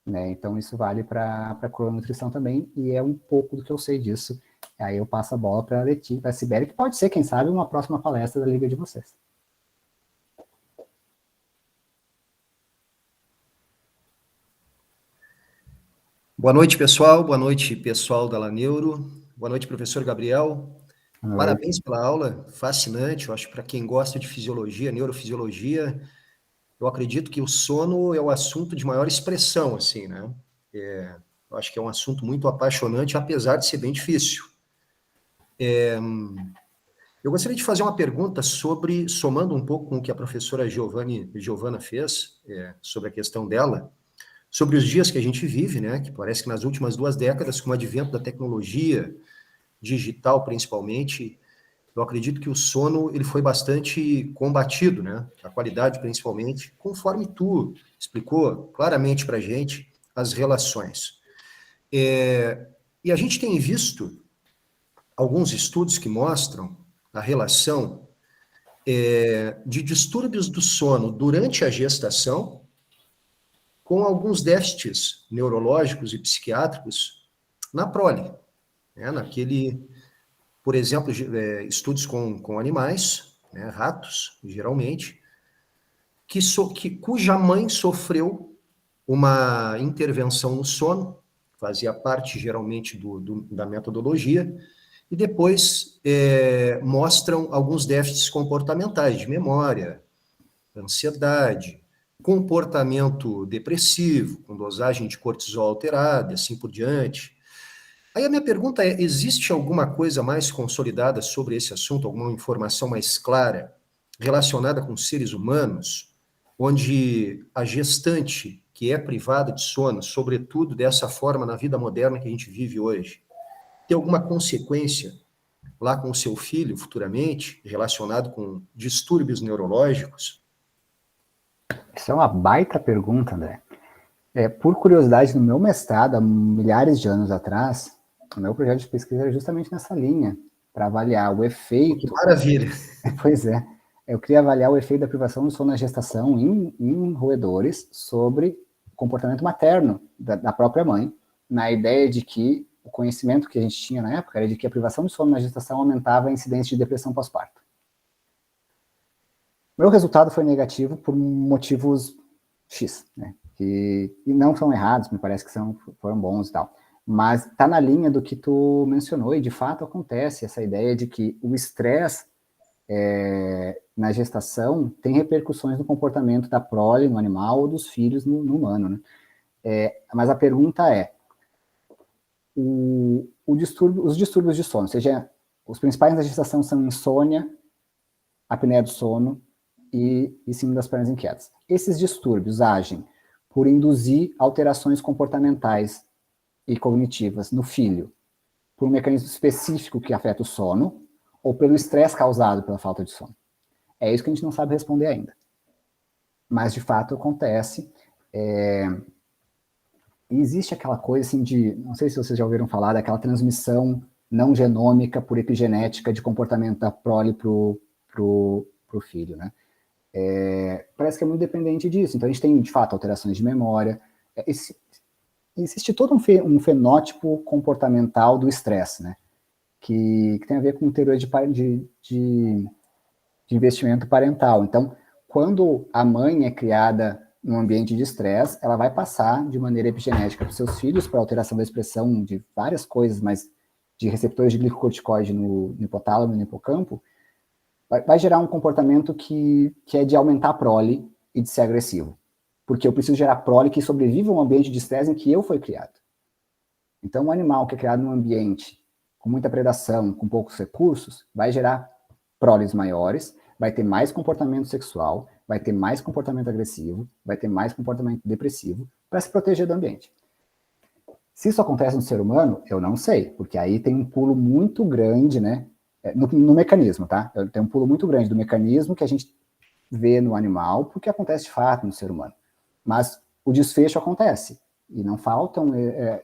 né? Então, isso vale para a crononutrição também, e é um pouco do que eu sei disso. Aí eu passo a bola para a Letícia, para a Sibeli, que pode ser, quem sabe, uma próxima palestra da Liga de vocês. Boa noite, pessoal. Boa noite, pessoal da Laneuro. Boa noite, professor Gabriel. Parabéns pela aula, fascinante. Eu acho que para quem gosta de fisiologia, neurofisiologia, eu acredito que o sono é o assunto de maior expressão, assim, né? Eu acho que é um assunto muito apaixonante, apesar de ser bem difícil. Eu gostaria de fazer uma pergunta somando um pouco com o que a professora Giovana fez, sobre a questão dela, sobre os dias que a gente vive, né? Que parece que nas últimas 2 décadas, com o advento da tecnologia digital, principalmente, eu acredito que o sono ele foi bastante combatido, né? A qualidade, principalmente, conforme tu explicou claramente para a gente as relações. E a gente tem visto alguns estudos que mostram a relação de distúrbios do sono durante a gestação com alguns déficits neurológicos e psiquiátricos na prole, né? Por exemplo, estudos com animais, né, ratos, geralmente, cuja mãe sofreu uma intervenção no sono, fazia parte, geralmente, da metodologia, e depois mostram alguns déficits comportamentais, de memória, ansiedade, comportamento depressivo, com dosagem de cortisol alterada, assim por diante. Aí a minha pergunta é, existe alguma coisa mais consolidada sobre esse assunto, alguma informação mais clara relacionada com seres humanos, onde a gestante que é privada de sono, sobretudo dessa forma na vida moderna que a gente vive hoje, tem alguma consequência lá com o seu filho futuramente, relacionado com distúrbios neurológicos? Isso é uma baita pergunta, André. Por curiosidade, no meu mestrado, há milhares de anos atrás, o meu projeto de pesquisa era justamente nessa linha, para avaliar o efeito... Que maravilha! Pois é. Eu queria avaliar o efeito da privação do sono na gestação em roedores sobre o comportamento materno da própria mãe, na ideia de que o conhecimento que a gente tinha na época era de que a privação de sono na gestação aumentava a incidência de depressão pós-parto. Meu resultado foi negativo por motivos X, né? E não são errados, me parece que foram bons e tal. Mas está na linha do que tu mencionou, e de fato acontece essa ideia de que o estresse na gestação tem repercussões no comportamento da prole, no animal, ou dos filhos no humano, né? Mas a pergunta é, os distúrbios de sono, ou seja, os principais da gestação são insônia, apneia do sono e síndrome das pernas inquietas. Esses distúrbios agem por induzir alterações comportamentais e cognitivas no filho, por um mecanismo específico que afeta o sono, ou pelo estresse causado pela falta de sono. É isso que a gente não sabe responder ainda. Mas, de fato, acontece. E existe aquela coisa assim de, não sei se vocês já ouviram falar, daquela transmissão não genômica por epigenética de comportamento da prole pro filho, né? Parece que é muito dependente disso. Então, a gente tem, de fato, alterações de memória. Existe todo um fenótipo comportamental do estresse, né? Que tem a ver com teoria de investimento parental. Então, quando a mãe é criada num ambiente de estresse, ela vai passar de maneira epigenética para os seus filhos, para alteração da expressão de várias coisas, mas de receptores de glicocorticoide no hipotálamo e no hipocampo, vai gerar um comportamento que é de aumentar a prole e de ser agressivo. Porque eu preciso gerar prole que sobreviva a um ambiente de estresse em que eu fui criado. Então, um animal que é criado num ambiente com muita predação, com poucos recursos, vai gerar proles maiores, vai ter mais comportamento sexual, vai ter mais comportamento agressivo, vai ter mais comportamento depressivo, para se proteger do ambiente. Se isso acontece no ser humano, eu não sei, porque aí tem um pulo muito grande, né? No mecanismo, tá? Tem um pulo muito grande do mecanismo que a gente vê no animal, porque acontece de fato no ser humano. Mas o desfecho acontece. E não faltam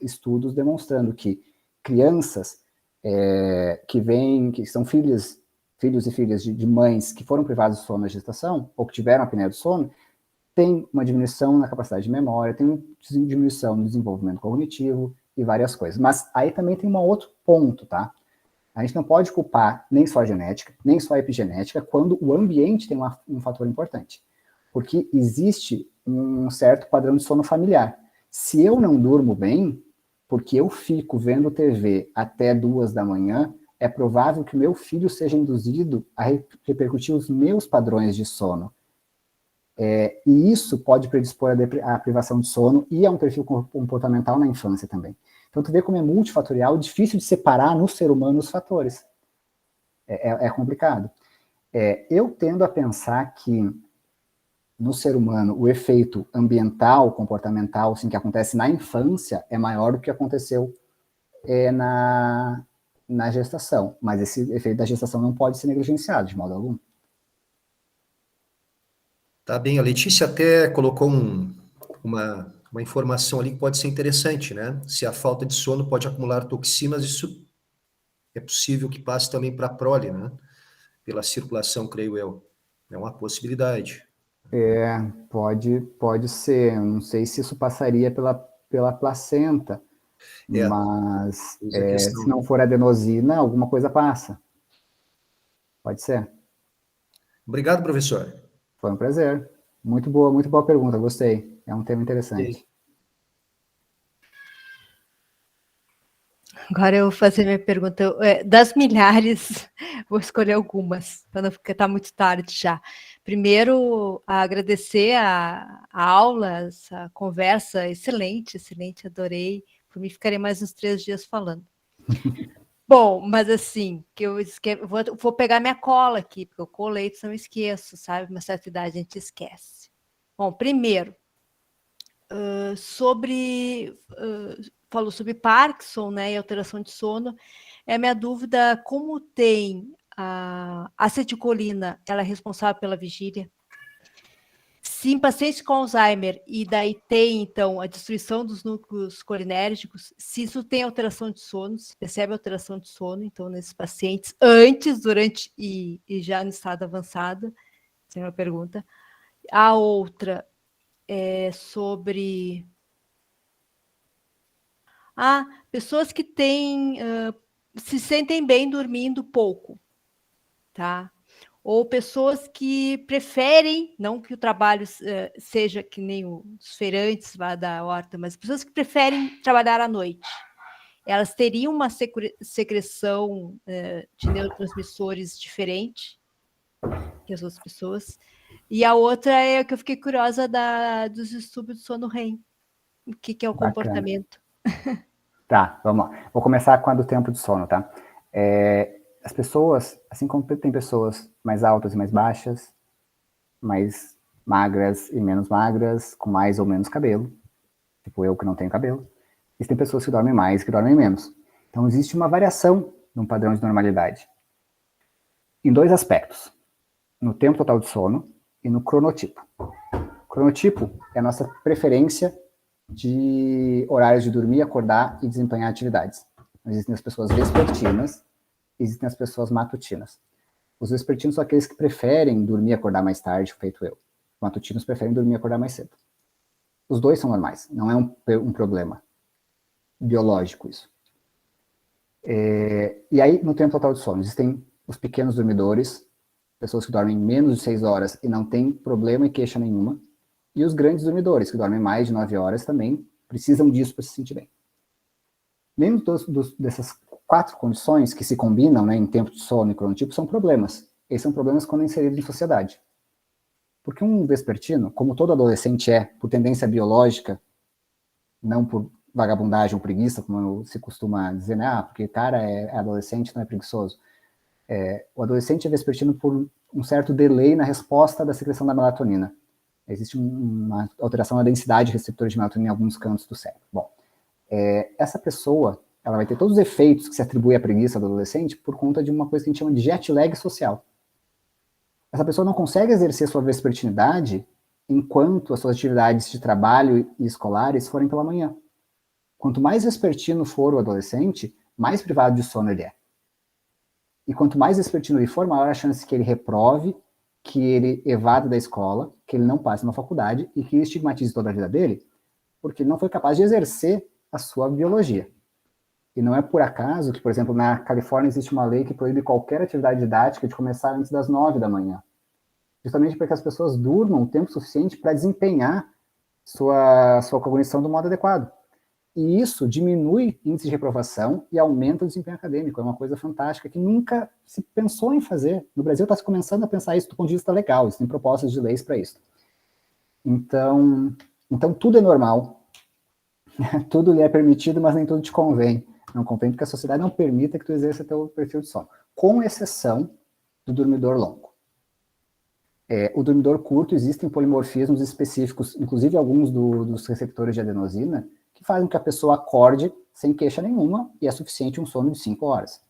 estudos demonstrando que crianças que são filhos e filhas de mães que foram privadas do sono na gestação, ou que tiveram apneia do sono, tem uma diminuição na capacidade de memória, tem uma diminuição no desenvolvimento cognitivo e várias coisas. Mas aí também tem um outro ponto, tá? A gente não pode culpar nem só a genética, nem só a epigenética, quando o ambiente tem um fator importante. Porque existe um certo padrão de sono familiar. Se eu não durmo bem, porque eu fico vendo TV até 2 da manhã, é provável que meu filho seja induzido a repercutir os meus padrões de sono. E isso pode predispor à privação de sono e a um perfil comportamental na infância também. Então, tu vê como é multifatorial, difícil de separar no ser humano os fatores. É complicado. Eu tendo a pensar que no ser humano o efeito ambiental, comportamental, assim, que acontece na infância é maior do que aconteceu na gestação. Mas esse efeito da gestação não pode ser negligenciado de modo algum. Tá bem, a Letícia até colocou uma informação ali que pode ser interessante, né? Se a falta de sono pode acumular toxinas, isso é possível que passe também para a prole, né? Pela circulação, creio eu. É uma possibilidade. Pode ser. Eu não sei se isso passaria pela placenta, mas se não for adenosina, alguma coisa passa. Pode ser. Obrigado, professor. Foi um prazer. Muito boa pergunta, gostei. É um tema interessante. Agora eu vou fazer minha pergunta. Das milhares, vou escolher algumas, para não ficar muito tarde já. Primeiro, agradecer a aula, essa conversa excelente, adorei. Por mim, ficarei mais uns 3 dias falando. Bom, mas assim, vou pegar minha cola aqui, porque eu colei, senão eu esqueço, sabe? Uma certa idade a gente esquece. Bom, primeiro, falou sobre Parkinson, né, e alteração de sono. A minha dúvida, como tem a acetilcolina, ela é responsável pela vigília? Se em pacientes com Alzheimer, e daí tem, então, a destruição dos núcleos colinérgicos, se isso tem alteração de sono, se percebe alteração de sono, então, nesses pacientes, antes, durante e já no estado avançado, essa é uma pergunta. A outra é sobre... pessoas que se sentem bem dormindo pouco, tá? Ou pessoas que preferem, não que o trabalho seja que nem os feirantes lá da horta, mas pessoas que preferem trabalhar à noite. Elas teriam uma secreção de neurotransmissores diferente que as outras pessoas. E a outra é que eu fiquei curiosa dos distúrbios do sono REM. O que é o comportamento? Tá, vamos lá. Vou começar com a do tempo de sono, tá? As pessoas, assim como tem pessoas mais altas e mais baixas, mais magras e menos magras, com mais ou menos cabelo, tipo eu que não tenho cabelo, existem pessoas que dormem mais e que dormem menos. Então existe uma variação num padrão de normalidade. Em 2 aspectos, no tempo total de sono e no cronotipo. O cronotipo é a nossa preferência de horários de dormir, acordar e desempenhar atividades. Existem as pessoas vespertinas, existem as pessoas matutinas. Os vespertinos são aqueles que preferem dormir e acordar mais tarde, feito eu. Os matutinos preferem dormir e acordar mais cedo. Os dois são normais, não é um problema biológico isso. E aí, no tempo total de sono, existem os pequenos dormidores, pessoas que dormem menos de 6 horas e não tem problema e queixa nenhuma. E os grandes dormidores, que dormem mais de 9 horas, também precisam disso para se sentir bem. Nenhum dessas 4 condições que se combinam, né, em tempo de sono e cronotipo são problemas. Esses são problemas quando inseridos em sociedade. Porque um vespertino, como todo adolescente é, por tendência biológica, não por vagabundagem ou preguiça, como se costuma dizer, né? Porque o cara é adolescente, não é preguiçoso. O adolescente é vespertino por um certo delay na resposta da secreção da melatonina. Existe uma alteração na densidade de receptores de melatonina em alguns cantos do cérebro. Bom, essa pessoa, ela vai ter todos os efeitos que se atribui à preguiça do adolescente por conta de uma coisa que a gente chama de jet lag social. Essa pessoa não consegue exercer sua vespertinidade enquanto as suas atividades de trabalho e escolares forem pela manhã. Quanto mais vespertino for o adolescente, mais privado de sono ele é. E quanto mais vespertino ele for, maior a chance que ele reprove, que ele evada da escola, que ele não passe na faculdade e que ele estigmatize toda a vida dele, porque ele não foi capaz de exercer a sua biologia. E não é por acaso que, por exemplo, na Califórnia existe uma lei que proíbe qualquer atividade didática de começar antes das 9 da manhã. Justamente para que as pessoas durmam o tempo suficiente para desempenhar sua cognição do modo adequado. E isso diminui índice de reprovação e aumenta o desempenho acadêmico. É uma coisa fantástica que nunca se pensou em fazer. No Brasil está se começando a pensar isso do ponto de vista legal. Existem propostas de leis para isso. Então tudo é normal. Tudo lhe é permitido, mas nem tudo te convém. Não convém porque a sociedade não permita que tu exerça teu perfil de sono. Com exceção do dormidor longo. O dormidor curto, existem polimorfismos específicos, inclusive alguns dos receptores de adenosina, que fazem com que a pessoa acorde sem queixa nenhuma e é suficiente um sono de 5 horas.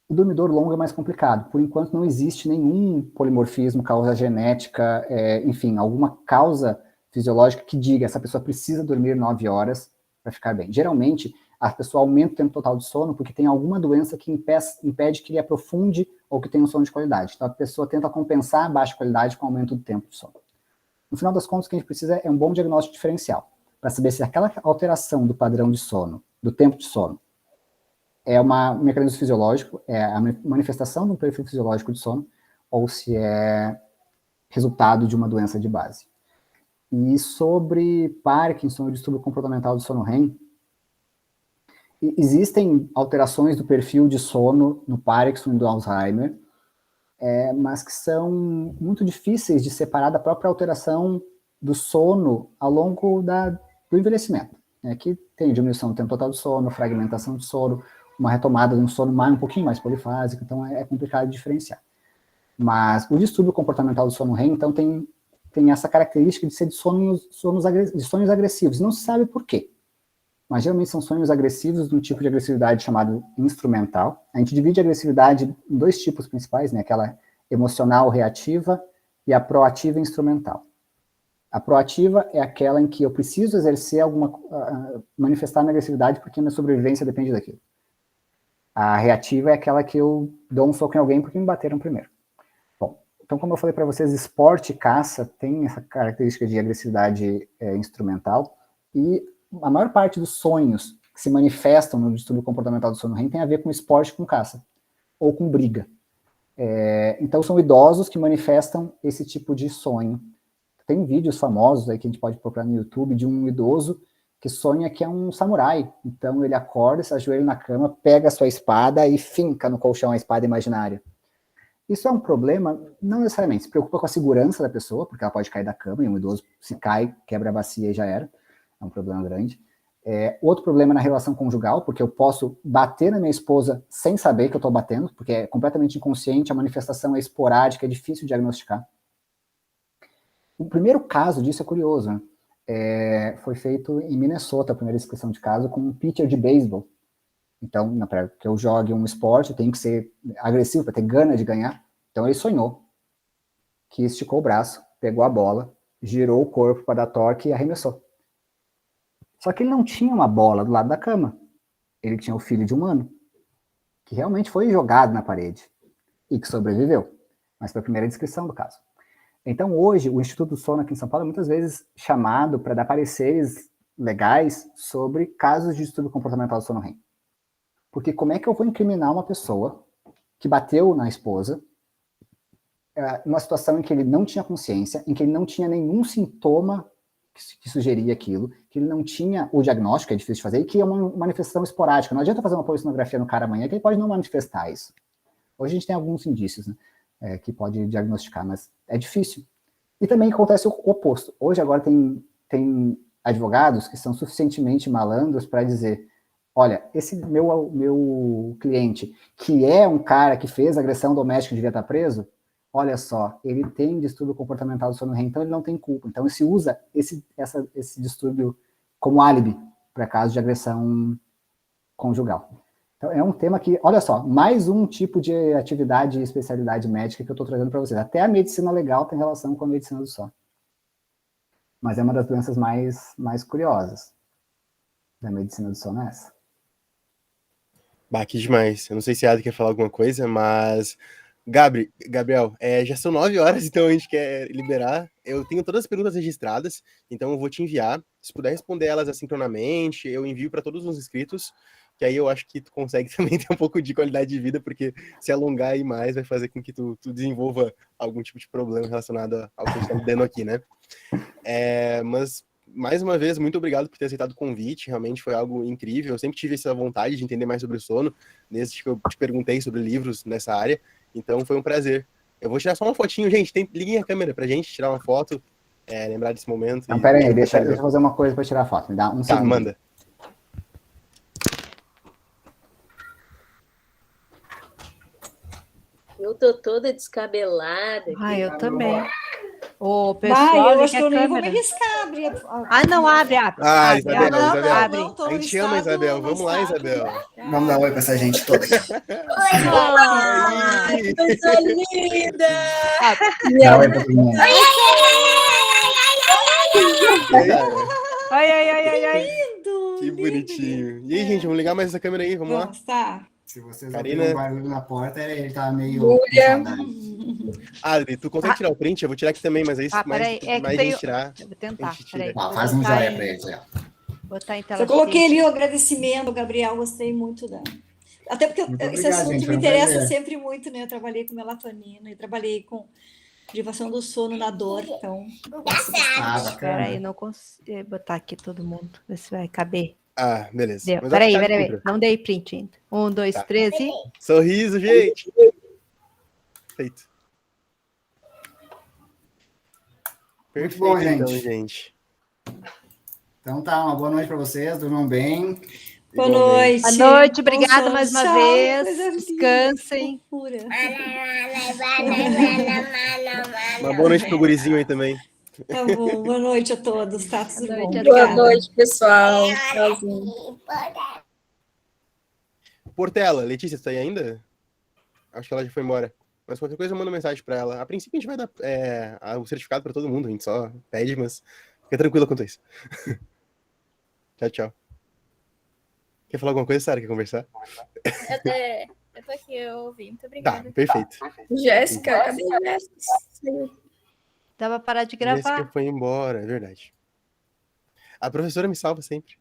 O dormidor longo é mais complicado. Por enquanto não existe nenhum polimorfismo, causa genética, enfim, alguma causa fisiológica que diga essa pessoa precisa dormir 9 horas para ficar bem. Geralmente, a pessoa aumenta o tempo total de sono porque tem alguma doença que impede que ele aprofunde ou que tenha um sono de qualidade. Então, a pessoa tenta compensar a baixa qualidade com o aumento do tempo de sono. No final das contas, o que a gente precisa é um bom diagnóstico diferencial, para saber se aquela alteração do padrão de sono, do tempo de sono, é um mecanismo fisiológico, é a manifestação de um perfil fisiológico de sono, ou se é resultado de uma doença de base. E sobre Parkinson, o distúrbio comportamental do sono REM, existem alterações do perfil de sono no Parkinson e do Alzheimer, mas que são muito difíceis de separar da própria alteração do sono ao longo do envelhecimento. Que tem diminuição do tempo total do sono, fragmentação do sono, uma retomada de um sono um pouquinho mais polifásico, então é complicado de diferenciar. Mas o distúrbio comportamental do sono REM, então, tem essa característica de ser de sonhos agressivos. Não se sabe por quê. Mas geralmente são sonhos agressivos de um tipo de agressividade chamado instrumental. A gente divide a agressividade em 2 tipos principais, né? Aquela emocional reativa e a proativa instrumental. A proativa é aquela em que eu preciso exercer manifestar minha agressividade porque minha sobrevivência depende daquilo. A reativa é aquela que eu dou um soco em alguém porque me bateram primeiro. Bom, então como eu falei para vocês, esporte e caça tem essa característica de agressividade instrumental e a maior parte dos sonhos que se manifestam no distúrbio comportamental do sono REM tem a ver com esporte, com caça, ou com briga. Então são idosos que manifestam esse tipo de sonho. Tem vídeos famosos aí que a gente pode procurar no YouTube de um idoso que sonha que é um samurai. Então ele acorda, se ajoelha na cama, pega a sua espada e finca no colchão a espada imaginária. Isso é um problema, não necessariamente, se preocupa com a segurança da pessoa, porque ela pode cair da cama, e um idoso se cai, quebra a bacia e já era. É um problema grande. Outro problema é na relação conjugal, porque eu posso bater na minha esposa sem saber que eu estou batendo, porque é completamente inconsciente, a manifestação é esporádica, é difícil de diagnosticar. O primeiro caso disso é curioso, né? Foi feito em Minnesota, a primeira descrição de caso, com um pitcher de beisebol. Então, para que eu jogue um esporte, eu tenho que ser agressivo, para ter gana de ganhar. Então ele sonhou que esticou o braço, pegou a bola, girou o corpo para dar torque e arremessou. Só que ele não tinha uma bola do lado da cama. Ele tinha o filho de um ano, que realmente foi jogado na parede e que sobreviveu. Mas foi a primeira descrição do caso. Então, hoje, o Instituto do Sono aqui em São Paulo é muitas vezes chamado para dar pareceres legais sobre casos de distúrbio comportamental do sono REM. Porque como é que eu vou incriminar uma pessoa que bateu na esposa uma situação em que ele não tinha consciência, em que ele não tinha nenhum sintoma que sugeria aquilo, que ele não tinha o diagnóstico, que é difícil de fazer, e que é uma manifestação esporádica. Não adianta fazer uma polissonografia no cara amanhã, que ele pode não manifestar isso. Hoje a gente tem alguns indícios, né, que pode diagnosticar, mas é difícil. E também acontece o oposto. Hoje, agora, tem advogados que são suficientemente malandros para dizer, olha, esse meu cliente, que é um cara que fez agressão doméstica e devia estar preso, olha só, ele tem distúrbio comportamental do sono REM, então ele não tem culpa. Então, se usa esse distúrbio como álibi para caso de agressão conjugal. Então, é um tema que, olha só, mais um tipo de atividade e especialidade médica que eu estou trazendo para vocês. Até a medicina legal tem relação com a medicina do sono. Mas é uma das doenças mais curiosas da medicina do sono, é essa. Bah, que demais. Eu não sei se a Ada quer falar alguma coisa, mas... Gabriel, já são 9 horas, então a gente quer liberar. Eu tenho todas as perguntas registradas, então eu vou te enviar. Se puder responder elas assincronamente, eu envio para todos os inscritos, que aí eu acho que tu consegue também ter um pouco de qualidade de vida, porque se alongar aí mais vai fazer com que tu desenvolva algum tipo de problema relacionado ao que a gente está lidando aqui, né? Mas, mais uma vez, muito obrigado por ter aceitado o convite, realmente foi algo incrível. Eu sempre tive essa vontade de entender mais sobre o sono, desde que eu te perguntei sobre livros nessa área. Então foi um prazer. Eu vou tirar só uma fotinho, gente. Liguem a câmera pra gente tirar uma foto, lembrar desse momento. Então, pera aí, deixa eu fazer uma coisa para tirar a foto. Me dá um segundo. Tá, manda. Eu tô toda descabelada. Eu também. O pessoal, eu acho que eu nem vou me arriscar abrir. Não, abre. Isabel, não, abre. não, tô a no gente ama a estado- Isabel. no Vamos lá, estado- Isabel. Vamos dar oi para essa gente toda. Ai, coisa linda! Dá oi para todo mundo. Ai. Lindo, Que lindo, bonitinho. lindo. E aí, gente, vamos ligar mais essa câmera aí, vamos lá. Vamos, tá. Se vocês Karina. ouvirem um barulho na porta, ele tá meio... Júlia. com saudade. Adri, tu consegue tirar o print? Eu vou tirar aqui também, mas aí Peraí, é que mais tem... gente tirar. Eu vou tentar, a gente tira. peraí. Ó, faz um joia para eles aí, ó. Botar em tela Eu coloquei cheia. ali o agradecimento, Gabriel, gostei muito da. Até porque Muito esse obrigado, assunto gente, foi me um interessa prazer. sempre muito, né? Eu trabalhei com melatonina e trabalhei com privação do sono na dor, então. Ah, Peraí, bacana. não consigo botar aqui todo mundo. Ver se vai caber. Ah, beleza. Deu. Mas Peraí. vai ficar Não dei print ainda. 1, 2, Tá. 3 e... Sorriso, gente. Feito. Muito Perfeito, bom, então, gente. gente. Então tá, uma boa noite para vocês, durmam bem. Boa noite. Boa noite, Bom obrigada sono. mais uma Tchau, vez. coisa linda, Descansem. fofura. Uma boa noite pro gurizinho aí também. Tá bom, boa noite a todos, tá tudo Boa bom. noite, Boa Obrigada. noite, pessoal. Tchauzinho. Portela, Letícia, você tá aí ainda? Acho que ela já foi embora. Mas qualquer coisa eu mando mensagem pra ela. A princípio a gente vai dar o certificado pra todo mundo, a gente só pede, mas fica tranquila quanto a isso. Tchau, tchau. Quer falar alguma coisa, Sara? Quer conversar? Eu tô aqui, eu ouvi. Muito Tá, obrigada. perfeito. Jéssica, cadê a Jéssica? Dá pra parar de gravar. Jéssica foi embora, é verdade. A professora me salva sempre.